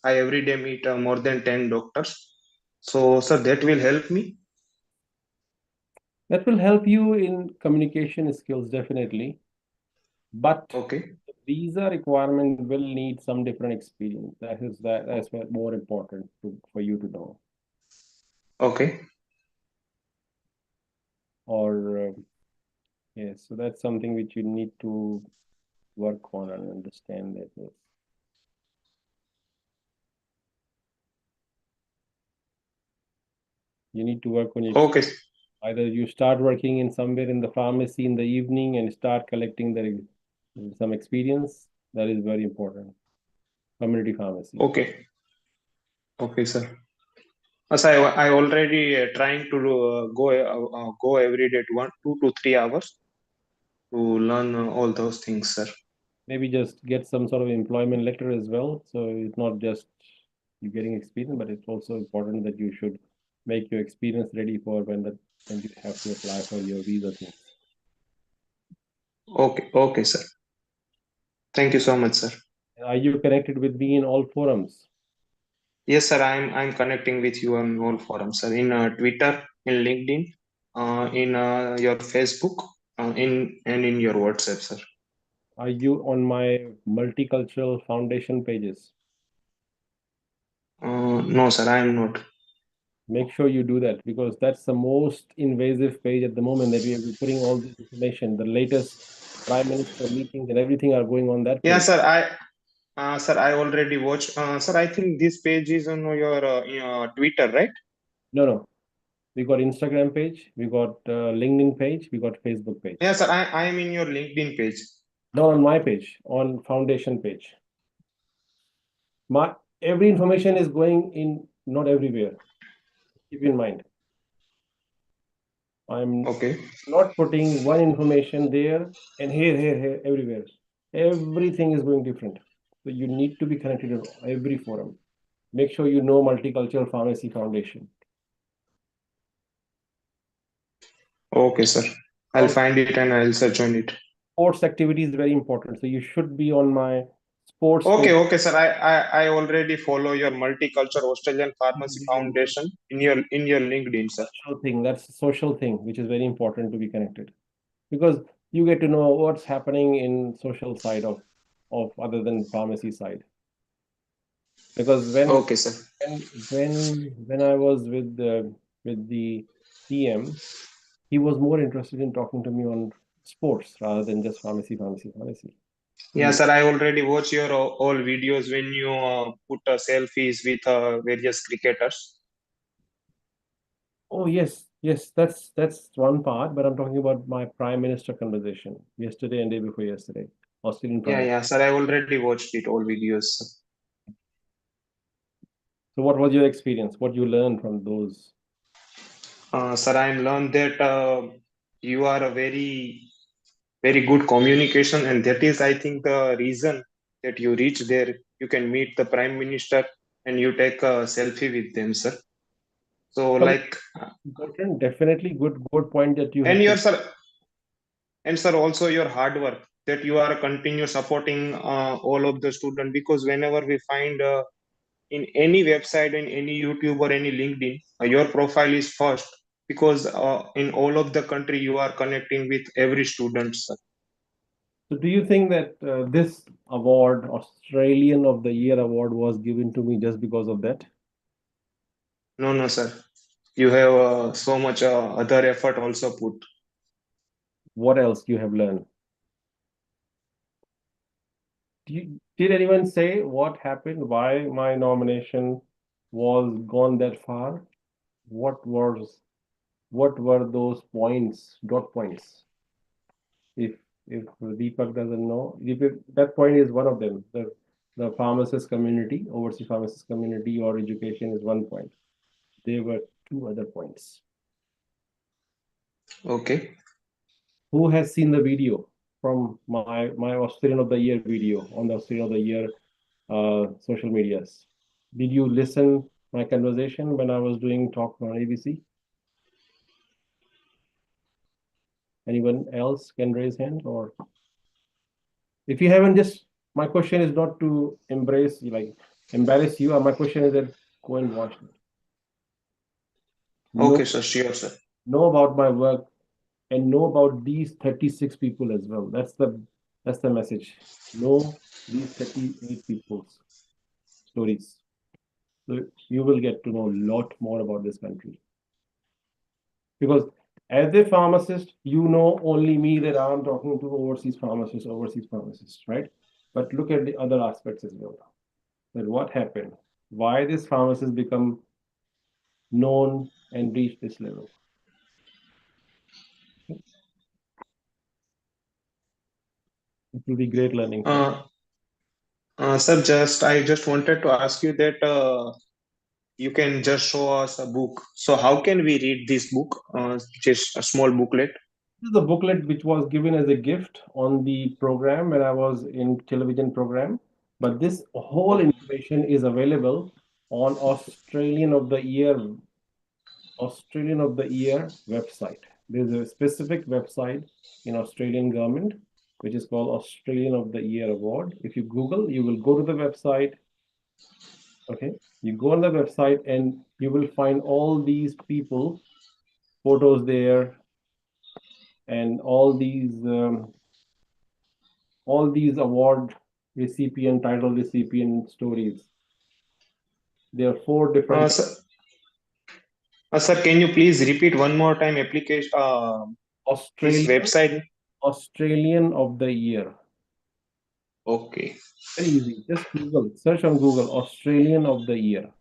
I every day meet more than 10 doctors. So, sir, that will help me. That will help you in communication skills definitely, but Okay, visa requirement will need some different experience. That's what more important for you to know. okay, Or yes, so that's something which you need to work on and understand that. Yes. You need to work on your okay, either you start working in somewhere in the pharmacy in the evening and start collecting some experience. That is very important. Community pharmacy. okay, okay, sir. As I already trying to go every day to 2 to 3 hours to learn all those things, sir. Maybe just get some sort of employment letter as well. So it's not just you getting experience, but it's also important that you should make your experience ready for when you have to apply for your visa things. Okay, okay, sir. Thank you so much, sir. Are you connected with me in all forums? Yes, sir. I'm connecting with you on all forums, sir. In Twitter, in LinkedIn, in your Facebook, in your WhatsApp, sir. Are you on my multicultural foundation pages? No, sir. I am not. Make sure you do that because that's the most invasive page at the moment that we are putting all this information. The latest prime minister meetings and everything are going on that Yeah, page. sir. Sir, I already watched. Sir, I think this page is on your Twitter, right? No. We got Instagram page, we got LinkedIn page, we got Facebook page. Yeah, sir. I am in your LinkedIn page. Not on my page, on foundation page. Every information is going in, not everywhere. Keep in mind. I'm Okay. not putting one information there and here, everywhere. Everything is going different. So you need to be connected to every forum. Make sure you know Multicultural Pharmacy Foundation. Okay, sir. I'll find it and I'll search on it. Sports activity is very important. So you should be on my sports Okay, page. okay, sir. I already follow your Multicultural Australian Pharmacy Foundation in your LinkedIn, sir. Social thing. That's a social thing, which is very important to be connected. Because you get to know what's happening in social side of other than pharmacy side. Because Okay, sir. when I was with the PM, he was more interested in talking to me on sports rather than just pharmacy. Yeah, sir. I already watch your all videos when you put selfies with various cricketers. Oh yes, that's one part. But I'm talking about my prime minister conversation yesterday and day before yesterday. Australian prime. Yeah, sir. I already watched it all videos, sir. So what was your experience? What you learned from those? Sir, I learned that you are a very, very good communication, and that is, I think, the reason that you reach there. You can meet the prime minister and you take a selfie with them, sir. So, like, Important, definitely good point that you and have. your sir, and sir, also your hard work that you are continue supporting all of the student, because whenever we find in any website, in any YouTube or any LinkedIn, your profile is first, because in all of the country you are connecting with every student, sir. So do you think that this award, Australian of the Year award, was given to me just because of that? No, sir. You have so much other effort also put. What else you have learned? Did anyone say what happened? Why my nomination was gone that far? What were those points, dot points? If if Deepak doesn't know, that point is one of them. The pharmacist community, overseas pharmacist community, or education is one point. There were two other points. Okay. Who has seen the video from my Australian of the Year video on the Australian of the Year social medias? Did you listen my conversation when I was doing talk on ABC? Anyone else can raise hand, or if you haven't, just my question is not to embrace embarrass you. My question is that go and watch it. Okay, sir. Sure, sir. Know about my work and know about these 36 people as well. That's the message. Know these 38 people's stories. So you will get to know a lot more about this country. Because as a pharmacist, you know only me, that I'm talking to overseas pharmacists, right? But look at the other aspects as well. That what happened, why this pharmacist become known and reach this level. It will be great learning. Sir, I just wanted to ask you that you can just show us a book. So how can we read this book? Just a small booklet. This is a booklet which was given as a gift on the program when I was in television program. But this whole information is available on Australian of the Year website. There's a specific website in Australian government which is called Australian of the Year Award. If you Google, you will go to the website. Okay, you go on the website and you will find all these people, photos there, and all these award recipient, title recipient stories. There are 4 different. Sir, can you please repeat one more time application? This website. Australian of the Year. Okay. Very easy. Just Google, search on Google, Australian of the Year.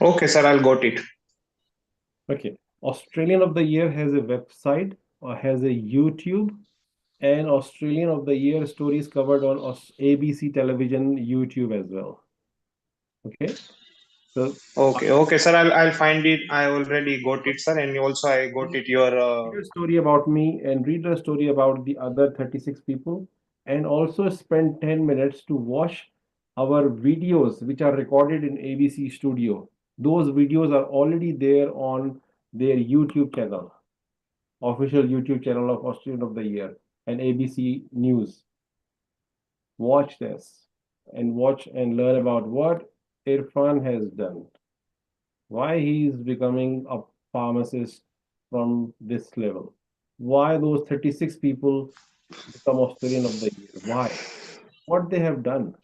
Okay, sir, I'll got it. Okay. Australian of the Year has a website or has a YouTube, and Australian of the Year stories covered on ABC television YouTube as well. Okay. So okay, sir. I'll find it. I already got it, sir, and also I got it. Your read a story about me and read a story about the other 36 people, and also spend 10 minutes to watch our videos which are recorded in ABC Studio. Those videos are already there on their YouTube channel, official YouTube channel of Australian of the Year and ABC News. Watch this and watch and learn about what Irfan has done, why he is becoming a pharmacist from this level, why those 36 people become Australian of the Year, why, what they have done.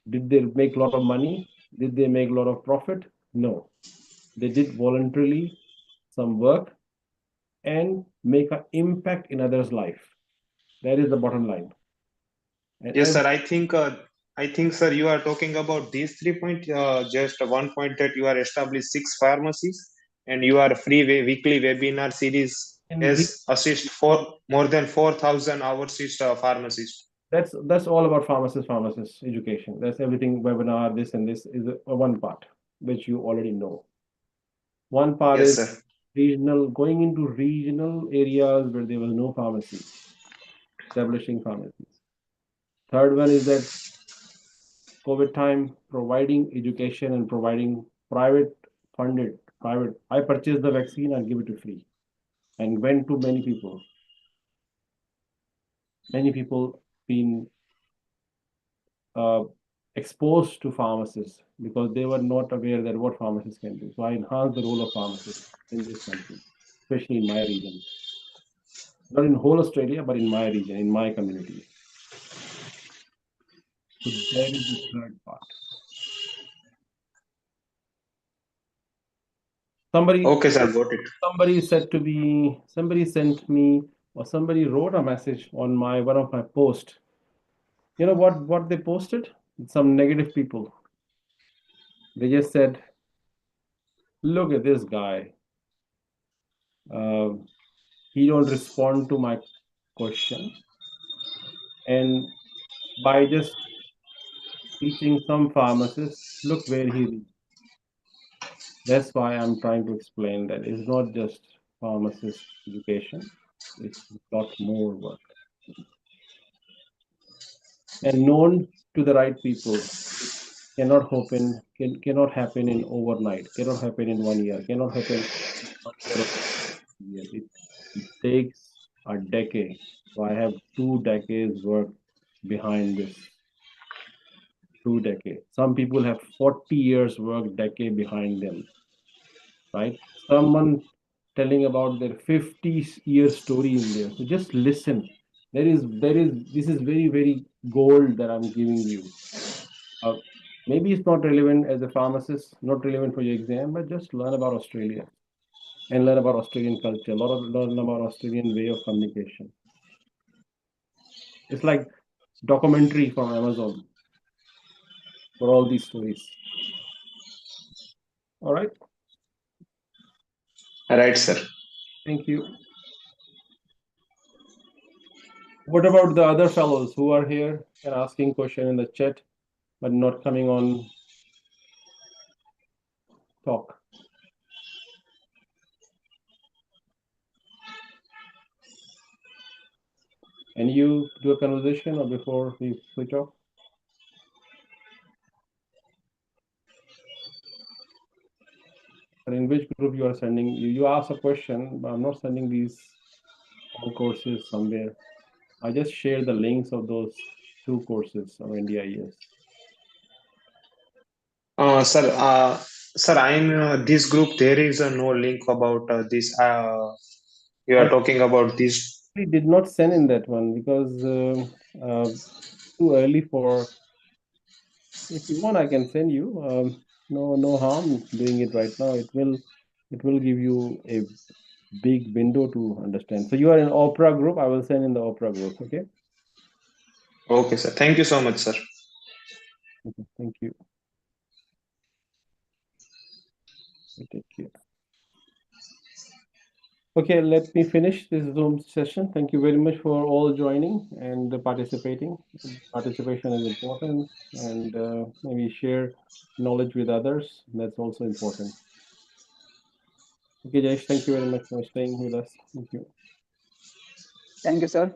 Did they make a lot of money? Did they make a lot of profit? No. They did voluntarily some work and make an impact in others' life. That is the bottom line. And yes, sir. I think, sir, you are talking about these 3 points. Just one point that you are established 6 pharmacies, and you are free weekly webinar series as assist for more than 4,000 hours pharmacists. That's all about pharmacist education. That's everything. Webinar, this and this is one part which you already know. One part yes, is sir. regional, going into regional areas where there was no pharmacy, establishing pharmacies. Third one is that COVID time, providing education and providing private. I purchased the vaccine and give it to free, and went to many people. Many people been exposed to pharmacists because they were not aware that what pharmacists can do. So I enhanced the role of pharmacists in this country, especially in my region. Not in whole Australia, but in my region, in my community. So that is the third part. Okay, sir, got it. Somebody sent me, or somebody wrote a message on one of my posts. You know what they posted? Some negative people. They just said, "Look at this guy. He don't respond to my question, and by just teaching some pharmacists, look where he is." That's why I'm trying to explain that it's not just pharmacist education; it's a lot more work. And known to the right people cannot happen in overnight, cannot happen in 1 year, cannot happen in 1 year or 2 years. It takes a decade. So I have 2 decades work behind this. 2 decades. Some people have 40 years work decade behind them, right? Someone telling about their 50-year story in there. So just listen. This is very, very gold that I'm giving you. Maybe it's not relevant as a pharmacist, not relevant for your exam, but just learn about Australia and learn about Australian culture, learn about Australian way of communication. It's like documentary from Amazon for all these stories. All right. Right, sir. Thank you. What about the other fellows who are here and asking question in the chat, but not coming on talk? And you do a conversation or before we switch off? And in which group you are sending? You ask a question, but I'm not sending these all courses somewhere. I just share the links of those 2 courses of NDIS. Sir, I'm this group. There is no link about this. You are talking about this. We did not send in that one because too early for. If you want, I can send you. No harm doing it right now. It will give you a big window to understand. So you are in Opera group. I will send in the Opera group. Okay. Okay, sir. Thank you so much, sir. Okay, thank you. Take care. Okay, let me finish this Zoom session. Thank you very much for all joining and participating. Participation is important, and maybe share knowledge with others. That's also important. Okay, Jayesh, thank you very much for staying with us. Thank you. Thank you, sir.